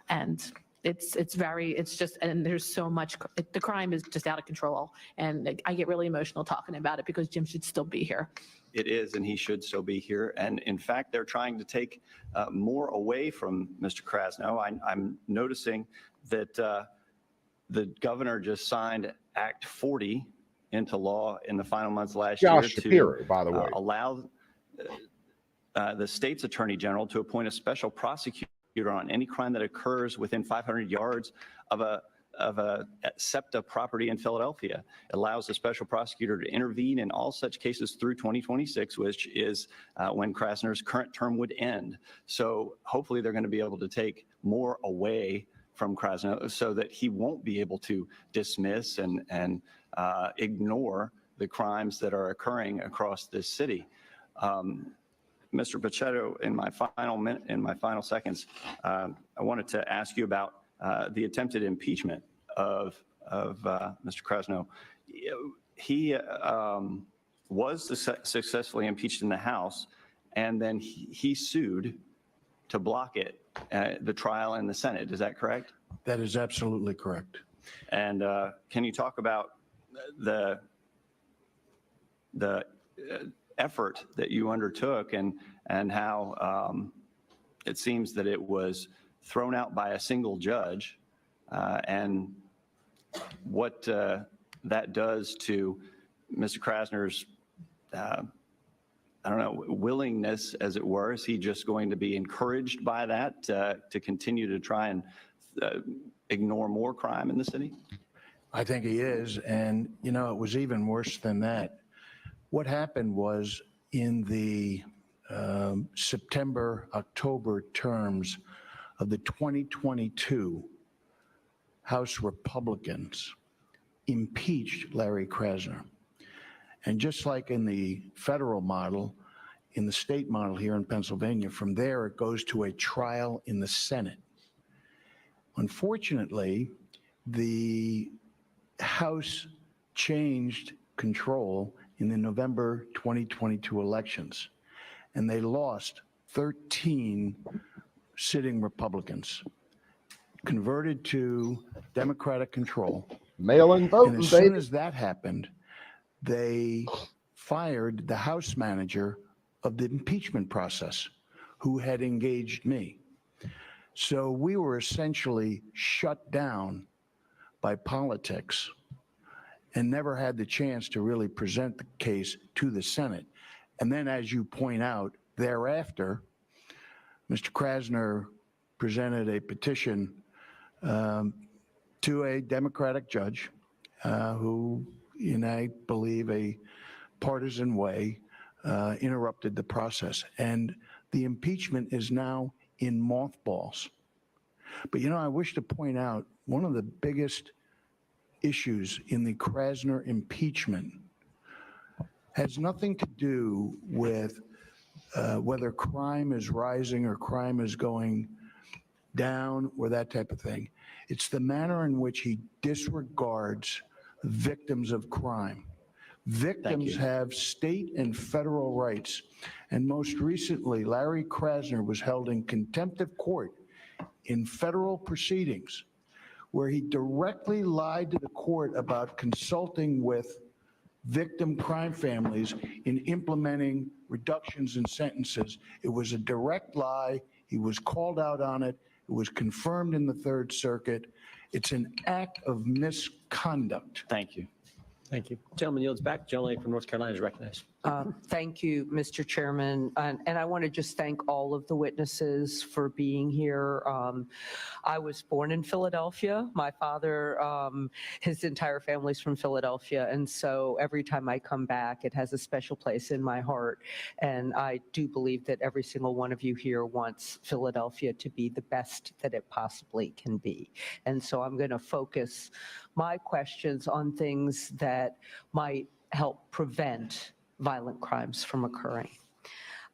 And it's just, and there's so much, the crime is just out of control. And I get really emotional talking about it because Jim should still be here. it is, and he should still be here. And in fact, they're trying to take more away from Mr. Krasner. I'm noticing that the governor just signed Act 40 into law in the final months last year Josh Shapiro, by the way. allow the state's attorney general to appoint a special prosecutor on any crime that occurs within 500 yards of a SEPTA property in Philadelphia. It allows the special prosecutor to intervene in all such cases through 2026, which is when Krasner's current term would end. So hopefully they're going to be able to take more away from Krasner so that he won't be able to dismiss and ignore the crimes that are occurring across this city. Mr. Pichetto, in my final seconds, I wanted to ask you about the attempted impeachment of Mr. Krasner. He was successfully impeached in the House, and then he sued to block it, the trial in the Senate. Is that correct? That is absolutely correct. And can you talk about the effort that you undertook and how it seems that it was thrown out by a single judge, and what that does to Mr. Krasner's, I don't know, willingness, as it were? Is he just going to be encouraged by that to continue to try and ignore more crime in the city? I think he is. And, you know, it was even worse than that. What happened was in the September, October terms of the 2022 House Republicans impeached Larry Krasner. And just like in the federal model, in the state model here in Pennsylvania, from there it goes to a trial in the Senate. Unfortunately, the House changed control in the November 2022 elections, and they lost 13 sitting Republicans, converted to Democratic control. Mail-in voting, And as baby. soon as that happened, they fired the House manager of the impeachment process, who had engaged me. So we were essentially shut down by politics and never had the chance to really present the case to the Senate. And then, as you point out, thereafter, Mr. Krasner presented a petition to a Democratic judge who, in I believe, a partisan way, interrupted the process. And the impeachment is now in mothballs. But, you know, I wish to point out one of the biggest issues in the Krasner impeachment has nothing to do with whether crime is rising or crime is going down or that type of thing. It's the manner in which he disregards victims of crime. Victims have state and federal rights. And most recently, Larry Krasner was held in contempt of court in federal proceedings, where he directly lied to the court about consulting with victim crime families in implementing reductions in sentences. It was a direct lie. He was called out on it. It was confirmed in the Third Circuit. It's an act of misconduct. Thank you. Thank you. Gentleman yields back. Gentleman from North Carolina is recognized. Thank you, Mr. Chairman. And I want to just thank all of the witnesses for being here. I was born in Philadelphia. My father, his entire family's from Philadelphia. And so every time I come back, it has a special place in my heart. And I do believe that every single one of you here wants Philadelphia to be the best that it possibly can be. And so I'm going to focus my questions on things that might help prevent violent crimes from occurring.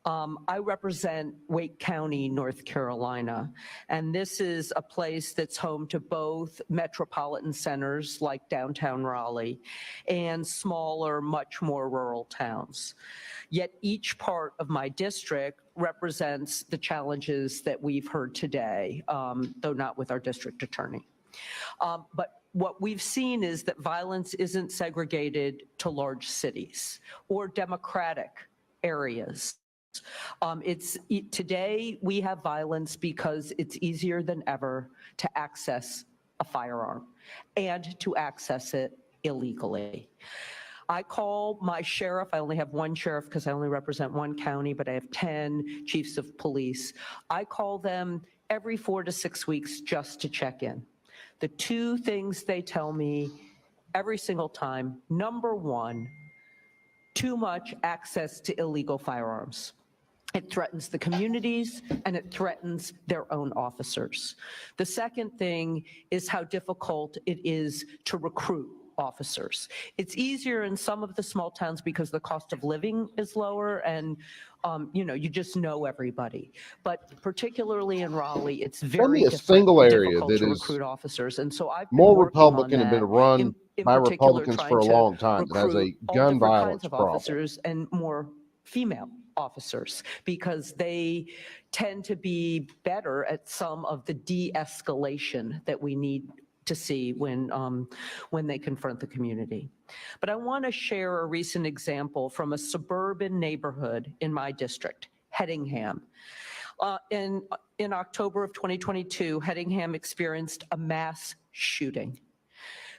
I represent Wake County, North Carolina, and this is a place that's home to both metropolitan centers like downtown Raleigh and smaller, much more rural towns. Yet each part of my district represents the challenges that we've heard today, though not with our district attorney. But what we've seen is that violence isn't segregated to large cities or democratic areas. Today we have violence because it's easier than ever to access a firearm and to access it illegally. I call my sheriff. I only have one sheriff because I only represent one county, but I have 10 chiefs of police. I call them every 4 to 6 weeks just to check in. The two things they tell me every single time: number one, too much access to illegal firearms. It threatens the communities and it threatens their own officers. The second thing is how difficult it is to recruit officers. It's easier in some of the small towns because the cost of living is lower and you just know everybody. But particularly in Raleigh, it's very a single area difficult that to is recruit officers. And so I've been more working on Republican and been that, run in by particular Republicans trying for a to long time that has a recruit all gun different kinds violence of problem. officers and more female officers because they tend to be better at some of the de-escalation that we need to see when they confront the community. But I want to share a recent example from a suburban neighborhood in my district, Headingham. In October of 2022, Headingham experienced a mass shooting.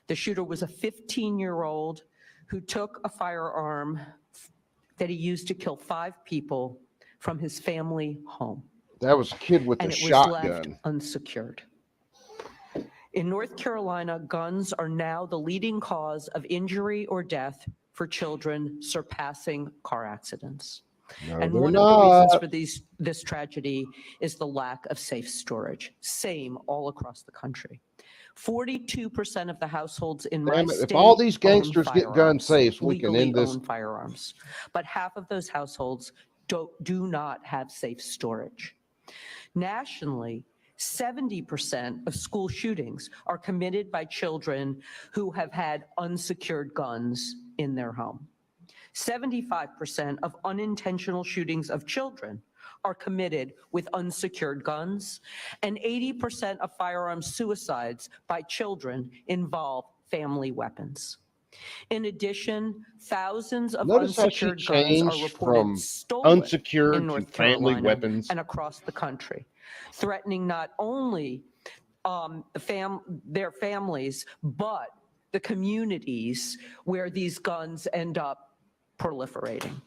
The shooter was a 15-year-old who took a firearm that he used to kill 5 people from his family home. That was a kid with a And it was left shotgun. unsecured. In North Carolina, guns are now the leading cause of injury or death for children, surpassing car accidents. No, And they're one of the reasons not. for this tragedy is the lack of safe storage. Same all across the country. 42% of the households in my Damn it, state if all these own gangsters get gun firearms, safes, we can legally end this. own firearms. But half of those households do not have safe storage. Nationally, 70% of school shootings are committed by children who have had unsecured guns in their home. 75% of unintentional shootings of children are committed with unsecured guns, and 80% of firearm suicides by children involve family weapons. In addition, thousands of Notice how she unsecured guns are changed reported from stolen unsecured in to North family Carolina weapons. and across the country, threatening not only their families, but the communities where these guns end up proliferating.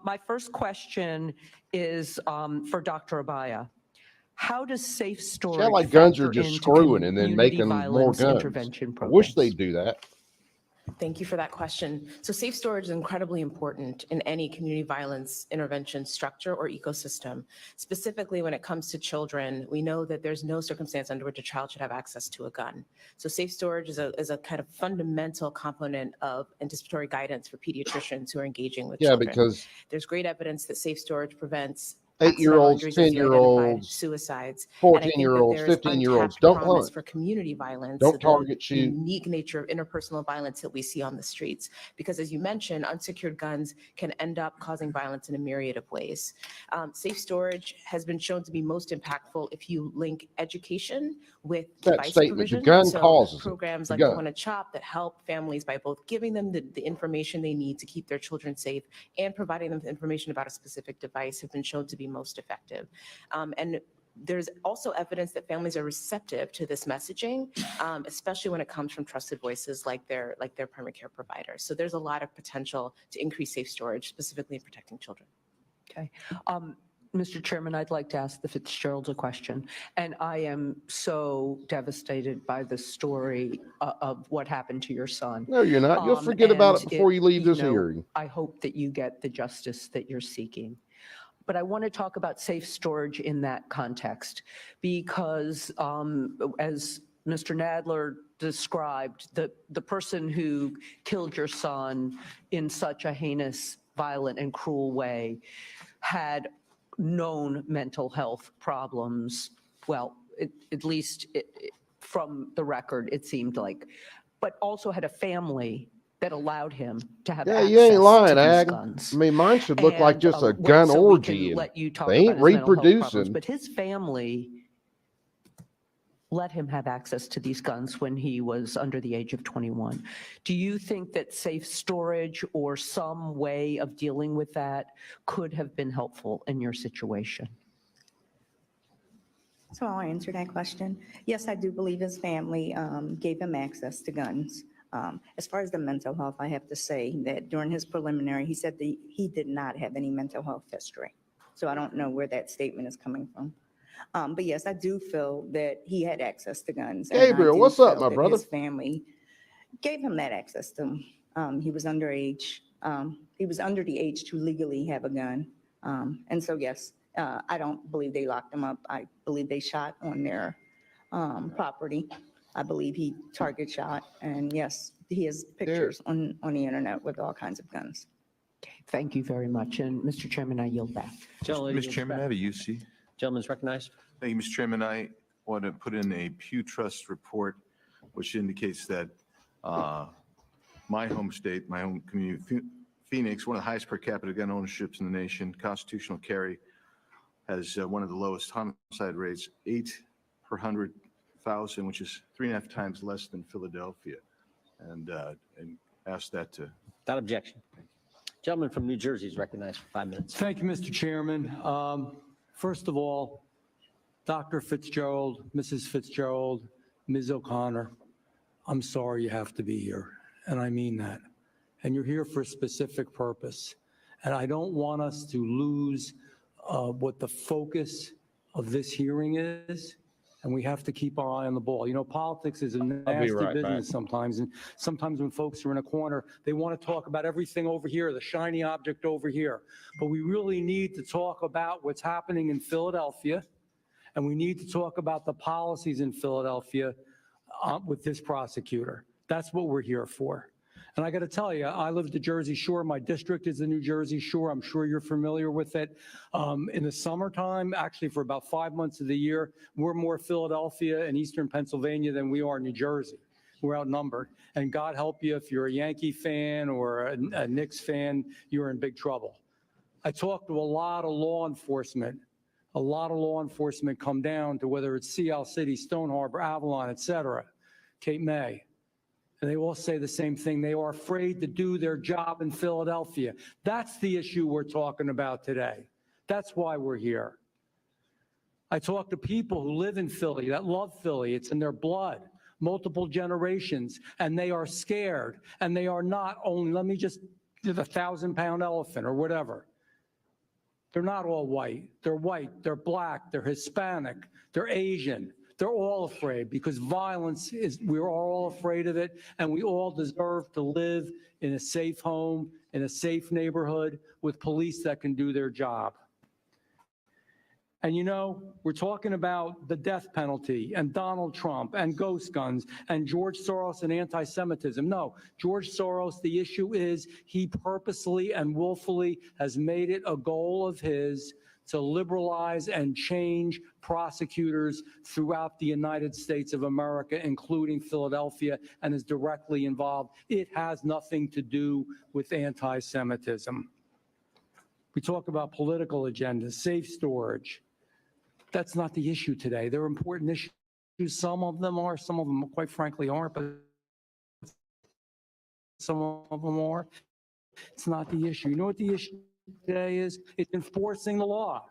My first question is for Dr. Abaya. How does safe storage Sound like guns are factor just into screwing and then community making more violence guns. intervention I wish programs? they'd do that. Thank you for that question. So safe storage is incredibly important in any community violence intervention structure or ecosystem. Specifically, when it comes to children, we know that there's no circumstance under which a child should have access to a gun. So safe storage is a kind of fundamental component of anticipatory guidance for pediatricians who are engaging with children. Because there's great evidence that safe storage prevents 8-year-olds, accidental injuries, as you identified, 10-year-olds, suicides. And I think that 14-year-olds, there's 15-year-olds untapped don't promise hunt. for community violence, Don't the target shoot. unique nature of interpersonal violence that we see on the streets. Because as you mentioned, unsecured guns can end up causing violence in a myriad of ways. Safe storage has been shown to be most impactful if you link education with That device statement, the provision. gun So causes it, programs the like gun. the one at CHOP that help families by both giving them the information they need to keep their children safe and providing them with information about a specific device have been shown to be most effective. And there's also evidence that families are receptive to this messaging, especially when it comes from trusted voices like their primary care provider. So there's a lot of potential to increase safe storage, specifically in protecting children. Okay. Mr. Chairman, I'd like to ask the Fitzgeralds a question. And I am so devastated by the story of what happened to your son. No, you're not. You'll forget about it before you leave this hearing. I hope that you get the justice that you're seeking. But I want to talk about safe storage in that context because as Mr. Nadler described, the person who killed your son in such a heinous, violent, and cruel way had known mental health problems. Well, at least from the record, it seemed like, but also had a family that allowed him to have access you ain't lying, to these Ag. guns. I mean, mine should look like just a So gun we can orgy. And let you talk they ain't about his mental health problems, reproducing. but his family let him have access to these guns when he was under the age of 21. Do you think that safe storage or some way of dealing with that could have been helpful in your situation? So I'll answer that question. Yes, I do believe his family gave him access to guns. As far as the mental health, I have to say that during his preliminary, he said that he did not have any mental health history. So I don't know where that statement is coming from. But yes, I do feel that he had access to guns. and I Gabriel, do what's up, feel my that brother? His family gave him that access to him. He was underage. He was under the age to legally have a gun. And so, yes, I don't believe they locked him up. I believe they shot on their property. I believe he target shot. And yes, he has pictures on the internet with all kinds of guns. Okay, thank you very much. And Mr. Chairman, I yield back. Mr. Chairman, I have a UC. Gentleman's recognized. Thank you, Mr. Chairman. I want to put in a Pew Trust report, which indicates that my home state, my home community, Phoenix, one of the highest per capita gun ownerships in the nation, constitutional carry, has one of the lowest homicide rates, 8 per 100,000, which is 3.5 times less than Philadelphia. And ask that to. Without objection. Gentleman from New Jersey is recognized for 5 minutes. Thank you, Mr. Chairman. First of all, Dr. Fitzgerald, Mrs. Fitzgerald, Ms. O'Connor, I'm sorry you have to be here, and I mean that. And you're here for a specific purpose. And I don't want us to lose what the focus of this hearing is, and we have to keep our eye on the ball. You know, politics is a nasty business sometimes, and sometimes when folks are in a corner, they want to talk about everything over here, the shiny object over here. But we really need to talk about what's happening in Philadelphia, and we need to talk about the policies in Philadelphia with this prosecutor. That's what we're here for. And I got to tell you, I live at the Jersey Shore. My district is the New Jersey Shore. I'm sure you're familiar with it. In the summertime, actually for about 5 months of the year, we're more Philadelphia and Eastern Pennsylvania than we are New Jersey. We're outnumbered. And God help you if you're a Yankee fan or a Knicks fan, you're in big trouble. I talked to a lot of law enforcement. A lot of law enforcement come down to whether it's Sea Isle City, Stone Harbor, Avalon, et cetera, Cape May. And they all say the same thing. They are afraid to do their job in Philadelphia. That's the issue we're talking about today. That's why we're here. I talk to people who live in Philly, that love Philly. It's in their blood, multiple generations, and they are scared. And they are not only, let me just do the 1,000-pound elephant or whatever. They're not all white. They're white, they're black, they're Hispanic, they're Asian. They're all afraid because violence is, we're all afraid of it, and we all deserve to live in a safe home, in a safe neighborhood with police that can do their job. And you know, we're talking about the death penalty and Donald Trump and ghost guns and George Soros and anti-Semitism. No, George Soros, the issue is he purposely and willfully has made it a goal of his to liberalize and change prosecutors throughout the United States of America, including Philadelphia, and is directly involved. It has nothing to do with anti-Semitism. We talk about political agendas, safe storage. That's not the issue today. They're important issues. Some of them are, some of them quite frankly aren't, but some of them are. It's not the issue. You know what the issue today is? It's enforcing the law.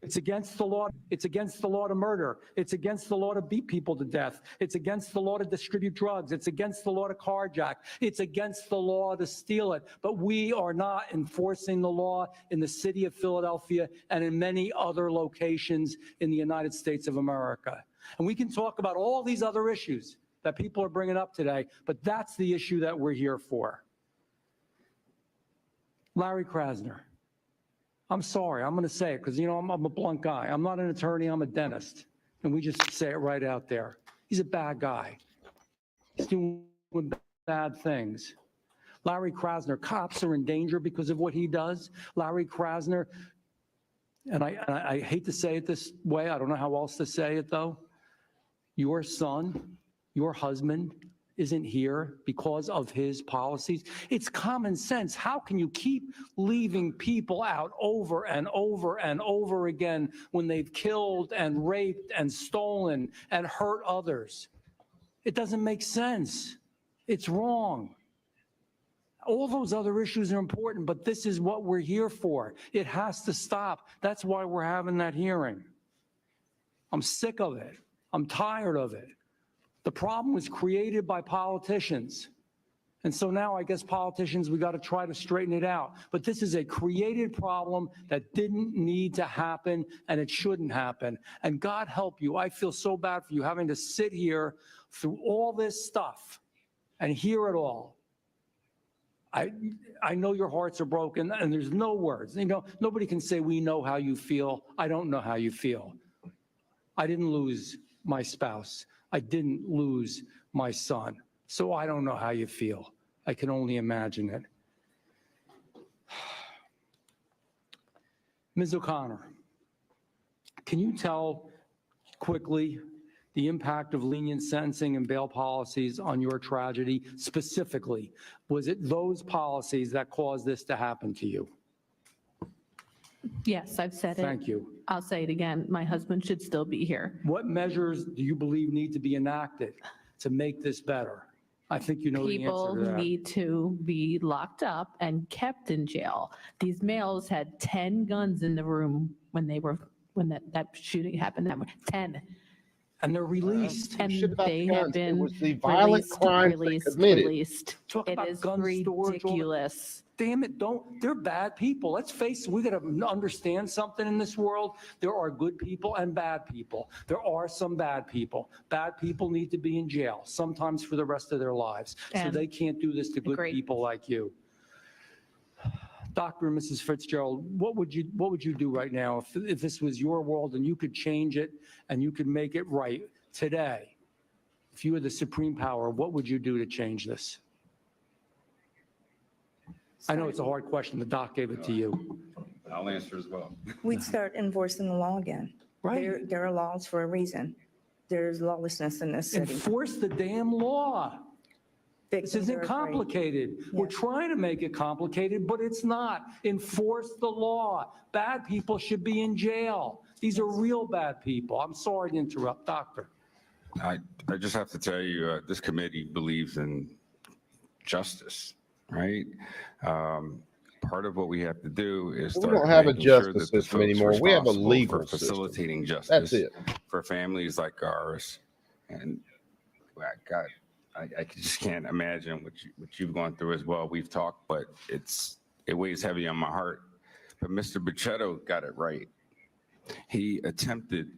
It's against the law. It's against the law to murder. It's against the law to beat people to death. It's against the law to distribute drugs. It's against the law to carjack. It's against the law to steal it. But we are not enforcing the law in the city of Philadelphia and in many other locations in the United States of America. And we can talk about all these other issues that people are bringing up today, but that's the issue that we're here for. Larry Krasner. I'm sorry, I'm going to say it because, you know, I'm a blunt guy. I'm not an attorney, I'm a dentist. And we just say it right out there. He's a bad guy. He's doing bad things. Larry Krasner, cops are in danger because of what he does. Larry Krasner, and I hate to say it this way, I don't know how else to say it though. Your son, your husband isn't here because of his policies? It's common sense. How can you keep leaving people out over and over and over again when they've killed and raped and stolen and hurt others? It doesn't make sense. It's wrong. All those other issues are important, but this is what we're here for. It has to stop. That's why we're having that hearing. I'm sick of it. I'm tired of it. The problem was created by politicians. And so now I guess politicians, we got to try to straighten it out. But this is a created problem that didn't need to happen, and it shouldn't happen. And God help you. I feel so bad for you having to sit here through all this stuff and hear it all. I know your hearts are broken, and there's no words. You know, nobody can say, we know how you feel. I don't know how you feel. I didn't lose my spouse. I didn't lose my son. So I don't know how you feel. I can only imagine it. Ms. O'Connor, can you tell quickly the impact of lenient sentencing and bail policies on your tragedy specifically? Was it those policies that caused this to happen to you? Yes, I've said it. Thank you. I'll say it again. My husband should still be here. What measures do you believe need to be enacted to make this better? I think you know the People answer to that. need to be locked up and kept in jail. These males had 10 guns in the room when that shooting happened. 10. And they're released. And Shit about they guns. have It been was the violent crimes they committed. released. Talk It about is gun storage, all that. ridiculous. Damn it, they're bad people. Let's face it, we got to understand something in this world. There are good people and bad people. There are some bad people. Bad people need to be in jail, sometimes for the rest of their lives. So And they can't do this to good agreed. people like you. Dr. and Mrs. Fitzgerald, what would you do right now if this was your world and you could change it and you could make it right today? If you were the supreme power, what would you do to change this? I know it's a hard question. The doc gave it to you. I'll answer as well. We'd start enforcing the law again. Right. There are laws for a reason. There's lawlessness in this city. Enforce the damn law. This Victims are isn't afraid. complicated. We're trying to make it complicated, but it's not. Enforce the law. Bad people should be in jail. These are real bad people. I'm sorry to interrupt, Doctor. I just have to tell you, this committee believes in justice, right? Part of what we have to do is We start don't have a making sure justice that the system folks anymore. We have a responsible legal for system. facilitating justice. That's it. For families like ours. And God, I just can't imagine what you've gone through as well. We've talked, but it weighs heavy on my heart. But Mr. Bucchetto got it right. He attempted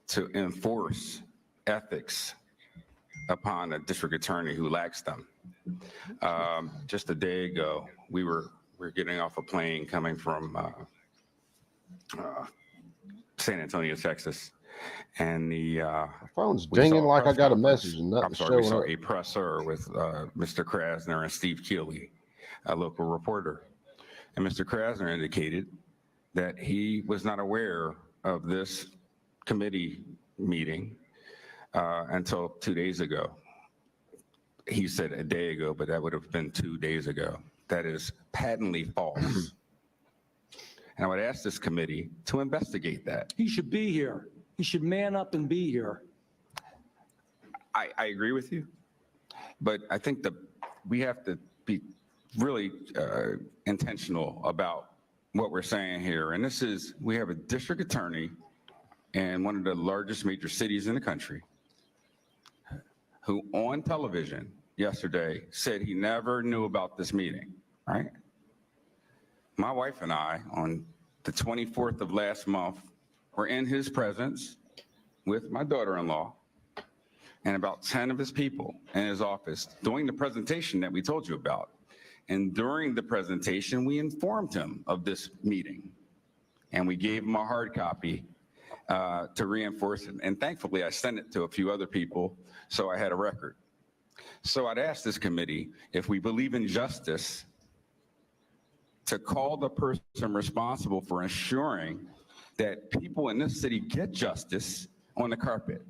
to enforce ethics upon a district attorney who lacks them. Just a day ago, we're getting off a plane coming from San Antonio, Texas, and the Phone's we saw dinging a like I press got a conference. message and nothing's I'm sorry, we showing saw up. a presser with Mr. Krasner and Steve Keeley, a local reporter. And Mr. Krasner indicated that he was not aware of this committee meeting until 2 days ago. He said a day ago, but that would have been 2 days ago. That is patently false. And I would ask this committee to investigate that. He should be here. He should man up and be here. I agree with you, but I think that we have to be really intentional about what we're saying here. And this is, we have a district attorney in one of the largest major cities in the country who on television yesterday said he never knew about this meeting, right? My wife and I, on the 24th of last month, were in his presence with my daughter-in-law and about 10 of his people in his office doing the presentation that we told you about. And during the presentation, we informed him of this meeting. And we gave him a hard copy to reinforce it. And thankfully, I sent it to a few other people, so I had a record. So I'd ask this committee, if we believe in justice, to call the person responsible for ensuring that people in this city get justice on the carpet.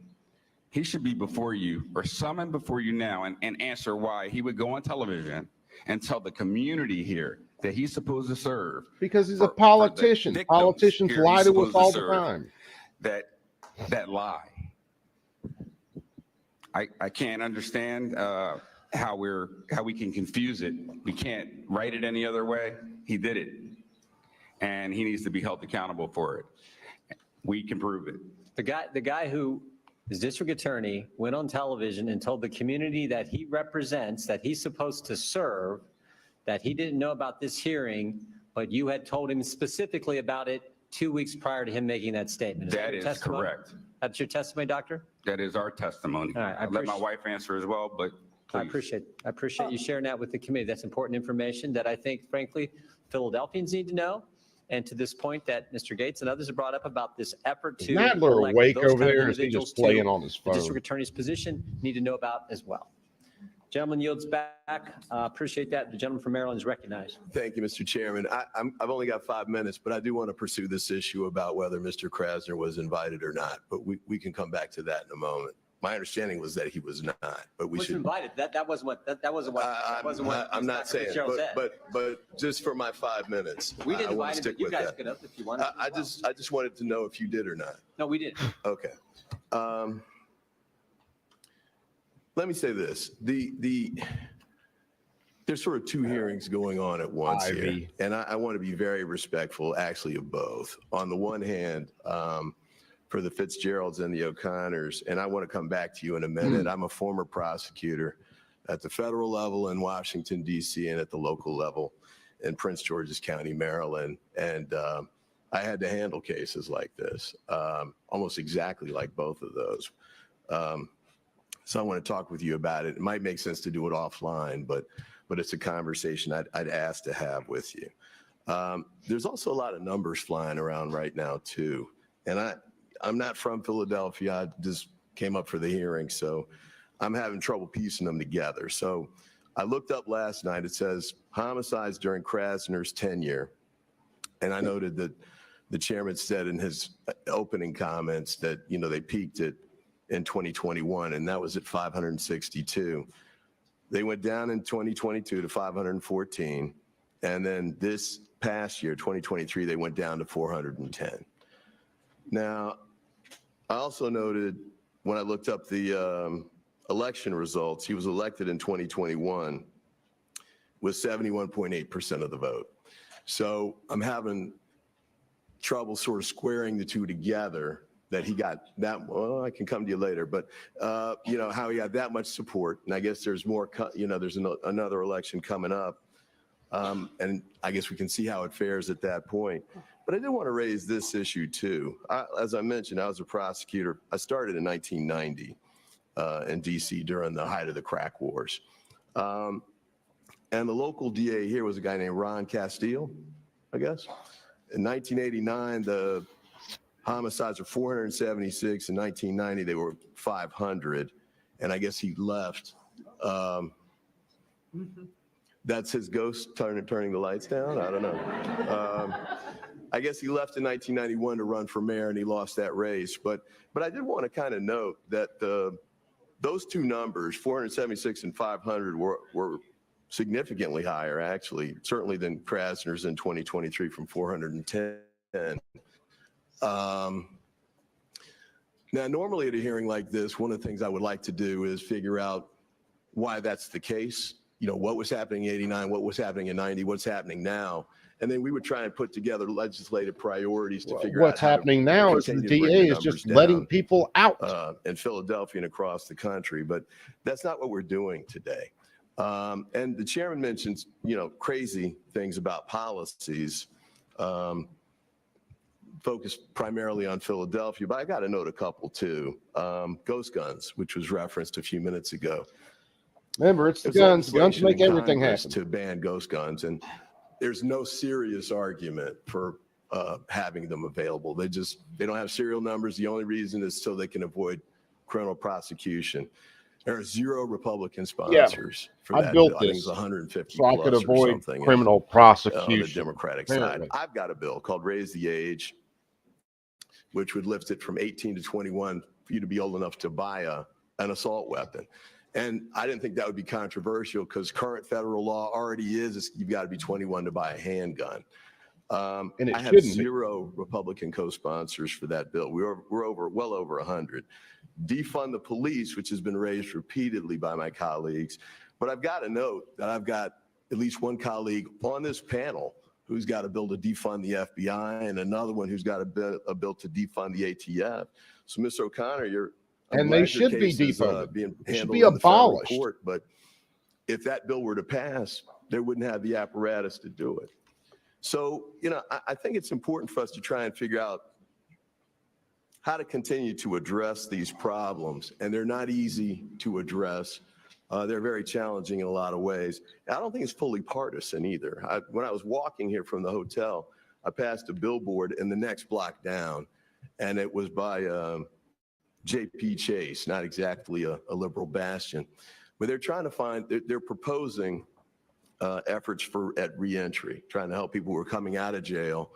He should be before you or summoned before you now and answer why he would go on television and tell the community here that he's supposed to serve. Because he's for- a for the politician. victims Politicians here lie he's to us supposed all the serve. time. That lie. I can't understand how we can confuse it. We can't write it any other way. He did it, and he needs to be held accountable for it. We can prove it. The guy who is district attorney went on television and told the community that he represents, that he's supposed to serve, that he didn't know about this hearing, but you had told him specifically about it 2 weeks prior to him making that statement. That is correct. That's your testimony, doctor? That is our testimony. All right, I'll let my wife answer as well, but I please. appreciate you sharing that with the committee. That's important information that I think, frankly, Philadelphians need to know. And to this point that Mr. Gates and others have brought up about this effort to Nadler elect awake those over kind of there, or is he individuals just playing to on his the phone? district attorney's position, need to know about as well. Gentleman yields back. Appreciate that. The gentleman from Maryland is recognized. Thank you, Mr. Chairman. I've only got 5 minutes, but I do want to pursue this issue about whether Mr. Krasner was invited or not, but we can come back to that in a moment. My understanding was that he was not, but we Was should. invited. That wasn't what, that wasn't what. I'm not Mr. saying, Fitzgerald said. but just for my 5 minutes. We didn't I want invite to him, stick but you with guys that. could have if you wanted. I just wanted to know if you did or not. No, we didn't. Okay. Let me say this, there's sort of two hearings going on at once here. Ivy. And I want to be very respectful, actually, of both. On the one hand, for the Fitzgeralds and the O'Connors, and I want to come back to you in a minute. I'm a former prosecutor at the federal level in Washington, D.C., and at the local level in Prince George's County, Maryland. And I had to handle cases like this, almost exactly like both of those. So I want to talk with you about it. It might make sense to do it offline, but it's a conversation I'd ask to have with you. There's also a lot of numbers flying around right now, too. And I'm not from Philadelphia. I just came up for the hearing, so I'm having trouble piecing them together. So I looked up last night. It says homicides during Krasner's tenure. And I noted that the chairman said in his opening comments that, they peaked in 2021, and that was at 562. They went down in 2022 to 514. And then this past year, 2023, they went down to 410. Now, I also noted when I looked up the election results, he was elected in 2021 with 71.8% of the vote. So I'm having trouble sort of squaring the two together, that he got that, well, I can come to you later, but how he got that much support. And I guess there's more, there's another election coming up. And I guess we can see how it fares at that point. But I did want to raise this issue too. As I mentioned, I was a prosecutor. I started in 1990 in DC during the height of the crack wars. And the local DA here was a guy named Ron Castile, I guess. In 1989, the homicides were 476. In 1990, they were 500. And I guess he left. That's his ghost turning the lights down? I don't know. I guess he left in 1991 to run for mayor, and he lost that race. But I did want to kind of note that those two numbers, 476 and 500, were significantly higher, actually, certainly than Krasner's in 2023 from 410. Now, normally at a hearing like this, one of the things I would like to do is figure out why that's the case. What was happening in 89, what was happening in 90, what's happening now. And then we would try and put together legislative priorities to figure out what's happening now is the DA is just letting people out in Philadelphia and across the country. But that's not what we're doing today. And the chairman mentions, crazy things about policies focused primarily on Philadelphia, but I got to note a couple too. Ghost guns, which was referenced a few minutes ago. Remember, it's the There's guns. Guns legislation make in everything Congress happen. to ban ghost guns, and there's no serious argument for having them available. They don't have serial numbers. The only reason is so they can avoid criminal prosecution. There are 0 Republican sponsors for that. I built bill. I think this it's 150 so I plus could or avoid something criminal on prosecution. the Democratic apparently. side. I've got a bill called Raise the Age, which would lift it from 18 to 21 for you to be old enough to buy an assault weapon. And I didn't think that would be controversial because current federal law already is you've got to be 21 to buy a handgun. And it I have shouldn't be. 0 Republican co-sponsors for that bill. We're well over 100. Defund the police, which has been raised repeatedly by my colleagues. But I've got to note that I've got at least one colleague on this panel who's got a bill to defund the FBI and another one who's got a bill to defund the ATF. So, Ms. O'Connor, And they should be defunded. Being It should handled be in the federal abolished. court, but if that bill were to pass, they wouldn't have the apparatus to do it. So, I think it's important for us to try and figure out how to continue to address these problems. And they're not easy to address. They're very challenging in a lot of ways. And I don't think it's fully partisan either. When I was walking here from the hotel, I passed a billboard in the next block down, and it was by J.P. Chase, not exactly a liberal bastion. But they're trying to find, they're proposing efforts at reentry, trying to help people who are coming out of jail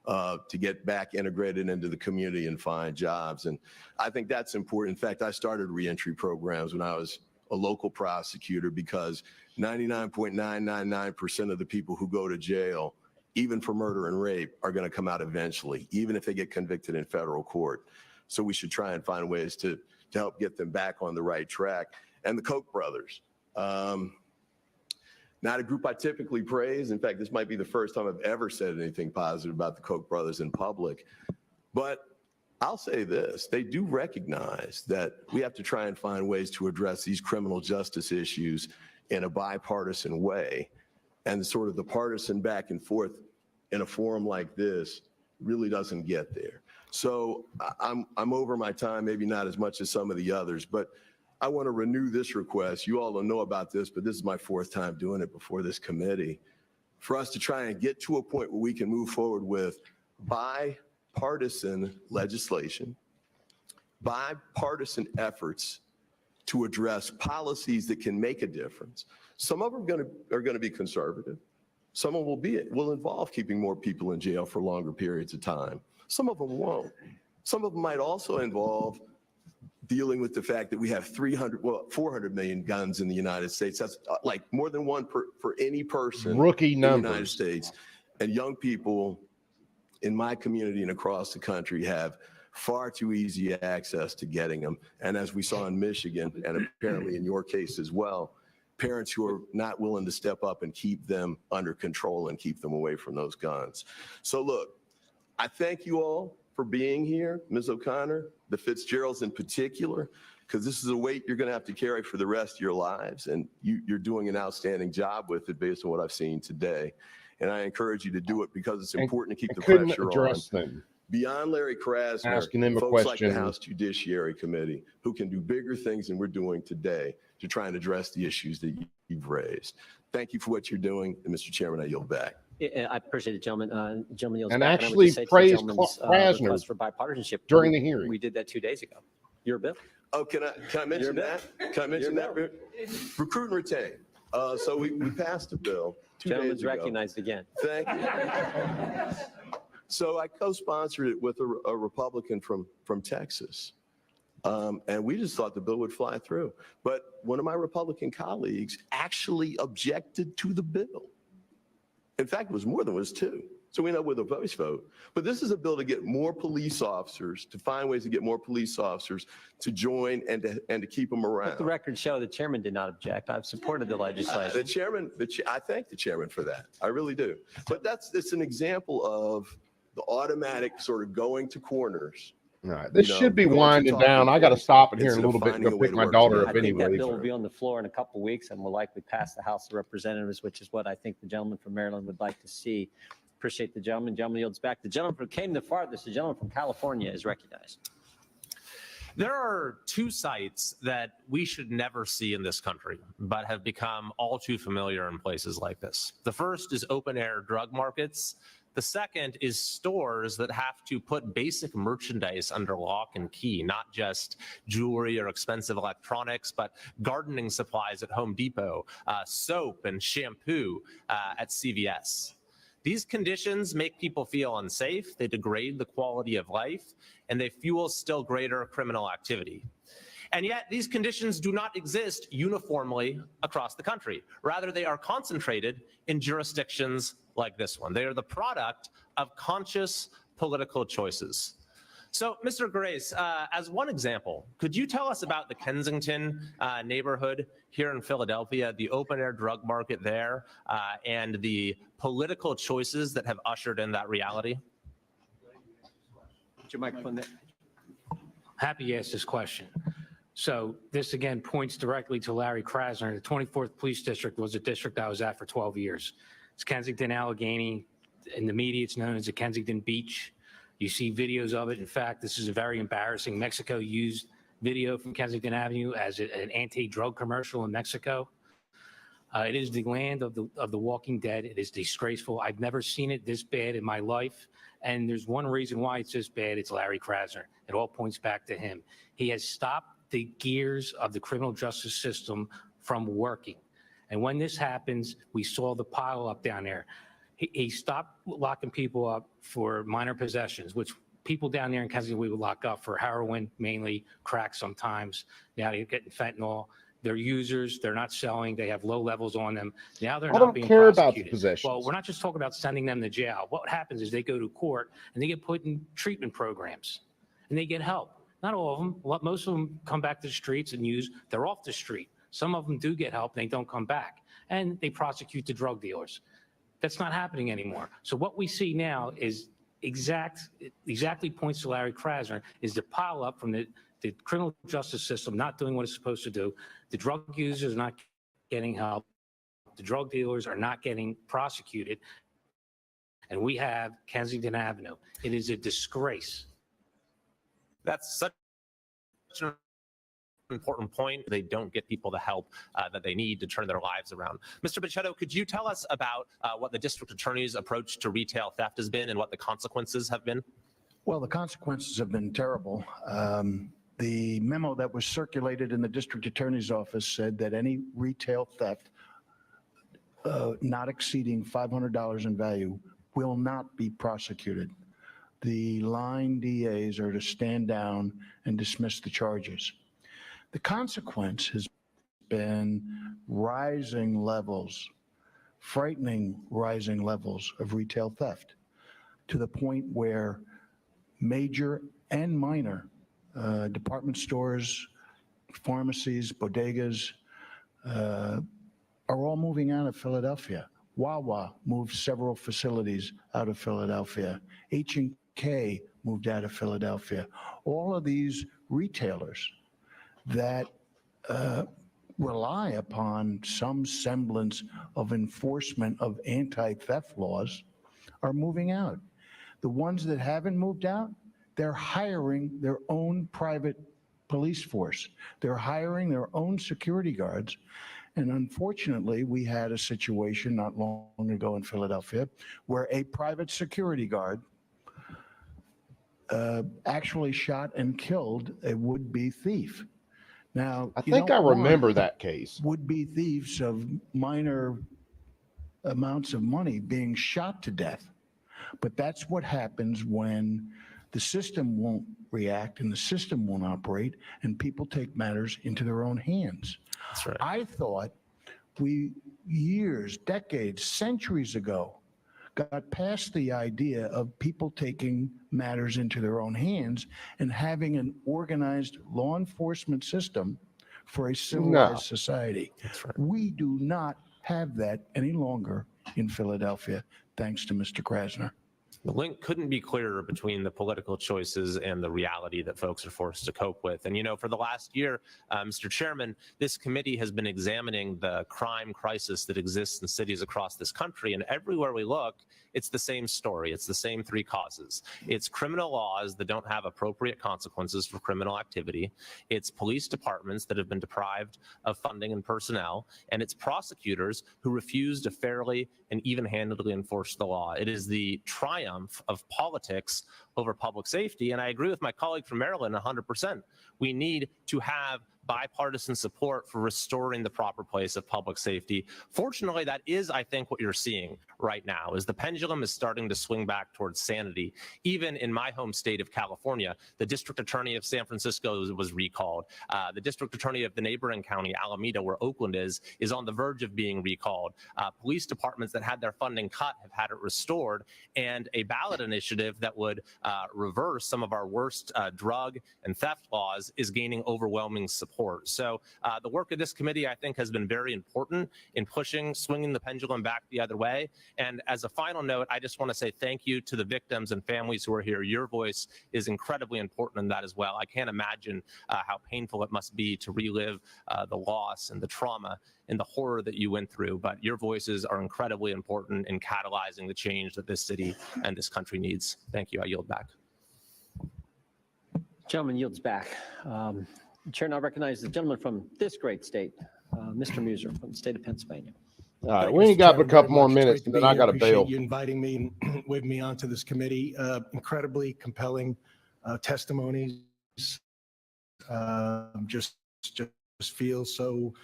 to get back integrated into the community and find jobs. And I think that's important. In fact, I started reentry programs when I was a local prosecutor because 99.999% of the people who go to jail, even for murder and rape, are going to come out eventually, even if they get convicted in federal court. So we should try and find ways to help get them back on the right track. And the Koch brothers, not a group I typically praise. In fact, this might be the first time I've ever said anything positive about the Koch brothers in public. But I'll say this, they do recognize that we have to try and find ways to address these criminal justice issues in a bipartisan way. And sort of the partisan back and forth in a forum like this really doesn't get there. So I'm over my time, maybe not as much as some of the others, but I want to renew this request. You all don't know about this, but this is my 4th time doing it before this committee, for us to try and get to a point where we can move forward with bipartisan legislation, bipartisan efforts to address policies that can make a difference. Some of them are going to be conservative. Some of them will involve keeping more people in jail for longer periods of time. Some of them won't. Some of them might also involve dealing with the fact that we have 400 million guns in the United States. That's like more than one for any person Rookie in the United numbers. States. And young people in my community and across the country have far too easy access to getting them. And as we saw in Michigan, and apparently in your case as well, parents who are not willing to step up and keep them under control and keep them away from those guns. So look, I thank you all for being here, Ms. O'Connor, the Fitzgeralds in particular, because this is a weight you're going to have to carry for the rest of your lives. And you're doing an outstanding job with it based on what I've seen today. And I encourage you to do it because it's important to keep the pressure on. Them. Beyond Larry Krasner, Asking them a folks question. like the House Judiciary Committee who can do bigger things than we're doing today to try and address the issues that you've raised. Thank you for what you're doing. And Mr. Chairman, I yield back. Yeah, I appreciate it, gentlemen. Gentleman yields And back. I would actually just say to the praise gentleman's, Krasner request for bipartisanship during the hearing. We did that 2 days ago. Your bill. Oh, can I mention that? Can I mention that? Recruit and retain. So we passed a bill 2 days Gentleman's ago. recognized again. Thank you. So I co-sponsored it with a Republican from Texas. And we just thought the bill would fly through. But one of my Republican colleagues actually objected to the bill. In fact, it was more than it was 2. So we know with a voice vote. But this is a bill to get more police officers, to find ways to get more police officers to join and to keep them around. Let the record show the chairman did not object. I've supported the legislation. The chairman, I thank the chairman for that. I really do. But it's an example of the automatic sort of going to corners. All right, this should be winding down. I got to stop it here in a little bit and go pick my daughter I up think anyway. that bill will be on the floor in a couple of weeks and will likely pass the House of Representatives, which is what I think the gentleman from Maryland would like to see. Appreciate the gentleman. Gentleman yields back. The gentleman who came the farthest, the gentleman from California, is recognized. There are 2 sites that we should never see in this country, but have become all too familiar in places like this. The first is open air drug markets. The second is stores that have to put basic merchandise under lock and key, not just jewelry or expensive electronics, but gardening supplies at Home Depot, soap and shampoo at CVS. These conditions make people feel unsafe, they degrade the quality of life, and they fuel still greater criminal activity. And yet these conditions do not exist uniformly across the country. Rather, they are concentrated in jurisdictions like this one. They are the product of conscious political choices. So, Mr. Grace, as one example, could you tell us about the Kensington neighborhood here in Philadelphia, the open-air drug market there, and the political choices that have ushered in that reality? Put your microphone there. Happy you asked this question. So this again points directly to Larry Krasner. The 24th Police District was a district I was at for 12 years. It's Kensington, Allegheny. In the media, it's known as the Kensington Beach. You see videos of it. In fact, this is a very embarrassing. Mexico used video from Kensington Avenue as an anti-drug commercial in Mexico. It is the land of the Walking Dead. It is disgraceful. I've never seen it this bad in my life. And there's one reason why it's this bad. It's Larry Krasner. It all points back to him. He has stopped the gears of the criminal justice system from working. And when this happens, we saw the pile up down there. He stopped locking people up for minor possessions, which people down there in Kensington we would lock up for heroin, mainly crack sometimes. Now they're getting fentanyl. They're users. They're not selling. They have low levels on them. Now they're not being care about the prosecuted. possessions. Well, we're not just talking about sending them to jail. What happens is they go to court and they get put in treatment programs and they get help. Not all of them. Most of them come back to the streets and they're off the street. Some of them do get help and they don't come back. And they prosecute the drug dealers. That's not happening anymore. So what we see now is exactly points to Larry Krasner, is the pile up from the criminal justice system not doing what it's supposed to do. The drug users are not getting help. The drug dealers are not getting prosecuted. And we have Kensington Avenue. It is a disgrace. That's such an important point. They don't get people the help that they need to turn their lives around. Mr. Bicchetto, could you tell us about what the district attorney's approach to retail theft has been and what the consequences have been? Well, the consequences have been terrible. The memo that was circulated in the district attorney's office said that any retail theft not exceeding $500 in value will not be prosecuted. The line DAs are to stand down and dismiss the charges. The consequence has been rising levels, frightening rising levels of retail theft, to the point where major and minor department stores, pharmacies, bodegas are all moving out of Philadelphia. Wawa moved several facilities out of Philadelphia. H&K moved out of Philadelphia. All of these retailers that rely upon some semblance of enforcement of anti-theft laws are moving out. The ones that haven't moved out, they're hiring their own private police force. They're hiring their own security guards. And unfortunately, we had a situation not long ago in Philadelphia where a private security guard actually shot and killed a would-be thief. Now, I think I remember that case. Would-be thieves of minor amounts of money being shot to death. But that's what happens when the system won't react and the system won't operate and people take matters into their own hands. That's right. I thought we, years, decades, centuries ago, got past the idea of people taking matters into their own hands and having an organized law enforcement system for a civilized society. That's right. We do not have that any longer in Philadelphia, thanks to Mr. Krasner. The link couldn't be clearer between the political choices and the reality that folks are forced to cope with. And, you know, for the last year, Mr. Chairman, this committee has been examining the crime crisis that exists in cities across this country. And everywhere we look, it's the same story. It's the same three causes. It's criminal laws that don't have appropriate consequences for criminal activity. It's police departments that have been deprived of funding and personnel. And it's prosecutors who refuse to fairly and even-handedly enforce the law. It is the triumph of politics over public safety. And I agree with my colleague from Maryland 100%. We need to have bipartisan support for restoring the proper place of public safety. Fortunately, that is, I think, what you're seeing right now, is the pendulum is starting to swing back towards sanity. Even in my home state of California, the district attorney of San Francisco was recalled. The district attorney of the neighboring county, Alameda, where Oakland is on the verge of being recalled. Police departments that had their funding cut have had it restored, and a ballot initiative that would reverse some of our worst drug and theft laws is gaining overwhelming support. So the work of this committee, I think, has been very important in swinging the pendulum back the other way. And as a final note, I just want to say thank you to the victims and families who are here. Your voice is incredibly important in that as well. I can't imagine how painful it must be to relive the loss and the trauma and the horror that you went through, but your voices are incredibly important in catalyzing the change that this city and this country needs. Thank you. I yield back. Gentleman yields back. Chair now recognizes the gentleman from this great state, Mr. Muser from the state of Pennsylvania. All right, we ain't got a couple more minutes, and then I got to bail. Appreciate you inviting me and with me onto this committee. Incredibly compelling testimonies. Just feel so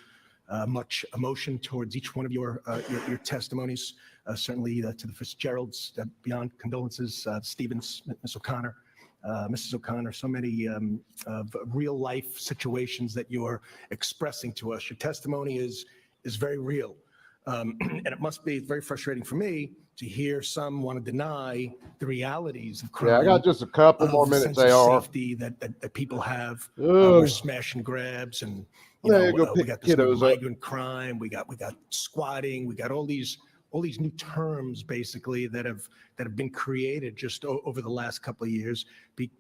much emotion towards each one of your testimonies. Certainly to the Fitzgeralds, beyond condolences, Stevens, Ms. O'Connor. Mrs. O'Connor, so many real life situations that you're expressing to us. Your testimony is very real. And it must be very frustrating for me to hear some want to deny the realities of crime. Yeah, I got just a couple more minutes, AR. Safety that people have. Oh. We're smash and grabs, and we got this migrant crime. We got squatting. We got all these new terms basically that have been created just over the last couple of years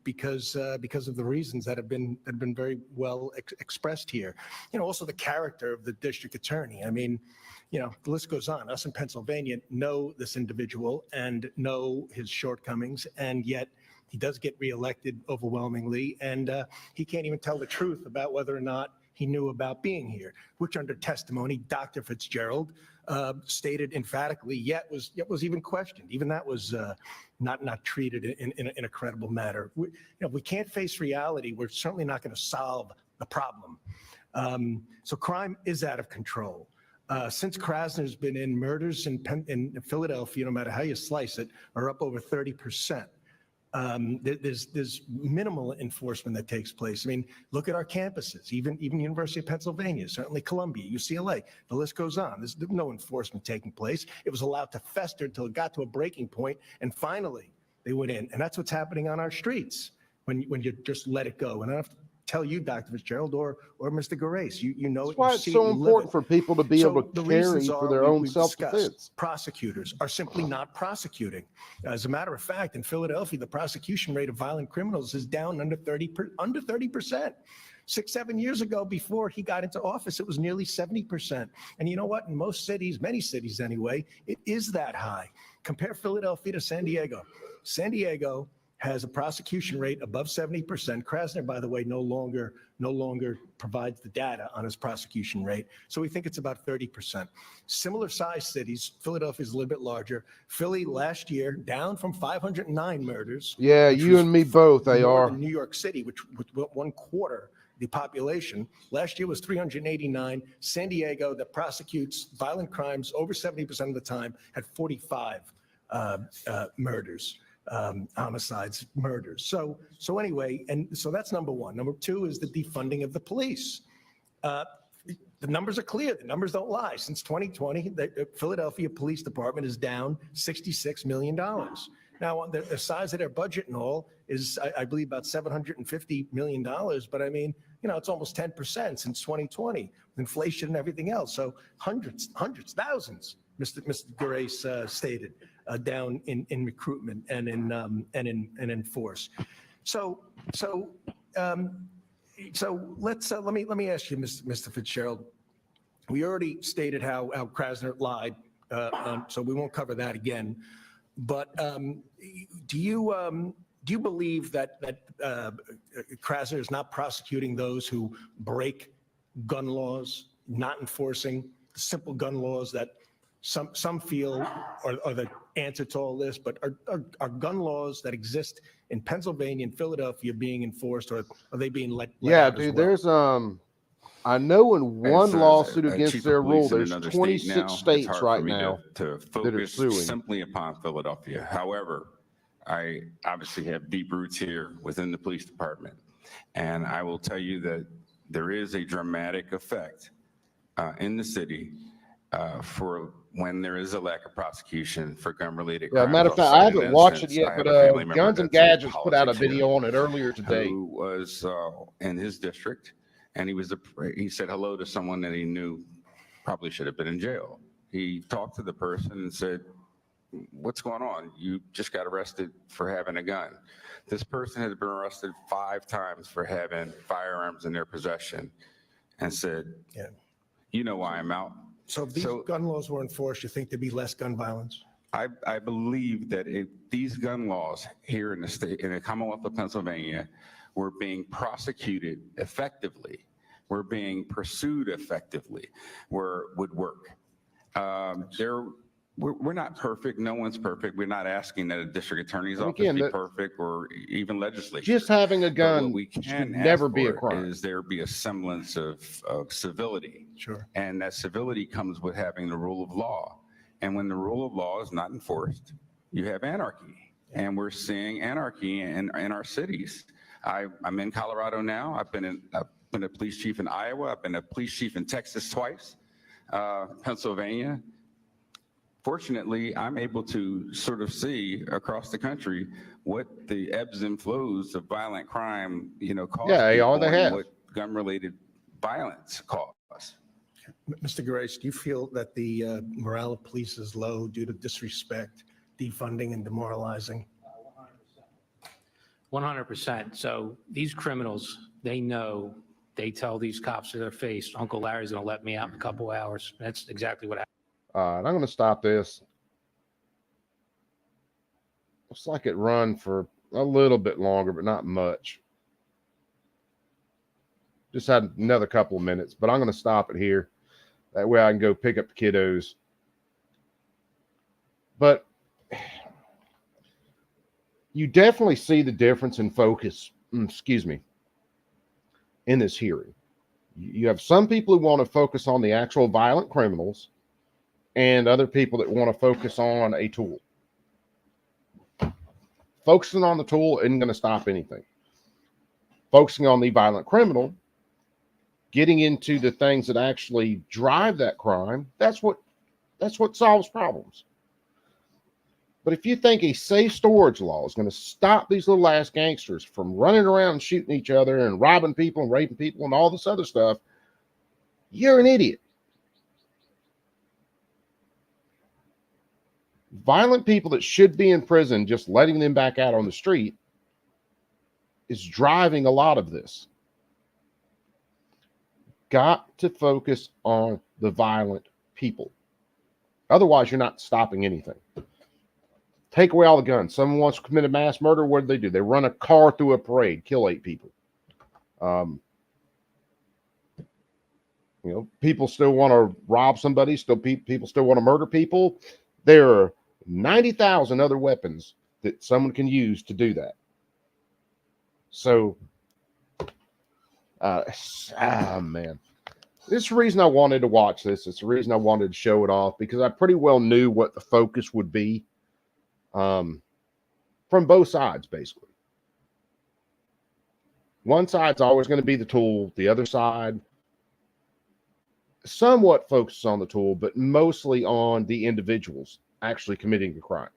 because of the reasons that have been very well expressed here. Also the character of the district attorney. I mean, the list goes on. Us in Pennsylvania know this individual and know his shortcomings, and yet he does get reelected overwhelmingly, and he can't even tell the truth about whether or not he knew about being here, which under testimony, Dr. Fitzgerald stated emphatically, yet was even questioned. Even that was not treated in a credible manner. We can't face reality. We're certainly not going to solve the problem. So crime is out of control. Since Krasner's been in, murders in Philadelphia, no matter how you slice it, are up over 30%. There's minimal enforcement that takes place. I mean, look at our campuses, even University of Pennsylvania, certainly Columbia, UCLA, the list goes on. There's no enforcement taking place. It was allowed to fester until it got to a breaking point, and finally they went in. And that's what's happening on our streets when you just let it go. And I don't have to tell you, Dr. Fitzgerald or Mr. Garace, you know That's why it's so important for people to be able to carry for their own self-defense. Prosecutors are simply not prosecuting. As a matter of fact, in Philadelphia, the prosecution rate of violent criminals is down under 30%. 6-7 years ago, before he got into office, it was nearly 70%. And you know what? In most cities, many cities anyway, it is that high. Compare Philadelphia to San Diego. San Diego has a prosecution rate above 70%. Krasner, by the way, no longer provides the data on his prosecution rate. So we think it's about 30%. Similar size cities, Philadelphia is a little bit larger. Philly last year down from 509 murders. Yeah, you and me both, AR. New York City, which was 1/4 the population. Last year was 389. San Diego, that prosecutes violent crimes over 70% of the time, had 45 murders. Homicides, murders. So anyway, and so that's number one. Number two is the defunding of the police. The numbers are clear. The numbers don't lie. Since 2020, the Philadelphia Police Department is down $66 million. Now, the size of their budget and all is, I believe, about $750 million. But I mean, it's almost 10% since 2020, inflation and everything else. So hundreds, thousands, Mr. Garace stated. Down in recruitment and in force. So let's let me ask you, Mr. Fitzgerald. We already stated how Krasner lied, so we won't cover that again. But do you believe that Krasner is not prosecuting those who break gun laws, not enforcing simple gun laws that some feel are the answer to all this, but are gun laws that exist in Pennsylvania and Philadelphia being enforced, or are they being let Yeah, out as dude, well? there's I know in one As lawsuit a against chief their of police rule, in there's another state 26 now, it's states hard right for me now to that are focus suing. simply upon Philadelphia. However, I obviously have deep roots here within the police department. And I will tell you that there is a dramatic effect in the city for when there is a lack of prosecution for gun-related Yeah, crimes. matter of I'll fact, cite I an haven't watched it instance. yet, I have but a family member Guns and that's in Gadgets put out a politics here video on it earlier today. who was in his district, and he said hello to someone that he knew probably should have been in jail. He talked to the person and said, "What's going on? You just got arrested for having a gun." This person had been arrested 5 times for having firearms in their possession, and said, Yeah. "You know why I'm out." So if these gun laws were enforced, you think there'd be less gun violence? I believe that if these gun laws here in the state, in the Commonwealth of Pennsylvania, were being prosecuted effectively, were being pursued effectively, would work. We're not perfect. No one's perfect. We're not asking that a district attorney's And office again, be that- perfect or even legislature. Just having a But gun what we should can never ask be a for crime. is there be a semblance of civility. Sure. And that civility comes with having the rule of law. And when the rule of law is not enforced, you have anarchy. And we're seeing anarchy in our cities. I'm in Colorado now. I've been a police chief in Iowa. I've been a police chief in Texas twice, Pennsylvania. Fortunately, I'm able to sort of see across the country what the ebbs and flows of violent crime, cause Yeah, they people are. They and have. what gun-related violence cause. Mr. Grace, do you feel that the morale of police is low due to disrespect, defunding, and demoralizing? 100%. So these criminals, they know, they tell these cops to their face, Uncle Larry's going to let me out in a couple hours. That's exactly what happened. And I'm going to stop this. Looks like it run for a little bit longer, but not much. Just had another couple of minutes, but I'm going to stop it here. That way I can go pick up the kiddos. But you definitely see the difference in focus, in this hearing. You have some people who want to focus on the actual violent criminals and other people that want to focus on a tool. Focusing on the tool isn't going to stop anything. Focusing on the violent criminal, getting into the things that actually drive that crime, that's what solves problems. But if you think a safe storage law is going to stop these little ass gangsters from running around and shooting each other and robbing people and raping people and all this other stuff, you're an idiot. Violent people that should be in prison, just letting them back out on the street is driving a lot of this. Got to focus on the violent people. Otherwise, you're not stopping anything. Take away all the guns. Someone wants to commit a mass murder. What do? They run a car through a parade, kill 8 people. People still want to rob somebody. People still want to murder people. There are 90,000 other weapons that someone can use to do that. So, man, this is the reason I wanted to watch this. It's the reason I wanted to show it off, because I pretty well knew what the focus would be from both sides, basically. One side's always going to be the tool. The other side somewhat focuses on the tool, but mostly on the individuals actually committing the crime.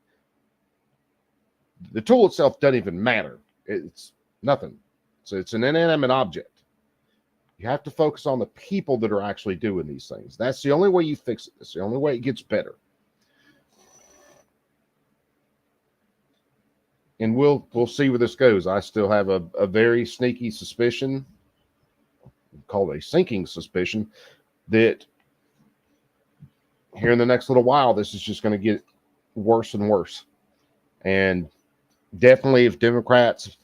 The tool itself doesn't even matter. It's nothing. So it's an inanimate object. You have to focus on the people that are actually doing these things. That's the only way you fix it. It's the only way it gets better. And we'll see where this goes. I still have a very sneaky suspicion, called a sinking suspicion, that here in the next little while, this is just going to get worse and worse. And definitely, if Democrats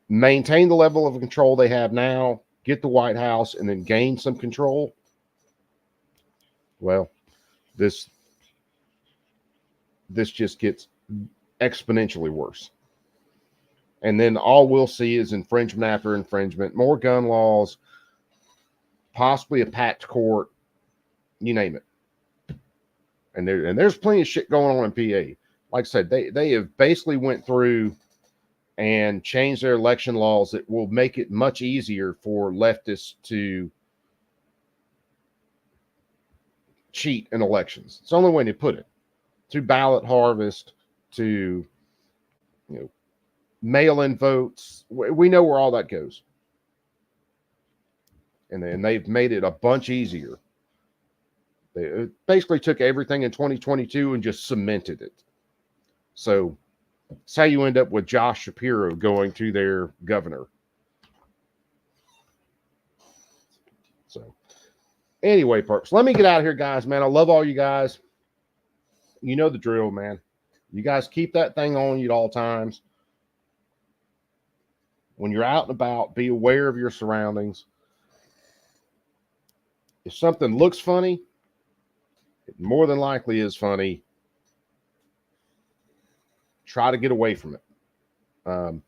maintain the level of control they have now, get the White House, and then gain some control, well, this just gets exponentially worse. And then all we'll see is infringement after infringement, more gun laws, possibly a packed court, you name it. And there's plenty of shit going on in PA. Like I said, they have basically went through and changed their election laws that will make it much easier for leftists to cheat in elections. It's the only way to put it. To ballot harvest, to mail-in votes. We know where all that goes. And then they've made it a bunch easier. They basically took everything in 2022 and just cemented it. So it's how you end up with Josh Shapiro going to their governor. So anyway, Perks, let me get out of here, guys, man. I love all you guys. You know the drill, man. You guys keep that thing on you at all times. When you're out and about, be aware of your surroundings. If something looks funny, it more than likely is funny. Try to get away from it. And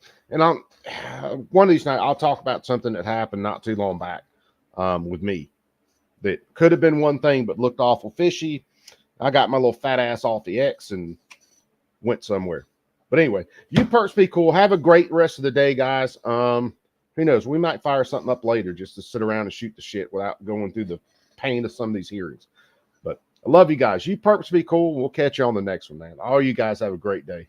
one of these nights, I'll talk about something that happened not too long back with me that could have been one thing, but looked awful fishy. I got my little fat ass off the X and went somewhere. But anyway, you Perks be cool. Have a great rest of the day, guys. Who knows? We might fire something up later just to sit around and shoot the shit without going through the pain of some of these hearings. But I love you guys. You Perks be cool. We'll catch you on the next one, man. All you guys have a great day.